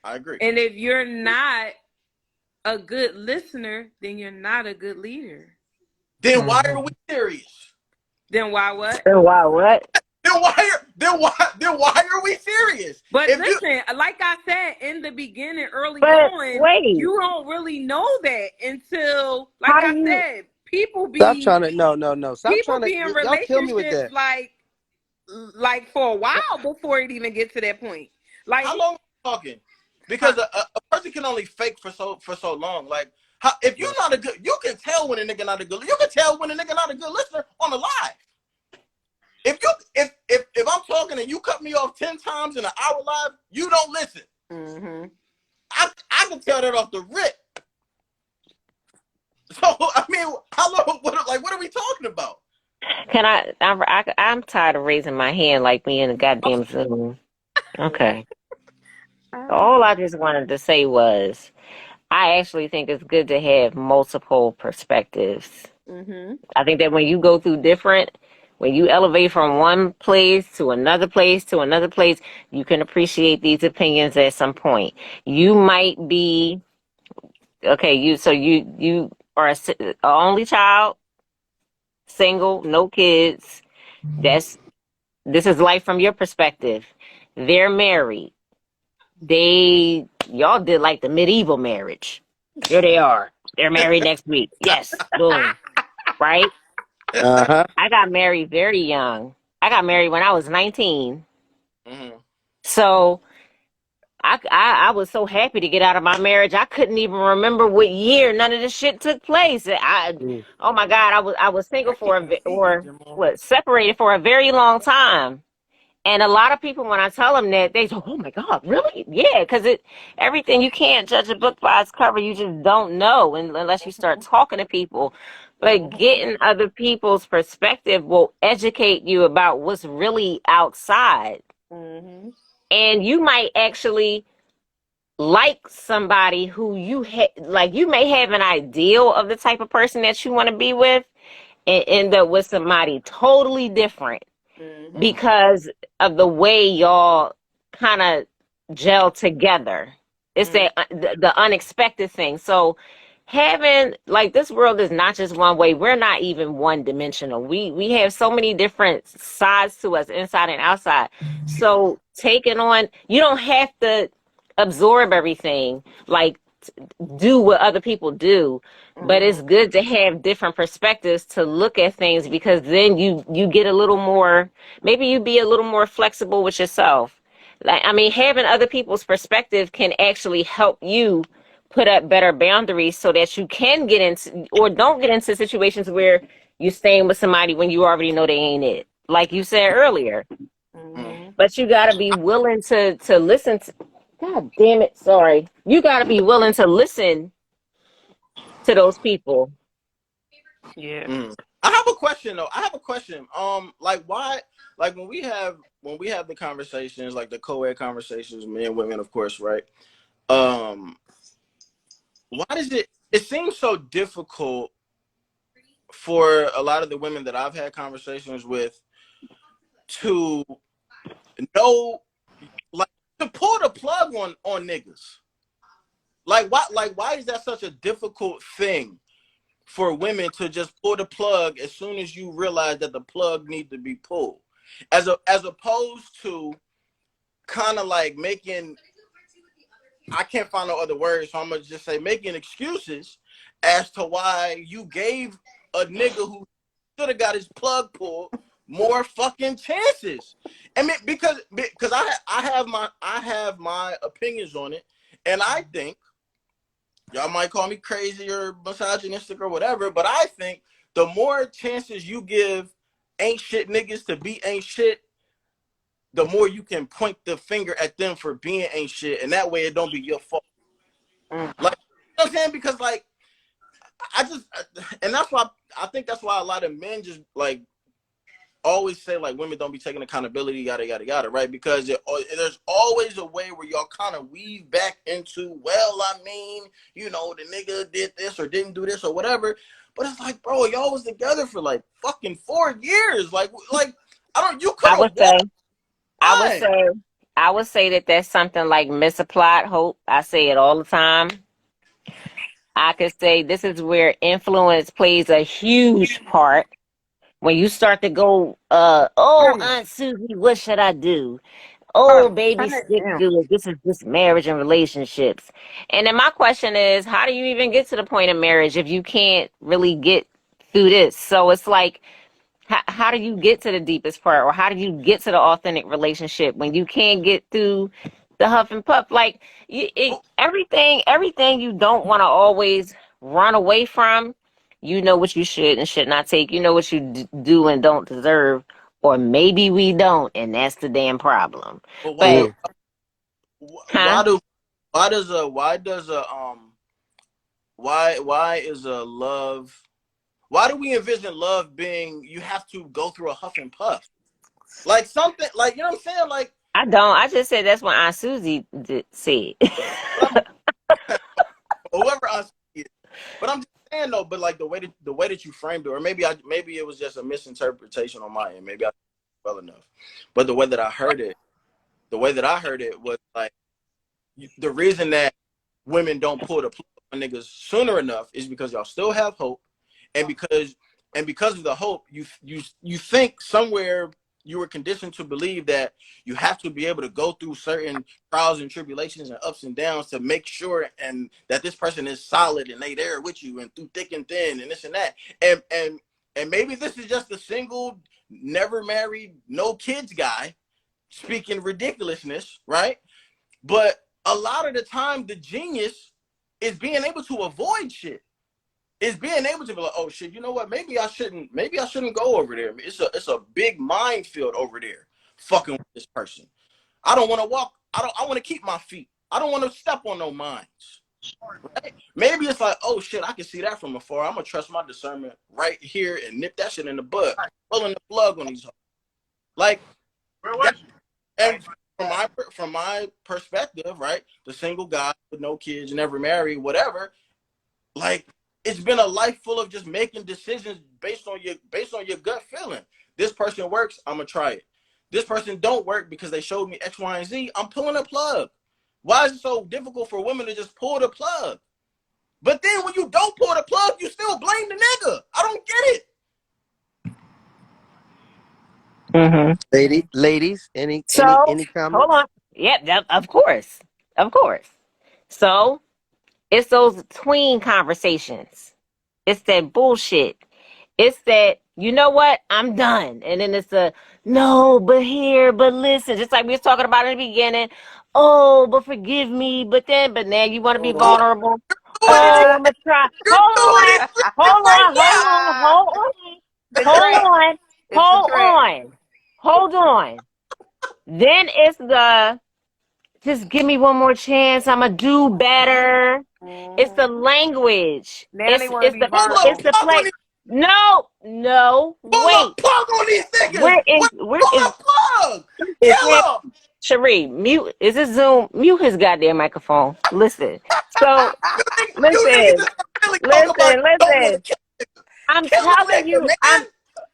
I agree. and if you're not a good listener, then you're not a good leader. Then why are we Mhm. serious? Then why what? So why what? Then why are we serious? But If you listen, like I said in the beginning, early But on, wait, you don't really know that until, like how do I you said, people Stop be trying to no. Stop people trying to be in y'all kill me with relationships that. like for a while before it even gets to that point. Like how long are we talking? Because a person can only fake for so long. Like if you're not a good, you can tell when a nigga not a good. You can tell when a nigga not a good listener on the live. If I'm talking and you cut me off 10 times in an hour live, you don't listen. mm-hmm. I can tell that off the rip. So I mean, how long? What are we talking about? can I'm tired of raising my hand like me in the goddamn Zoom. Okay. All I just wanted to say was I actually think it's good to have multiple perspectives. Mm-hmm. I think that when you go through different, when you elevate from one place to another place to another place, you can appreciate these opinions at some point. You might be okay. You are a only child, single, no kids. That's this is life from your perspective. They're married. Y'all did like the medieval marriage. Here they are. They're married next week. Yes, boom. Right? Uh-huh. I got married very young. I got married when I was 19. Mm-hmm. So I was so happy to get out of my marriage. I couldn't even remember what year none of this shit took place. Mm. Oh my God, I was single I for can't even see you, or Jamal. what, separated for a very long time. And a lot of people, when I tell them that, they say, "Oh my God, really?" Yeah, because everything, you can't judge a book by its cover. You just don't know unless you start talking to people. But Mm-hmm. getting other people's perspective will educate you about what's really outside. Mm-hmm. And you might actually like somebody who like you may have an ideal of the type of person that you want to be with and end up with somebody totally different Mm-hmm. Mm-hmm. because of the way y'all kind of gel together. It's Mm-hmm. that the unexpected thing. So having like this world is not just one way. We're not even one dimensional. We have so many different sides to us, inside and outside. So taking on, you don't have to absorb everything. Like do what other people do, but Mm-hmm. it's good to have different perspectives to look at things because then you get a little more, maybe you be a little more flexible with yourself. Like, I mean, having other people's perspective can actually help you put up better boundaries so that you can get into or don't get into situations where you're staying with somebody when you already know they ain't it, like you said earlier. Mm-hmm. But you got to be willing to listen to, God damn it, sorry, you got to be willing to listen to those people. Yeah. Mm. I have a question though. I have a question. Like why? Like when we have the conversations, like the co-ed conversations, men and women, of course, right? Um, why does it? It seems so difficult for a lot of the women that I've had conversations with to know, like, to pull the plug on niggas. Like why? Like why is that such a difficult thing for women to just pull the plug as soon as you realize that the plug needs to be pulled, as opposed to kind of like making, I can't find no other words, so I'm gonna just say making excuses as to why you gave a nigga who should have got his plug pulled more fucking chances. I mean, because I have my opinions on it, and I think y'all might call me crazy or misogynistic or whatever, but I think the more chances you give ain't shit niggas to be ain't shit, the more you can point the finger at them for being ain't shit, and that way it don't be your fault. Mm-hmm. Like, you know what I'm saying? Because like I just, and that's why I think that's why a lot of men just like always say like women don't be taking accountability, yada yada yada, right? Because there's always a way where y'all kind of weave back into, well, I mean, you know, the nigga did this or didn't do this or whatever. But it's like, bro, y'all was together for like fucking 4 years. Like I don't, you could I have would say, walked I would fine. say, I would say that that's something like misapplied hope. I say it all the time. I could say this is where influence plays a huge part. When you start to go, oh, Grandma, Aunt Susie, what should I do? Oh, Carter, baby, turn it stick down. do it. This is just marriage and relationships. And then my question is, how do you even get to the point of marriage if you can't really get through this? So it's like, how do you get to the deepest part, or how do you get to the authentic relationship when you can't get through the huff and puff? Like everything you don't want to always run away from. You know what you should and should not take. You know what you do and don't deserve, or maybe we don't, and that's the damn problem. But But Mm. huh? why does a why is a love, why do we envision love being you have to go through a huff and puff? Like something like, you know what I'm saying? Like I don't. I just said that's what Aunt Susie said. what whoever I see it. But I'm just saying though, but like the way that you framed it, or maybe it was just a misinterpretation on my end. Maybe I didn't well enough. But the way that I heard it was like the reason that women don't pull the plug on niggas sooner enough is because y'all still have hope, and because of the hope, you think somewhere you were conditioned to believe that you have to be able to go through certain trials and tribulations and ups and downs to make sure and that this person is solid and they there with you and through thick and thin and this and that. And maybe this is just a single, never married, no kids guy speaking ridiculousness, right? But a lot of the time, the genius is being able to avoid shit. Is being able to be like, oh shit, you know what? Maybe I shouldn't go over there. It's a big minefield over there, fucking with this person. I don't want to walk. I want to keep my feet. I don't want to step on no mines. Right? Maybe it's like, oh shit, I can see that from afar. I'm gonna trust my discernment right here and nip that shit in the bud, pulling the plug on these. Like, and from my perspective, right, the single guy with no kids, never married, whatever, like it's been a life full of just making decisions based on your gut feeling. This person works, I'm gonna try it. This person don't work because they showed me X, Y, and Z. I'm pulling a plug. Why is it so difficult for women to just pull the plug? But then when you don't pull the plug, you still blame the nigga. I don't get it. Ladies, any So hold comments? on. Yep, of course. Of course. So it's those tween conversations. It's that bullshit. It's that, you know what? I'm done. And then it's the, no, but here, but listen. Just like we was talking about in the beginning. Oh, but forgive me. But now you want to be Mhm. vulnerable. Doing it Oh, again. I'm going to try. You're Hold doing on. it Hold right on. Hold now. on. Hold on. The Hold trap. on. It's the Hold trap. on. Hold on. Then it's the, just give me one more chance. I'ma do better. It's Mhm. the language. Now they It's want to it's be the Pull a it's vulnerable. the plug on play. these. No, Pull a wait. plug on these niggas. Where Pull is a plug. is Kill that them. Cherie? Mute, is this Zoom? Mute his goddamn microphone. Listen. So You niggas listen. just really talk about Listen, you don't want listen. to kill. I'm Kill a telling nigga, you, I'm man.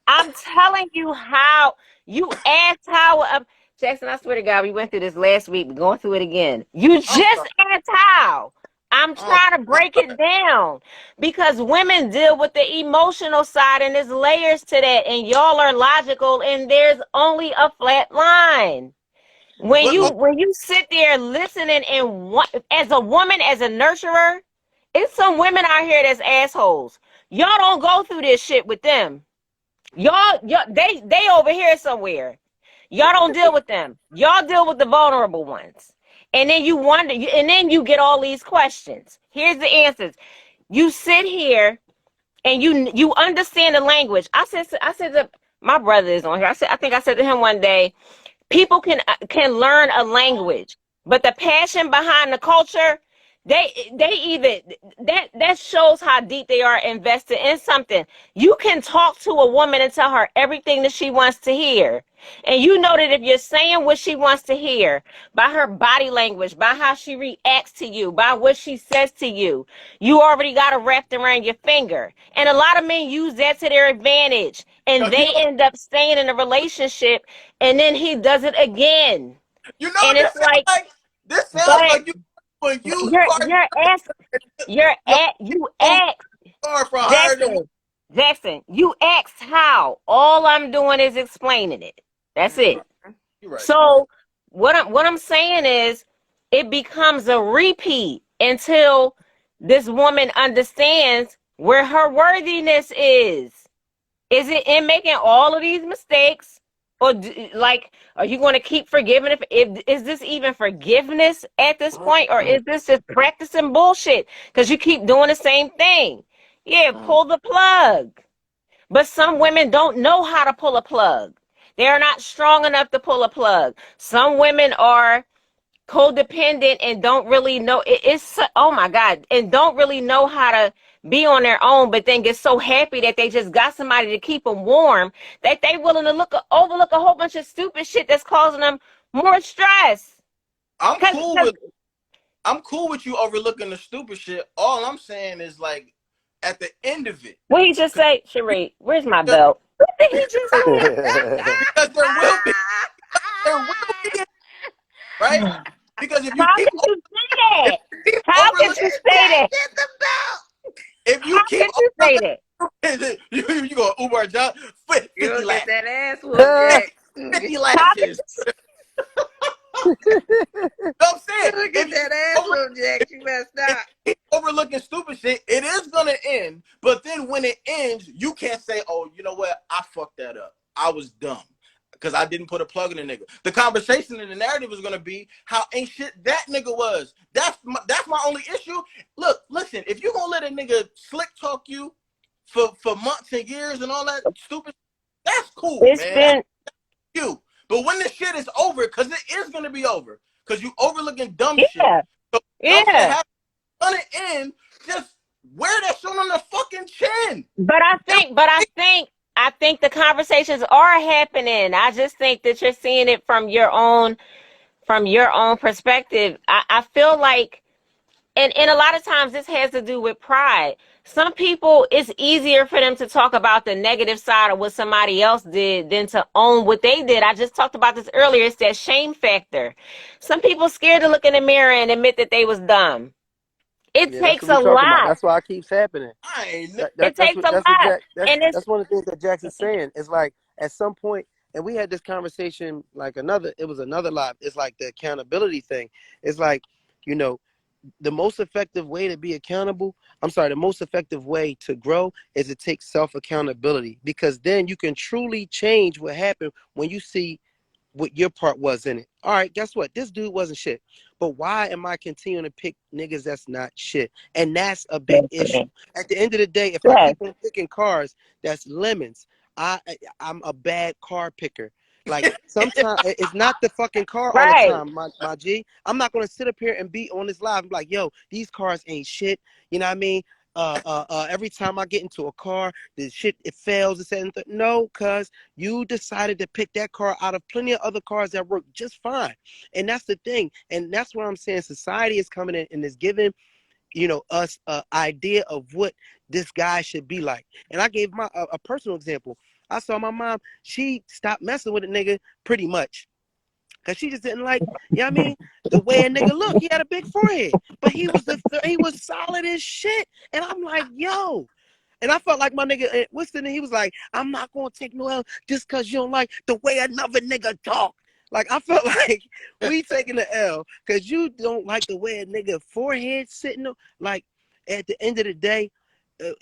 I'm telling you how you asked how Jackson, I swear to God, we went through this last week. We're going through it again. You I'm just sorry. asked how. I'm I'm trying to break it down because women deal with the emotional side and there's layers to that, and y'all are logical, and there's only a flat line. When but you when you sit there listening and as a woman, as a nurturer, it's some women out here that's assholes. Y'all don't go through this shit with them. Y'all, they over here somewhere. Y'all don't deal with them. Y'all deal with the vulnerable ones. And then you wonder, and then you get all these questions. Here's the answers. You sit here and you understand the language. I said to my brother is on here. I think I said to him one day, people can learn a language, but the passion behind the culture, they either that shows how deep they are invested in something. You can talk to a woman and tell her everything that she wants to hear, and you know that if you're saying what she wants to hear by her body language, by how she reacts to you, by what she says to you, you already got it wrapped around your finger. And a lot of men use that to their advantage, yo, and you they know, end up staying in a relationship, and then he does it again. you know And what it's this sounds like, like? This sounds but like you a used you're car. you're ask you're No, at you no ask car for higher than. Jackson, you asked how. All I'm doing is explaining it. That's You're it. right. You're right. So what I'm saying is it becomes a repeat until this woman understands where her worthiness is. Is it in making all of these mistakes? Or like, are you going to keep forgiving? If is this even forgiveness at this point, or is this just practicing bullshit? Because you keep doing the same thing. Yeah, pull the plug. But some women don't know how to pull a plug. They are not strong enough to pull a plug. Some women are codependent and don't really know it's oh my god, and don't really know how to be on their own, but then get so happy that they just got somebody to keep them warm that they willing to overlook a whole bunch of stupid shit that's causing them more stress. I'm Because cool with I'm cool with you overlooking the stupid shit. All I'm saying is like at the end of it, What he just say, Sheree? Where's my belt? What did he just because there will be, right? Because if you How keep could you say if that? you keep How could overlooking, you say that? if How you keep could you say overlooking, that? you go Uber job You 50 gonna get lashes, that ass whooped, Jack. 50 How could lashes. you You know what I'm You saying? gonna get that ass whooped, Jack. You better If stop. you keep overlooking stupid shit, it is gonna end. But then when it ends, you can't say, "Oh, you know what? I fucked that up. I was dumb because I didn't put a plug in the nigga." The conversation and the narrative is gonna be how ain't shit that nigga was. That's my only issue. Look, listen. If you gonna let a nigga slick talk you for months and years and all that stupid, that's cool, It's man. That's been you. But when this shit is over, because it is gonna be over, because you overlooking dumb shit. yeah, So dumb shit yeah. happens on the end, just wear that shit on the fucking chin. But I It, think, but I think, I think the conversations are happening. I just think that you're seeing it from your own perspective. I feel like, and a lot of times this has to do with pride. Some people, it's easier for them to talk about the negative side of what somebody else did than to own what they did. I just talked about this earlier. It's that shame factor. Some people scared to look in the mirror and admit that they was dumb. It Yeah, that's takes what we a talking about. lot. That's why it keeps happening. I ain't. It takes a That's what lot. Jack And it's that's one of the things that Jackson's saying. It's like at some point, and we had this conversation like another live. It's like the accountability thing. It's like, you know, the most effective way to be accountable, the most effective way to grow is to take self accountability, because then you can truly change what happened when you see what your part was in it. All right, guess what? This dude wasn't shit. But why am I continuing to pick niggas that's not shit? And that's a big issue. At the end of the day, if I yes, keep on picking cars that's lemons, I'm a bad car picker. Like sometimes it's not the fucking car all the right. time, my G. I'm not gonna sit up here and be on this live and be like, yo, these cars ain't shit. You know what I mean? Every time I get into a car, the shit it fails. No, cuz you decided to pick that car out of plenty of other cars that work just fine. And that's the thing. And that's what I'm saying. Society is coming in and is giving, us an idea of what this guy should be like. And I gave a personal example. I saw my mom, she stopped messing with a nigga pretty much. Cause she just didn't like, the way a nigga looked. He had a big forehead, but he was solid as shit. And I'm like, yo, and I felt like my nigga Winston, he was like, I'm not gonna take no L just cause you don't like the way another nigga talk. Like I felt like we taking the L cause you don't like the way a nigga forehead sitting. Like at the end of the day,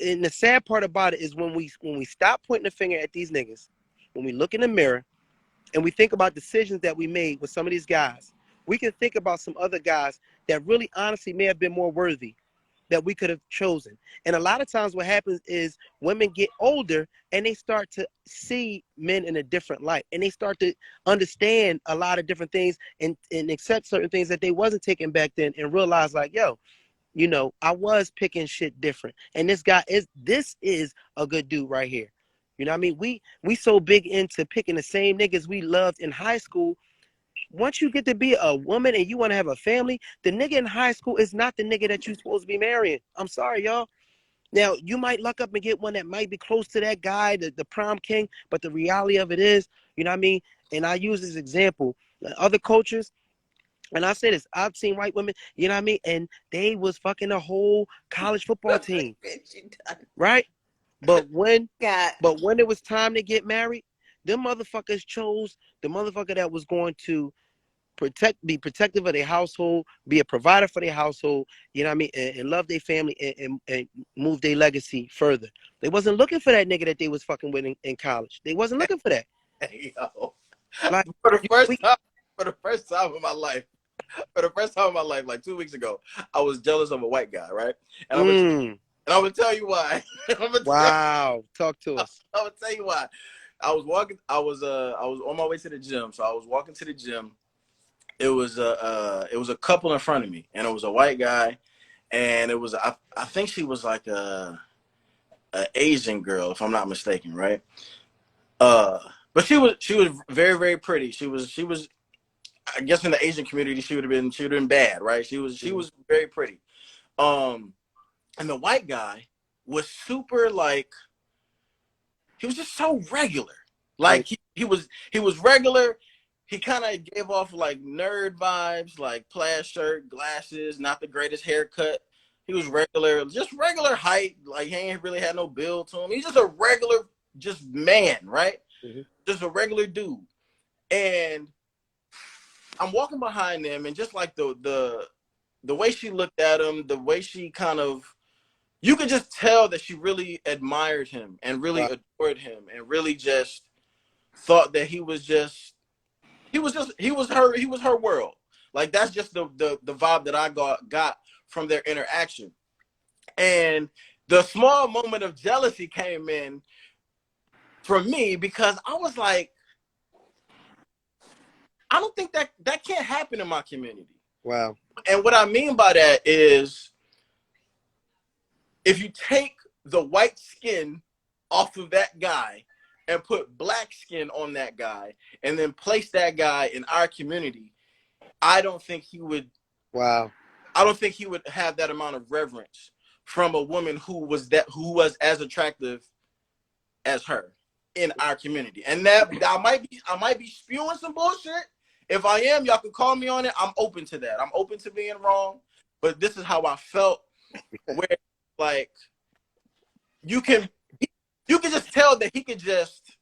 and the sad part about it is when we stop pointing the finger at these niggas, when we look in the mirror and we think about decisions that we made with some of these guys, we can think about some other guys that really honestly may have been more worthy that we could have chosen. And a lot of times what happens is women get older and they start to see men in a different light, and they start to understand a lot of different things and accept certain things that they wasn't taking back then, and realize like, yo, I was picking shit different. And this is a good dude right here. You know what I mean? We so big into picking the same niggas we loved in high school. Once you get to be a woman and you want to have a family, the nigga in high school is not the nigga that you're supposed to be marrying. I'm sorry, y'all. Now, you might luck up and get one that might be close to that guy, the prom king, but the reality of it is, you know what I mean? And I use this example. Other cultures, and I say this, I've seen white women, you know what I mean? And they was fucking a whole college football team, right? But when God. but when it was time to get married, them motherfuckers chose the motherfucker that was going to be protective of their household, be a provider for their household, you know what I mean, and love their family and move their legacy further. They wasn't looking for that nigga that they was fucking with in college. They wasn't looking for that. Hey, yo. Like For the we first time, for the first time in my life, like 2 weeks ago, I was jealous of a white guy, right? And I'm gonna tell you why. wow. Talk to us. I'm gonna tell you why. I was on my way to the gym, so I was walking to the gym. It was a couple in front of me, and it was a white guy, and I think she was like a Asian girl, if I'm not mistaken, right? But she was very, very pretty. She was I guess in the Asian community, she would have been bad, right? She was very pretty. And the white guy was super like, he was just so regular. Like he was regular. He kind of gave off like nerd vibes, like plaid shirt, glasses, not the greatest haircut. He was regular, just regular height. Like he ain't really had no build to him. He's just a regular, just man, right? Mhm. Just a regular dude. And I'm walking behind them, and just like the way she looked at him, the way she kind of, you could just tell that she really admired him and really Wow. adored him and really just thought that he was her world. Like that's just the vibe that I got from their interaction. And the small moment of jealousy came in for me because I was like, I don't think that can't happen in my community. Wow. And what I mean by that is, if you take the white skin off of that guy and put black skin on that guy and then place that guy in our community, I don't think he would Wow. I don't think he would have that amount of reverence from a woman who was as attractive as her in our community. And that I might be spewing some bullshit. If I am, y'all can call me on it. I'm open to that. I'm open to being wrong. But this is how I felt, where like you can just tell that he could just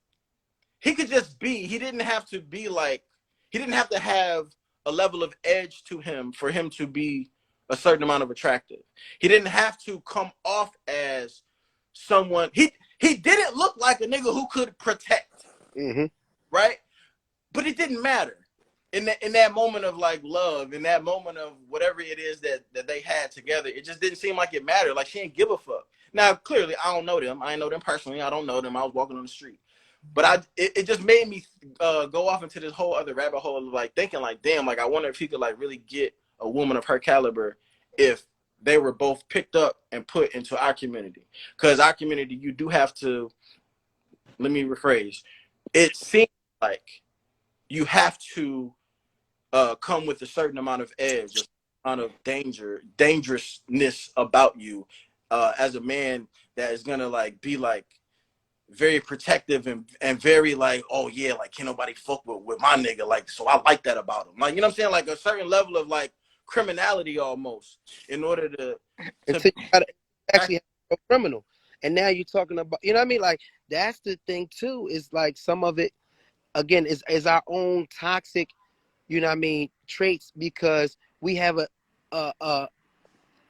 be. He didn't have to be like, he didn't have to have a level of edge to him for him to be a certain amount of attractive. He didn't have to come off as someone. He didn't look like a nigga who could protect, Mm-hmm. right? But it didn't matter in that moment of like love, in that moment of whatever it is that they had together. It just didn't seem like it mattered. Like she didn't give a fuck. Now clearly I don't know them. I know them personally. I don't know them. I was walking on the street. But it just made me go off into this whole other rabbit hole of like thinking like, damn, like I wonder if he could like really get a woman of her caliber if they were both picked up and put into our community. Because our community, you do have to, let me rephrase, it seems like you have to come with a certain amount of edge, a certain amount of dangerousness about you as a man that is gonna like be like very protective and very like, oh yeah, like can't nobody fuck with my nigga, like, so I like that about him, like, you know what I'm saying, like a certain level of like criminality almost in order to Until you gotta actually have a criminal. And now you're talking about, you know what I mean? Like that's the thing too, is like some of it again is our own toxic, you know what I mean, traits, because we have a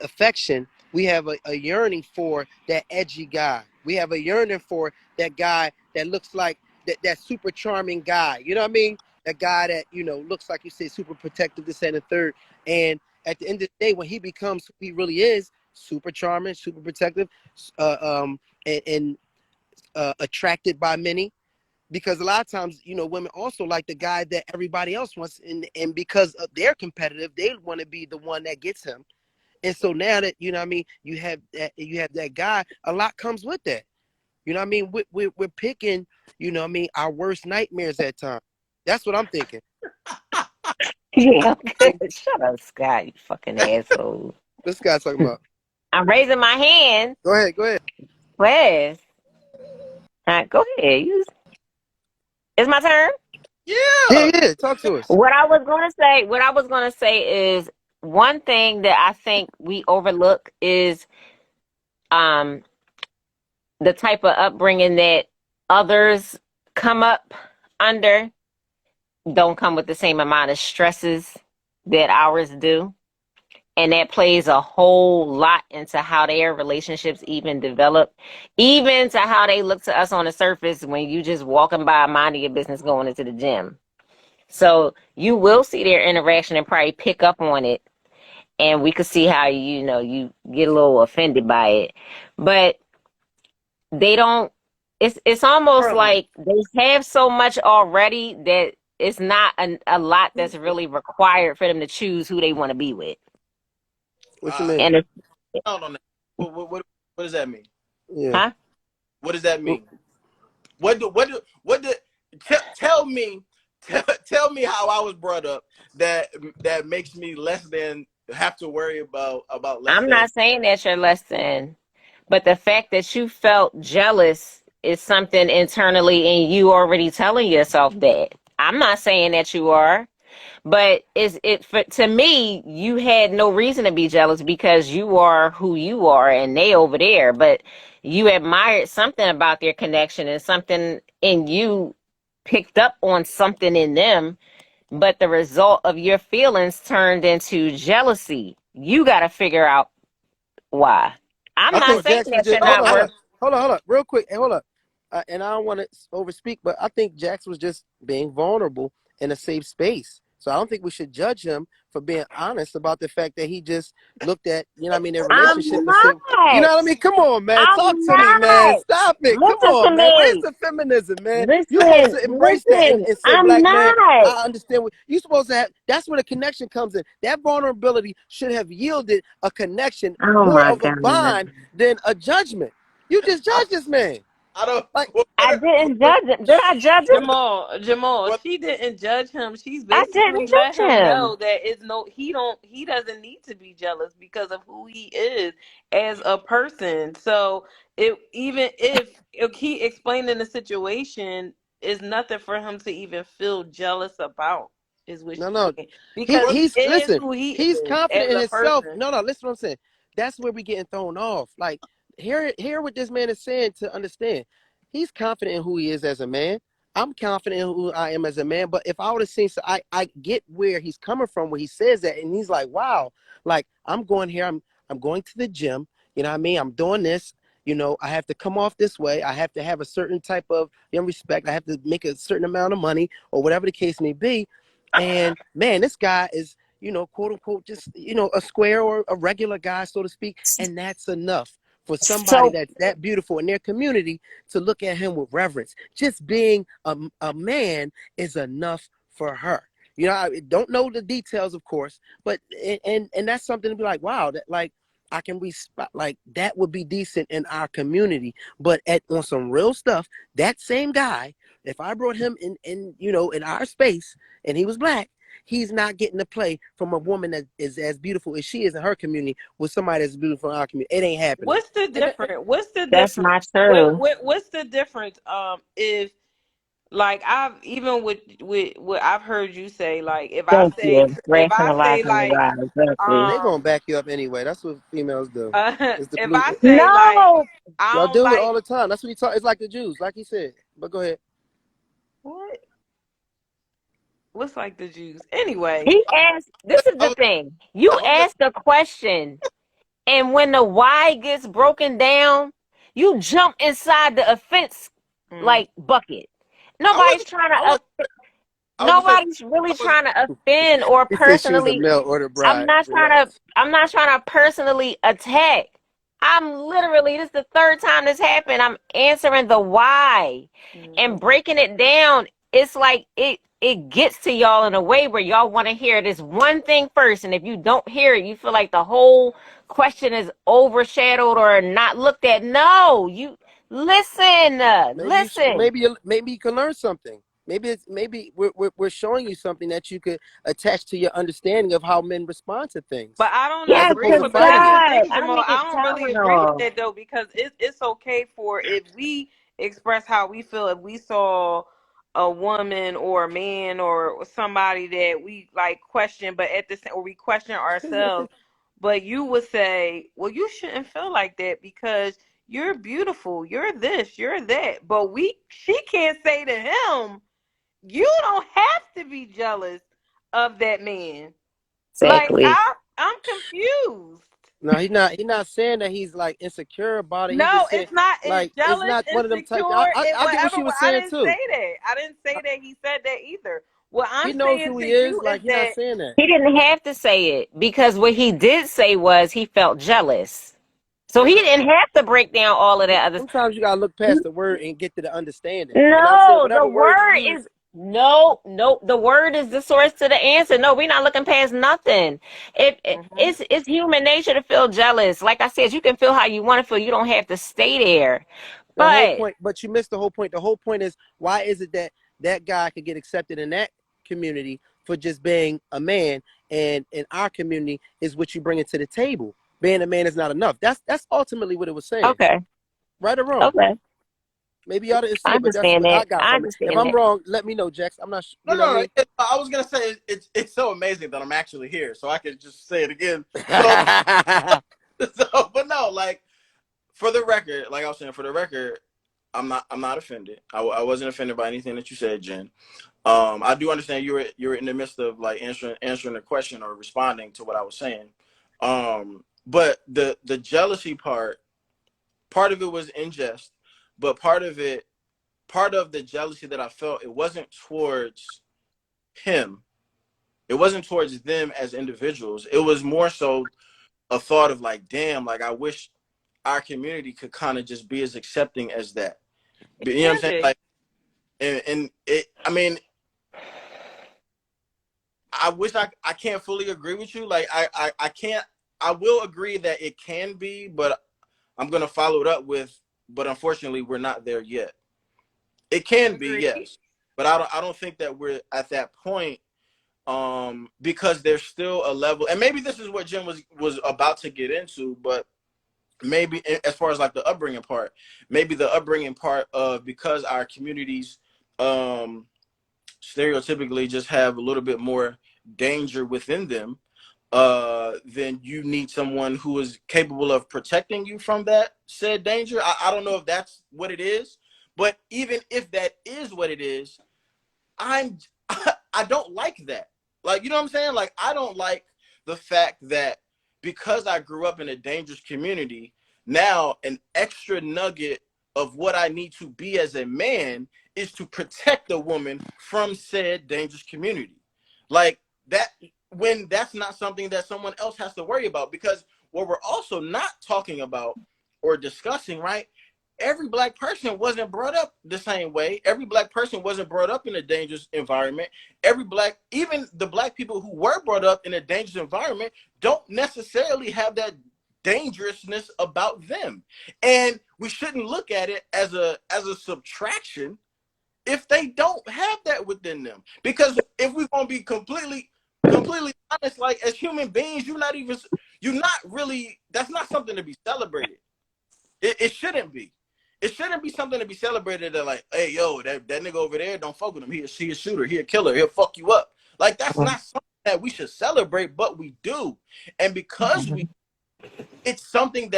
affection, we have a yearning for that edgy guy. We have a yearning for that guy that looks like that super charming guy. You know what I mean? That guy that, you know, looks like you said, super protective, this and the third. And at the end of the day, when he becomes who he really is, super charming, super protective, and attracted by many. Because a lot of times, you know, women also like the guy that everybody else wants, and because they're competitive, they want to be the one that gets him. And so now that, you know what I mean, you have that guy, a lot comes with that. You know what I mean? We're picking, you know what I mean, our worst nightmares at times. That's what I'm thinking. Yeah, I'm good. Shut up, Scott, you fucking asshole. This guy's talking about. I'm raising my hand. Go ahead, go ahead. Wes. Go ahead. It's my turn. yeah. Yeah, talk to us. What I was gonna say is one thing that I think we overlook is um the type of upbringing that others come up under don't come with the same amount of stresses that ours do. And that plays a whole lot into how their relationships even develop, even to how they look to us on the surface when you just walking by, minding your business, going into the gym. So you will see their interaction and probably pick up on it. And we could see how, you know, you get a little offended by it. But they don't, it's almost like they have so much already that it's not a lot that's really required for them to choose who they want to be with. What you mean? And I don't know. What does that mean? Yeah. huh? What does that mean? Tell Tell me how I was brought up that makes me less than have to worry about less I'm than. not saying that you're less than, but the fact that you felt jealous is something internally in you already telling yourself that. I'm not saying that you are, but is it for to me, you had no reason to be jealous because you are who you are and they over there, but you admired something about their connection and something in you picked up on something in them, but the result of your feelings turned into jealousy. You got to figure out why. I'm I not think saying Jax was that just you're So not I worth. hold on, real quick, hold up. And I don't want to overspeak, but I think Jax was just being vulnerable in a safe space. So I don't think we should judge him for being honest about the fact that he just looked at, their I'm relationship and said, you not. know what I mean? Come on, man. Talk I'm to me, man. not. Stop it. Come Listen to on, man. Where's me. the feminism, man? You're supposed Listen, to embrace that listen. and say, I'm black man, not. I understand what you're supposed to have. That's where the connection comes in. That vulnerability should have yielded a connection, Oh more my of a God. bond than a judgment. You just I, judge this man. I don't. Like, I didn't judge him. Did I judge him? Jamal, What she didn't judge him. She's I basically didn't let judge him him. know that he doesn't need to be jealous because of who he is as a person. So even if he explaining the situation is nothing for him to even feel jealous about, is what no, she's no. saying. Because he He's is listen, who he he's is as confident in a himself. person. No, no, listen what I'm saying. That's where we getting thrown off. Like, hear what this man is saying to understand. He's confident in who he is as a man. I'm confident in who I am as a man. But if I would have seen, so I get where he's coming from when he says that, and he's like, wow, like I'm going here, I'm going to the gym. You know what I mean? I'm doing this. I have to come off this way. I have to have a certain type of respect. I have to make a certain amount of money or whatever the case may be. And man, this guy is, quote unquote, just, a square or a regular guy, so to speak. And that's enough for somebody So that's that beautiful in their community to look at him with reverence. Just being a man is enough for her. I don't know the details, of course, but and that's something to be like, wow, that like I can respect, like that would be decent in our community. But on some real stuff, that same guy, if I brought him in our space and he was black, he's not getting to play from a woman that is as beautiful as she is in her community with somebody that's beautiful in our community. It ain't happening. What's the And difference? What's the that's difference? not true. What's the difference? If like I've even with what I've heard you say, like Thank you. if I say Rationalizing the like why. Exactly. they um gonna back you up anyway. That's what females do. It's the if blue. I say like No. I Y'all don't do it like all the time. That's what he talk. It's like the Jews, like he said. But go ahead. what what's like the Jews anyway. He asked, this is I the was, thing. You I was ask a question, and when the why gets broken down, you jump inside the offense Mm. like bucket. I wasn't. Nobody's trying I to was. I was just saying. nobody's I really was. trying to offend or He said she was a personally. male order I'm bride. not trying to Relax. I'm not trying to personally attack. I'm literally, this is the third time this happened. I'm answering the why and Mhm. breaking it down. It's like it gets to y'all in a way where y'all want to hear this one thing first, and if you don't hear it, you feel like the whole question is overshadowed or not looked at. No, you listen, Maybe you should, listen. maybe you can learn something. Maybe we're showing you something that you could attach to your understanding of how men respond to things, But I don't as Yes, agree opposed to to with. But fighting here's it. the God. thing, I Jamal. make it I don't count really agree with on. that though because it's okay for if we express how we feel. If we saw a woman or a man or somebody that we like question, but at the same, or we question ourselves. But you would say, well, you shouldn't feel like that because you're beautiful. You're this. You're that. But she can't say to him, you don't have to be jealous of that man. Like Exactly. I'm confused. No, he's not saying that he's like insecure about it. He's No, just saying it's not. It's like it's jealous, not one of them type. insecure, and I get what whatever. she was I saying didn't say too. that. I didn't say that he said that either. What He I'm knows saying who to he is. you is Like he's not that saying that. He didn't have to say it because what he did say was he felt jealous. So he uh, didn't have to break down all of that other. Sometimes you gotta look past the word and get to the understanding. You know what I'm saying? No, the Whatever word you word use. is no, no. The word is the source to the answer. No, we're not looking past nothing. mhm. It's human nature to feel jealous. Like I said, you can feel how you want to feel. You don't have to stay there. The whole But point, but you missed the whole point. The whole point is why is it that that guy could get accepted in that community for just being a man, and in our community is what you bring it to the table. Being a man is not enough. That's ultimately what it was saying. Okay. Right or wrong? Okay. Maybe y'all didn't see I it, but that's understand what I that. got I from it. If understand I'm that. wrong, let me know, Jax. I'm not, No, you know what no, I no. I was gonna say it's so amazing that I'm actually here, so I could just say it again. So, mean? so, but no, like for the record, like I was saying, for the record, I'm not offended. I wasn't offended by anything that you said, Jen. I do understand you were in the midst of like answering the question or responding to what I was saying. But the jealousy part of it was in jest, but part of the jealousy that I felt, it wasn't towards him. It wasn't towards them as individuals. It was more so a thought of like, damn, like I wish our community could kind of just be as accepting as that. You know what I'm Can saying? be. Like, and it, I mean, I wish I can't fully agree with you. Like, I can't, I will agree that it can be, but I'm going to follow it up with, but unfortunately, we're not there yet. It can be, Agreed. yes, but I don't think that we're at that point, because there's still a level, and maybe this is what Jim was about to get into, but maybe as far as like the upbringing part, maybe the upbringing part of, because our communities stereotypically just have a little bit more danger within them, then you need someone who is capable of protecting you from that said danger. I don't know if that's what it is, but even if that is what it is, I'm I don't like that. Like, you know what I'm saying? Like, I don't like the fact that because I grew up in a dangerous community, now an extra nugget of what I need to be as a man is to protect a woman from said dangerous community. Like that, when that's not something that someone else has to worry about. Because what we're also not talking about or discussing, right? Every black person wasn't brought up the same way. Every black person wasn't brought up in a dangerous environment. Even the black people who were brought up in a dangerous environment don't necessarily have that dangerousness about them. And we shouldn't look at it as a subtraction if they don't have that within them. Because if we're gonna be completely honest, like as human beings, you're not really, that's not something to be celebrated. It shouldn't be. It shouldn't be something to be celebrated that like, hey, yo, that nigga over there, don't fuck with him. He a shooter. He a killer. He'll fuck you up. Like, that's not something that we should celebrate, but we do. And because it's something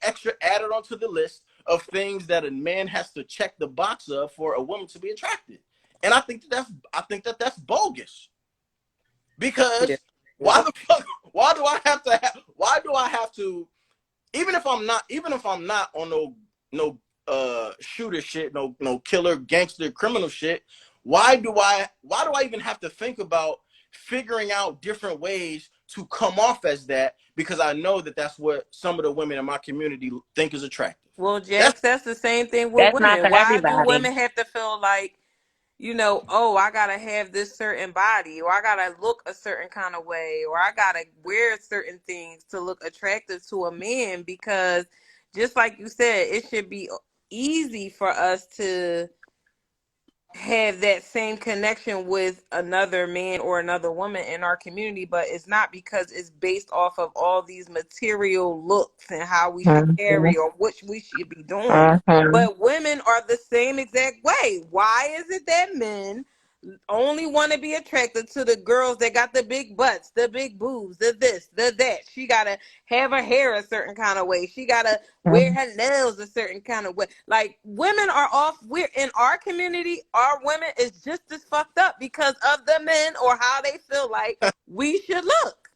extra added onto the list of things that a man has to check the box of for a woman to be attracted. And I think that that's bogus. Yeah. Because why the fuck? Why do I have to? Even if I'm not on no shooter shit, no killer gangster criminal shit, why do I even have to think about figuring out different ways to come off as that, because I know that that's what some of the women in my community think is attractive. Well, That's Jax, that's the same thing with That's not women. for Why do everybody. women have to feel like, oh, I gotta have this certain body, or I gotta look a certain kind of way, or I gotta wear certain things to look attractive to a man? Because just like you said, it should be easy for us to have that same connection with another man or another woman in our community, but it's not, because it's based off of all these material looks and how we should Mhm. carry or what we should be doing. Mhm. But women are the same exact way. Why is it that men only want to be attracted to the girls that got the big butts, the big boobs, the this, the that? She gotta have her hair a certain kind of way. She gotta wear her nails a certain kind of way. Like, women are off. We're in our community. Our women is just as fucked up because of the men or how they feel like we should look.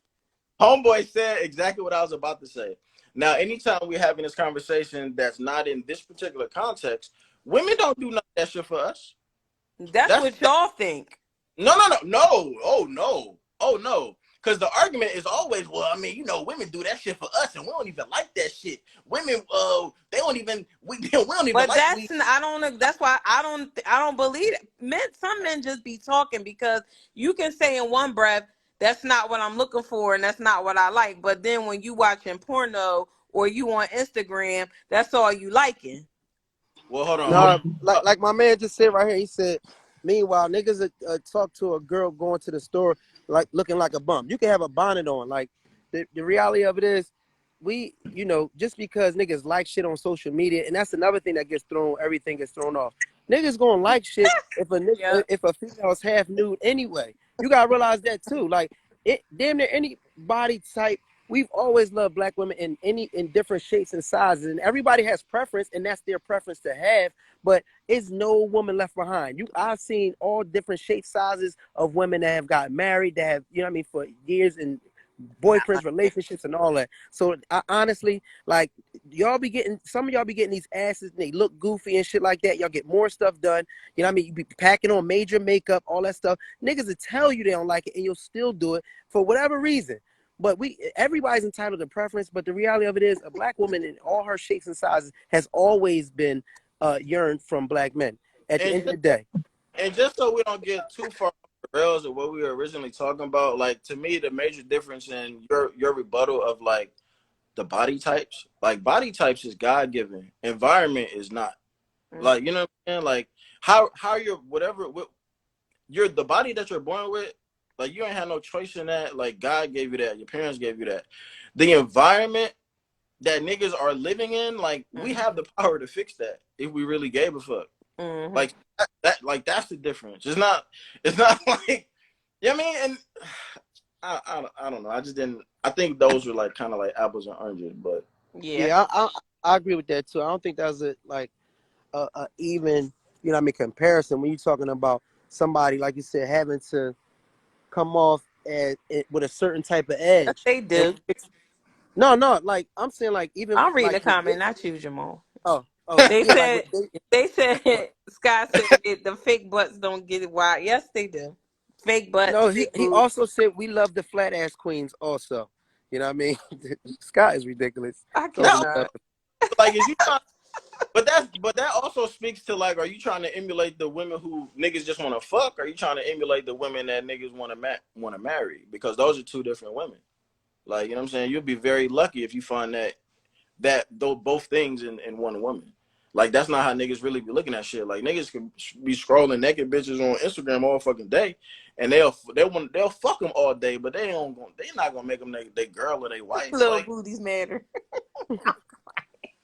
Homeboy said exactly what I was about to say. Now, anytime we're having this conversation that's not in this particular context, women don't do none of that shit for us. That's That's what y'all think. no. Oh no. Oh no. Because the argument is always, well, I mean, women do that shit for us, and we don't even like that shit. Women, they don't even we don't even But like we. I don't. That's why I don't believe it. Men, some men just be talking, because you can say in one breath, that's not what I'm looking for and that's not what I like. But then when you watching porno or you on Instagram, that's all you liking. Well, hold on. No, like my man just said right here. He said Meanwhile, niggas talk to a girl going to the store like looking like a bum. You can have a bonnet on. Like the reality of it is, just because niggas like shit on social media, and that's another thing that gets thrown. Everything gets thrown off. Niggas gonna like shit Yep. if a female is half nude anyway. You gotta realize that too. Like it, damn near any body type. We've always loved black women in different shapes and sizes, and everybody has preference, and that's their preference to have. But it's no woman left behind. I've seen all different shapes, sizes of women that have got married, that have, what I mean, for years, and boyfriends, relationships, and all that. So I honestly, like, some of y'all be getting these asses, and they look goofy and shit like that. Y'all get more stuff done. You know what I mean? You be packing on major makeup, all that stuff. Niggas will tell you they don't like it, and you'll still do it for whatever reason. But everybody's entitled to preference. But the reality of it is, a black woman in all her shapes and sizes has always been yearned from black men. At the And end of the day, just so we don't get too far off the rails of what we were originally talking about, like to me, the major difference in your rebuttal of like the body types, like body types is God given, environment is not. Like you know what I'm saying? Like how you're whatever you're the body that you're born with, like you ain't had no choice in that. Like God gave you that, your parents gave you that. The environment that niggas are living in, like we have the power to fix that if we really gave a fuck. Mm-hmm. Like that like that's the difference. It's not like you know what I mean? And I don't know. I just didn't I think those were like kind of like apples and oranges, but Yeah. yeah, I agree with that too. I don't think that was a even, I mean, comparison when you're talking about somebody, like you said, having to come off with a certain type of Yes, edge. they And do. no, like I'm saying, like even I'm reading like the comment, not you, Jamal. oh They yeah, like said with dating. they said Scott said the fake butts don't get it wild. Yes, they do. Fake butts, No, he fake he boobs. also said we love the flat ass queens also. You know what I mean? Scott is ridiculous. I So we that love cannot. like is you trying but that also speaks to like, are you trying to emulate the women who niggas just want to fuck? Or are you trying to emulate the women that niggas want to marry? Because those are two different women. Like you know what I'm saying. You'll be very lucky if you find that those both things in one woman. Like that's not how niggas really be looking at shit. Like niggas can be scrolling naked bitches on Instagram all fucking day, and they'll fuck them all day, but they not gonna make them they girl or they wife. Little Like booties matter.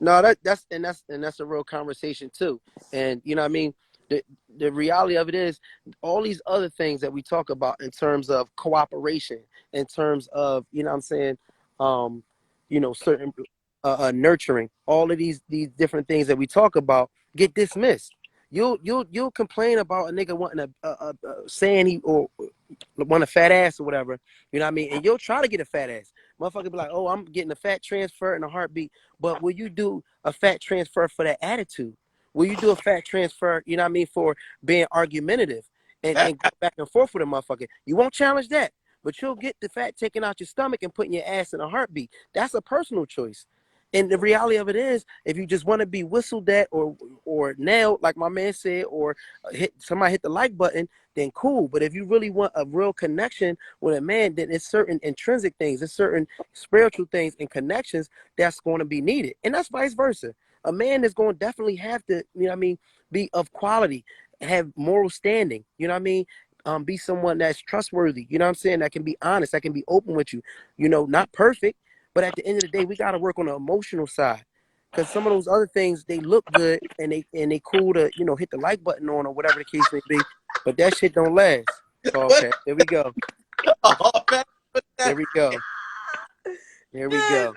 No, that's a real conversation too. And you know what I mean? The the reality of it is all these other things that we talk about in terms of cooperation, in terms of, what I'm saying, certain nurturing, all of these different things that we talk about get dismissed. You'll complain about a nigga wanting saying he or want a fat ass or whatever, you know what I mean? And you'll try to get a fat ass. Motherfucker be like, oh, I'm getting a fat transfer in a heartbeat. But will you do a fat transfer for that attitude? Will you do a fat transfer, you know what I mean, for being argumentative and go back and forth with a motherfucker? You won't challenge that, but you'll get the fat taken out your stomach and putting your ass in a heartbeat. That's a personal choice. And the reality of it is, if you just want to be whistled at or nailed, like my man said, or somebody hit the like button, then cool. But if you really want a real connection with a man, then it's certain intrinsic things, it's certain spiritual things and connections that's going to be needed. And that's vice versa. A man is going to definitely have to, you know what I mean, be of quality, have moral standing, you know what I mean? Be someone that's trustworthy, you know what I'm saying, that can be honest, that can be open with you, not perfect, but at the end of the day, we got to work on the emotional side. Because some of those other things, they look good and they cool to, hit the like button on or whatever the case may be. But that shit don't last. what? Okay, here we go. Oh, man, Here we go. Here we go.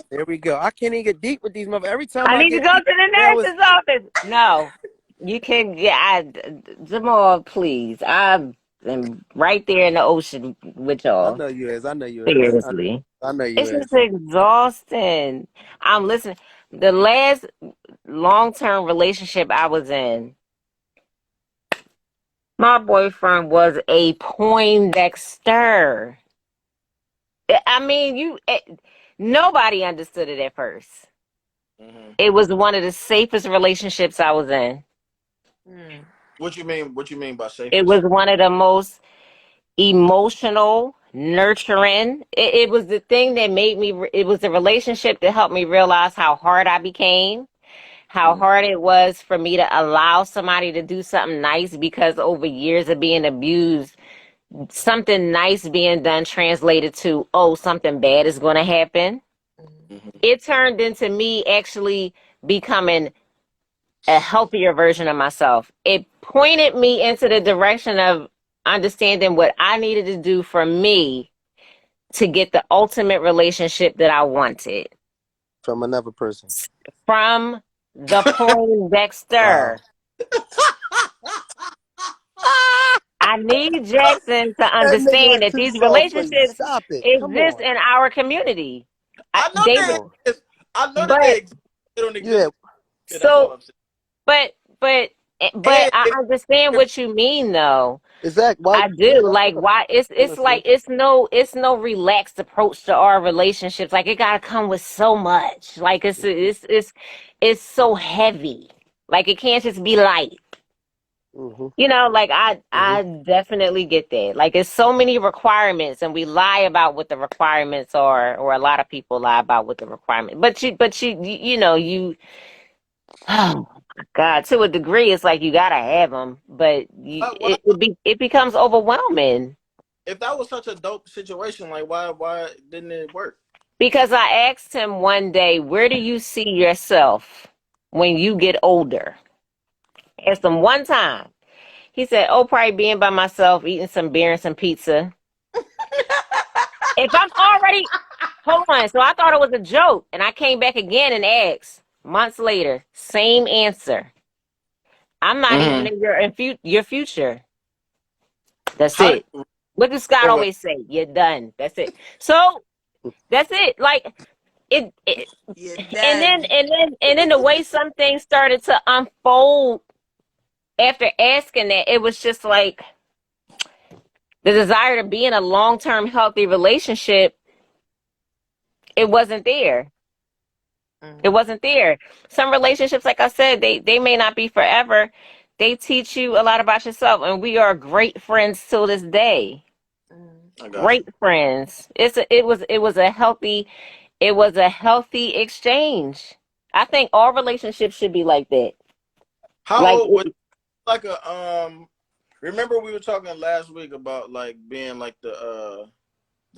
Here we go. I can't even get deep with these motherfuckers. Every time I I need to get go to deep, they the always nurse's office. No, you can. Yeah, Jamal, please. I'm right there in the ocean with I y'all. know you is. I know you is. Seriously, I know you it's just is. exhausting. I'm listening. The last long-term relationship I was in, my boyfriend was a Poindexter. I mean, nobody understood it at first. Mm-hmm. It was one of the safest relationships I was in. Mm. What you mean? What you mean by It was safest? one of the most emotional, nurturing. It was the thing that made me, it was the relationship that helped me realize how hard I became, how hard it was for me to allow somebody to do something nice because over years of being abused, something nice being done translated to, oh, something bad is going to happen. Mm-hmm. It turned into me actually becoming a healthier version of myself. It pointed me into the direction of understanding what I needed to do for me to get the ultimate relationship that I wanted From another person. from the Wow. Poindexter. I need Jackson to That nigga understand went that too these far for you. relationships Stop it. Come exist on. in our community. I know They, Come they on. exist. I know that they but exist. They don't Yeah, exist. Yeah, that's all so, I'm saying. but, but, but And I understand what you mean, though. exactly. Why? I Yeah, do. that's Like, what why? I It's understand. like it's no relaxed approach to our relationships. Like, it gotta come with so much. Like, it's so heavy. Like, it can't just be light. Mm-hmm. Like I Mm-hmm. I definitely get that. Like it's so many requirements and we lie about what the requirements are, or a lot of people lie about what the requirement. But you oh my God, to a degree it's like you got to have them, but why, it becomes overwhelming if that was such a dope situation, like why didn't it work? because I asked him one day, "Where do you see yourself when you get older?" Asked him one time. He said, "Oh, probably being by myself, eating some beer and some pizza." If I'm already, hold on. So I thought it was a joke, and I came back again and asked. Months later, same answer. I'm not even Mm-hmm. in your future. That's How did? it. What does Scott Wait, wait. always say? You're done. That's it. So that's it. Like it You're and then done. the way some things started to unfold after asking that, it was just like the desire to be in a long term healthy relationship. It wasn't there. It wasn't there. Some relationships, like I said, they may not be forever. They teach you a lot about yourself, and we are great friends till this day. I got you. Great friends. It was a healthy exchange. I think all relationships should be like that. How Like old was like a Remember we were talking last week about like being like the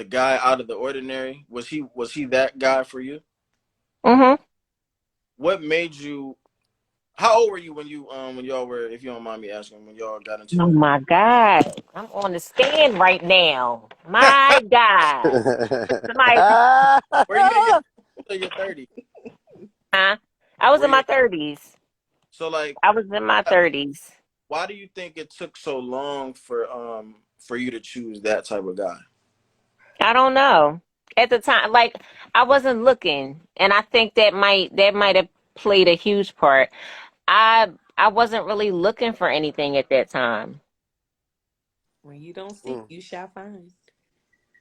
guy out of the ordinary. Was he that guy for you? mm-hmm. What made you? How old were you when y'all were, if you don't mind me asking, when y'all got into Oh it? my God. I'm on the stand right now. My God. Somebody, Were you in your 30s? huh? I was Were in you? my 30s. So like, I was in my 30s. why do you think it took so long for you to choose that type of guy? I don't know. At the time, like I wasn't looking, and I think that might have played a huge part. I wasn't really looking for anything at that time. When you don't seek, Mm. you shall find.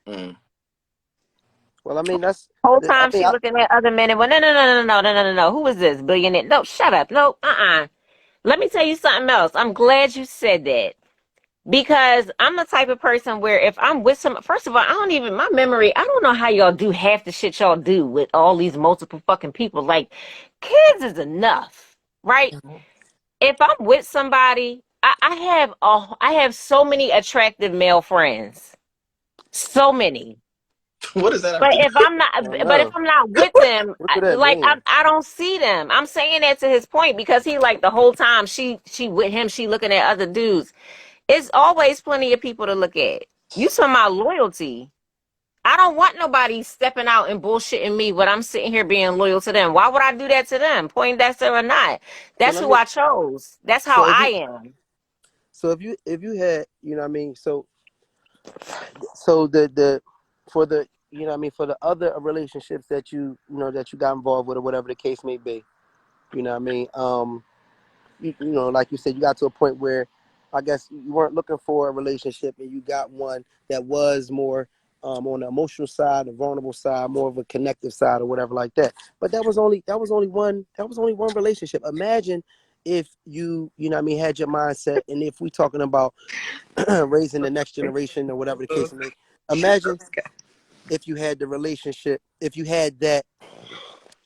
Mm. Well, I mean, that's. Whole I time mean, she looking at other men and went, no, no, no, no, no, no, no, no, no. Who is this billionaire? No, shut up. No, Let me tell you something else. I'm glad you said that. Because I'm the type of person where if I'm with some, first of all, my memory, I don't know how y'all do half the shit y'all do with all these multiple fucking people. Like, kids is enough, right? If I'm with somebody, I have so many attractive male friends. So many. What does that have But to do? if I'm not, I don't but if know. I'm not with them, What do that like mean? I don't see them. I'm saying that to his point because he like the whole time she with him, she looking at other dudes. It's always plenty of people to look at. You talking about loyalty. I don't want nobody stepping out and bullshitting me when I'm sitting here being loyal to them. Why would I do that to them? Poindexter or not. So That's let who me. I chose. That's how So if I you. am. So if you had, what I mean. So the for the, what I mean, for the other relationships that that you got involved with or whatever the case may be. What I mean. Like you said, you got to a point where I guess you weren't looking for a relationship and you got one that was more on the emotional side, the vulnerable side, more of a connective side or whatever like that. But that was only one relationship. Imagine if what I mean, had your mindset, and if we talking about raising the next generation or whatever the case may be. Imagine if you had the relationship, if you had that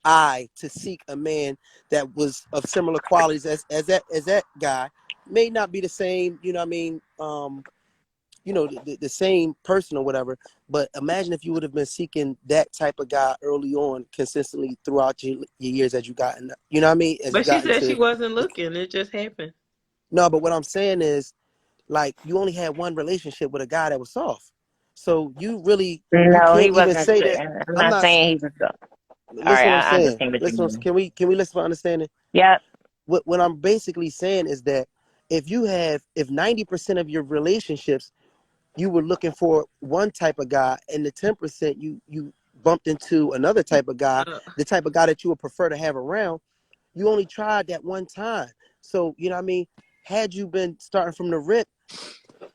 eye to seek a man that was of similar qualities as that guy. May not be the same, you know what I mean, the same person or whatever. But imagine if you would have been seeking that type of guy early on, consistently throughout your years as you got in, you know what I mean, as you But she got said she into. wasn't looking. It just happened. No, but what I'm saying is, like, you only had one relationship with a guy that was soft, so you No, he can't even wasn't. say that. I'm I'm not not. saying he was. All Listen, right, what I'm I saying. understand what you Listen, mean. can we listen for understanding? Yep. What I'm basically saying is that if 90% of your relationships you were looking for one type of guy, and the 10% you bumped into another type of guy, Uh, the type of guy that you would prefer to have around, you only tried that one time. So you know what I mean. Had you been starting from the rip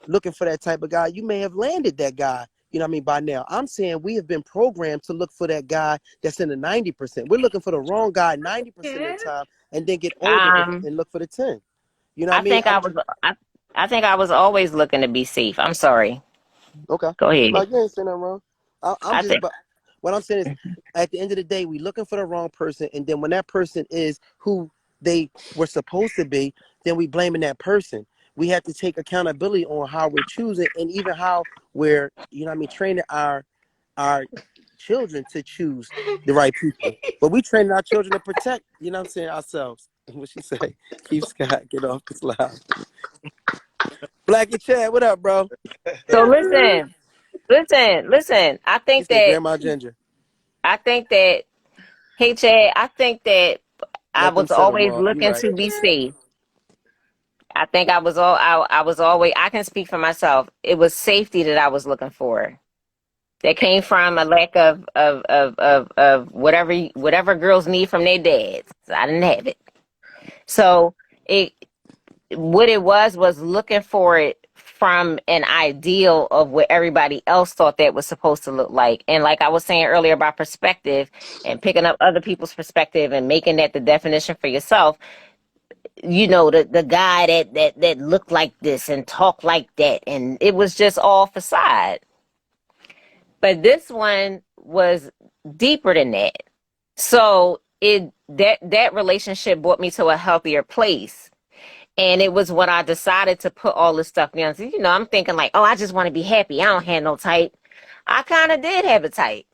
looking for that type of guy, you may have landed that guy. You know what I mean? By now, I'm saying we have been programmed to look for that guy that's in the 90%. We're looking for the wrong guy 90% of yeah. the time, and then get older Um, and look for the 10. You know what I I mean? think I was. I think I was always looking to be safe. I'm sorry. Okay. Go No, ahead. you ain't saying nothing wrong. I'm I just, think. but what I'm saying is, at the end of the day, we looking for the wrong person, and then when that person is who they were supposed to be, then we blaming that person. We have to take accountability on how we're choosing, and even how we're, you know what I mean, training our children to choose the right people. But we training our children to protect, you know what I'm saying, ourselves. What she say? Keep Scott, get off this loud. Black and Chad, what up, bro? So listen. I He think said, that. Grandma Ginger. I think that. Hey, Chad. I think that I Let them was set them always off. You looking right. to be safe. I think I was always. I can speak for myself. It was safety that I was looking for. That came from a lack of whatever girls need from their dads. I didn't have it. So it what it was looking for it from an ideal of what everybody else thought that was supposed to look like. And like I was saying earlier about perspective and picking up other people's perspective and making that the definition for yourself, the guy that looked like this and talked like that, and it was just all facade. But this one was deeper than that. So that relationship brought me to a healthier place. And it was when I decided to put all this stuff down. So, I'm thinking like, oh, I just want to be happy. I don't have no type. I kind of did have a type.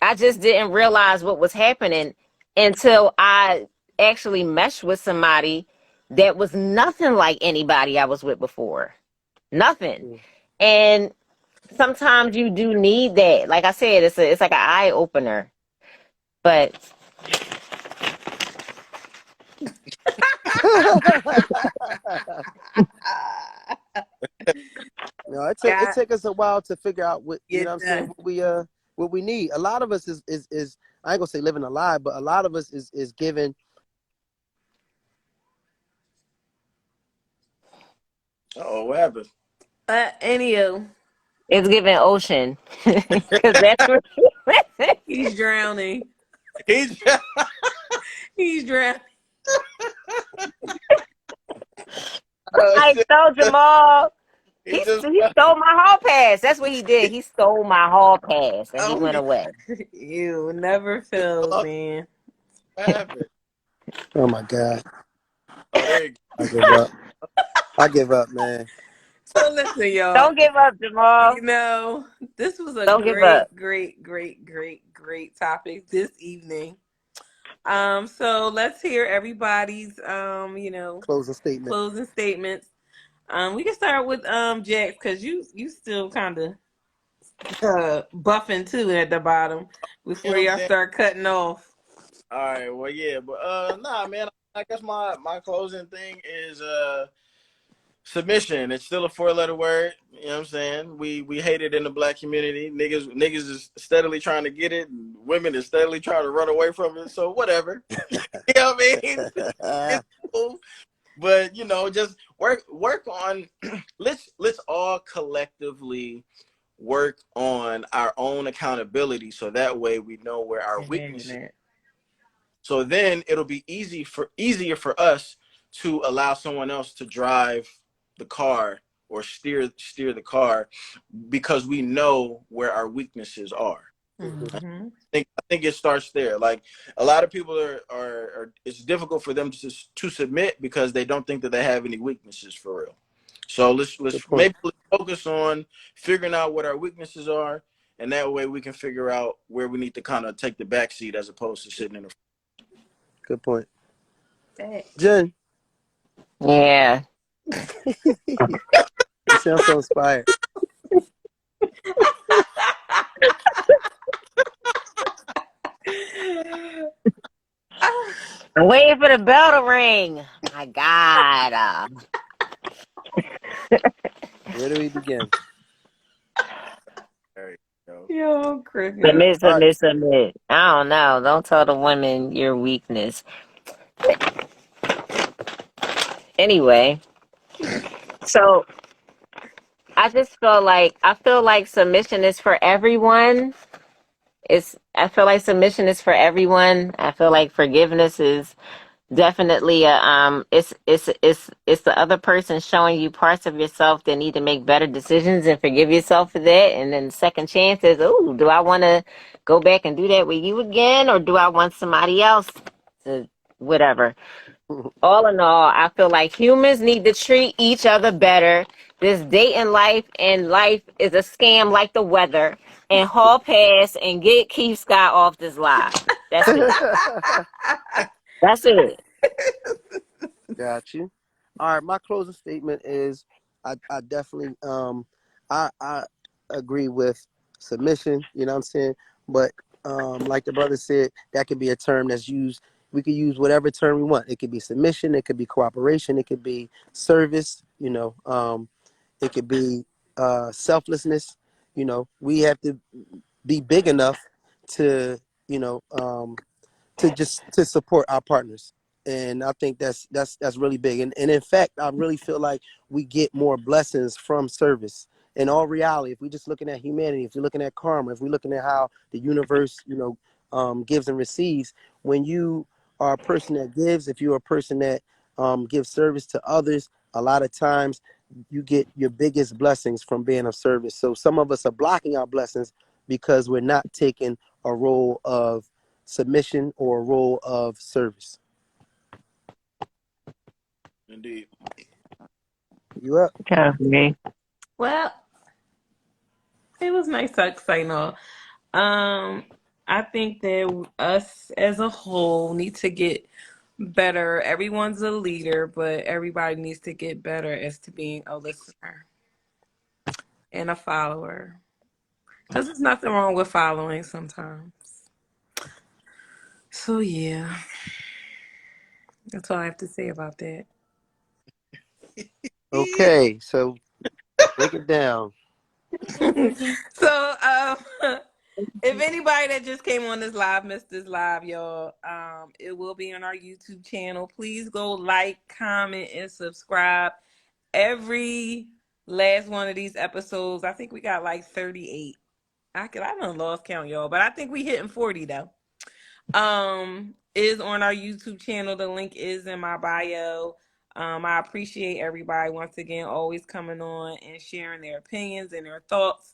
I just didn't realize what was happening until I actually meshed with somebody that was nothing like anybody I was with before. Nothing. And sometimes you do need that. Like I said, it's like an eye opener. But No, it Got take us a while to figure out what, you know what it I'm saying, done. what we need. A lot of us is I ain't gonna say living a lie, but a lot of us is given. Oh, what happened? Anywho, it's giving ocean. Because that's what he's drowning. He just, He's drowning. oh, I shit. stole Jamal. He just, He stole my hall pass. That's what he did. He stole my hall pass and he Oh went my! away. You never just fails, lost. man. What happened? Oh my God, Oh, there you I give up. I give up, man. So listen, y'all. Don't give up, Jamal. You know, this was a Don't give up. great, great, great, great, great topic this evening. So let's hear everybody's Closing statement. closing statements. We can start with Jax, because you still kind of buffing too at the bottom know before what I'm y'all saying? start cutting off. All right, well, yeah, but nah, man. I guess my closing thing is submission. It's still a four-letter word. You know what I'm saying? We hate it in the black community. Niggas is steadily trying to get it, and women is steadily trying to run away from it. So whatever. You know what I mean? It's cool. But just work on let's all collectively work on our own accountability, so that way we know where our weaknesses. So then it'll be easier for us to allow someone else to drive the car or steer the car, because we know where our weaknesses are. Mm-hmm. I think it starts there. Like a lot of people are it's difficult for them to submit because they don't think that they have any weaknesses for real. So Good point. let's focus on figuring out what our weaknesses are, and that way we can figure out where we need to kind of take the back seat as opposed to sitting in the. Good point. Facts. Jen, Yeah. you sound so inspired. I'm waiting for the bell to ring. My God. Where do we begin? There you go. Yo, I'm cracking Submit, All right. submit, submit. I don't know. Don't tell the women your weakness. Anyway, so I feel like submission is for everyone. I feel like submission is for everyone. I feel like forgiveness is definitely it's the other person showing you parts of yourself that need to make better decisions and forgive yourself for that. And then the second chance is, oh, do I want to go back and do that with you again, or do I want somebody else to whatever? All in all, I feel like humans need to treat each other better. This dating life and life is a scam like the weather. And haul pass and get Keith Scott off this live. That's it. That's it. Got you. All right, my closing statement is I definitely I agree with submission, you know what I'm saying? But like the brother said, that could be a term that's used. We could use whatever term we want. It could be submission, it could be cooperation, it could be service, it could be selflessness. We have to be big enough to, you know, to support our partners. And I think that's really big. And in fact, I really feel like we get more blessings from service. In all reality, if we're just looking at humanity, if we're looking at karma, if we're looking at how the universe, gives and receives, when you are a person that gives, if you're a person that gives service to others, a lot of times you get your biggest blessings from being of service. So some of us are blocking our blessings because we're not taking a role of submission or a role of service. Indeed. You up? Okay. Well, it was nice to sign off. I think that us as a whole need to get better. Everyone's a leader, but everybody needs to get better as to being a listener and a follower. Because there's nothing wrong with following sometimes. So yeah, that's all I have to say about that. Okay, so break it down. So if anybody that just came on this live missed this live, y'all, it will be on our YouTube channel. Please go like, comment, and subscribe. Every last one of these episodes, I think we got like 38. I don't lost count, y'all, but I think we hitting 40 though. Is on our YouTube channel. The link is in my bio. I appreciate everybody once again always coming on and sharing their opinions and their thoughts.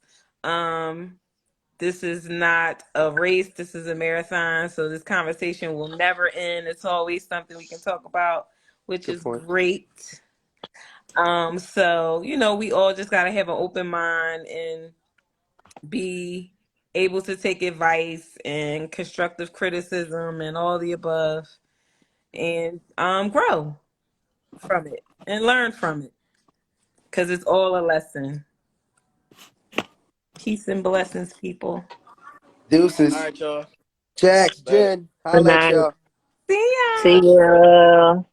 This is not a race, this is a marathon, so this conversation will never end. It's always something we can talk about, which Good is point. great. So we all just gotta have an open mind and be able to take advice and constructive criticism and all the above, and grow from it and learn from it, because it's all a lesson. Peace and blessings, people. All Deuces. right, y'all. Jax, Later. Jen, Good holla at night. y'all. See See ya. you.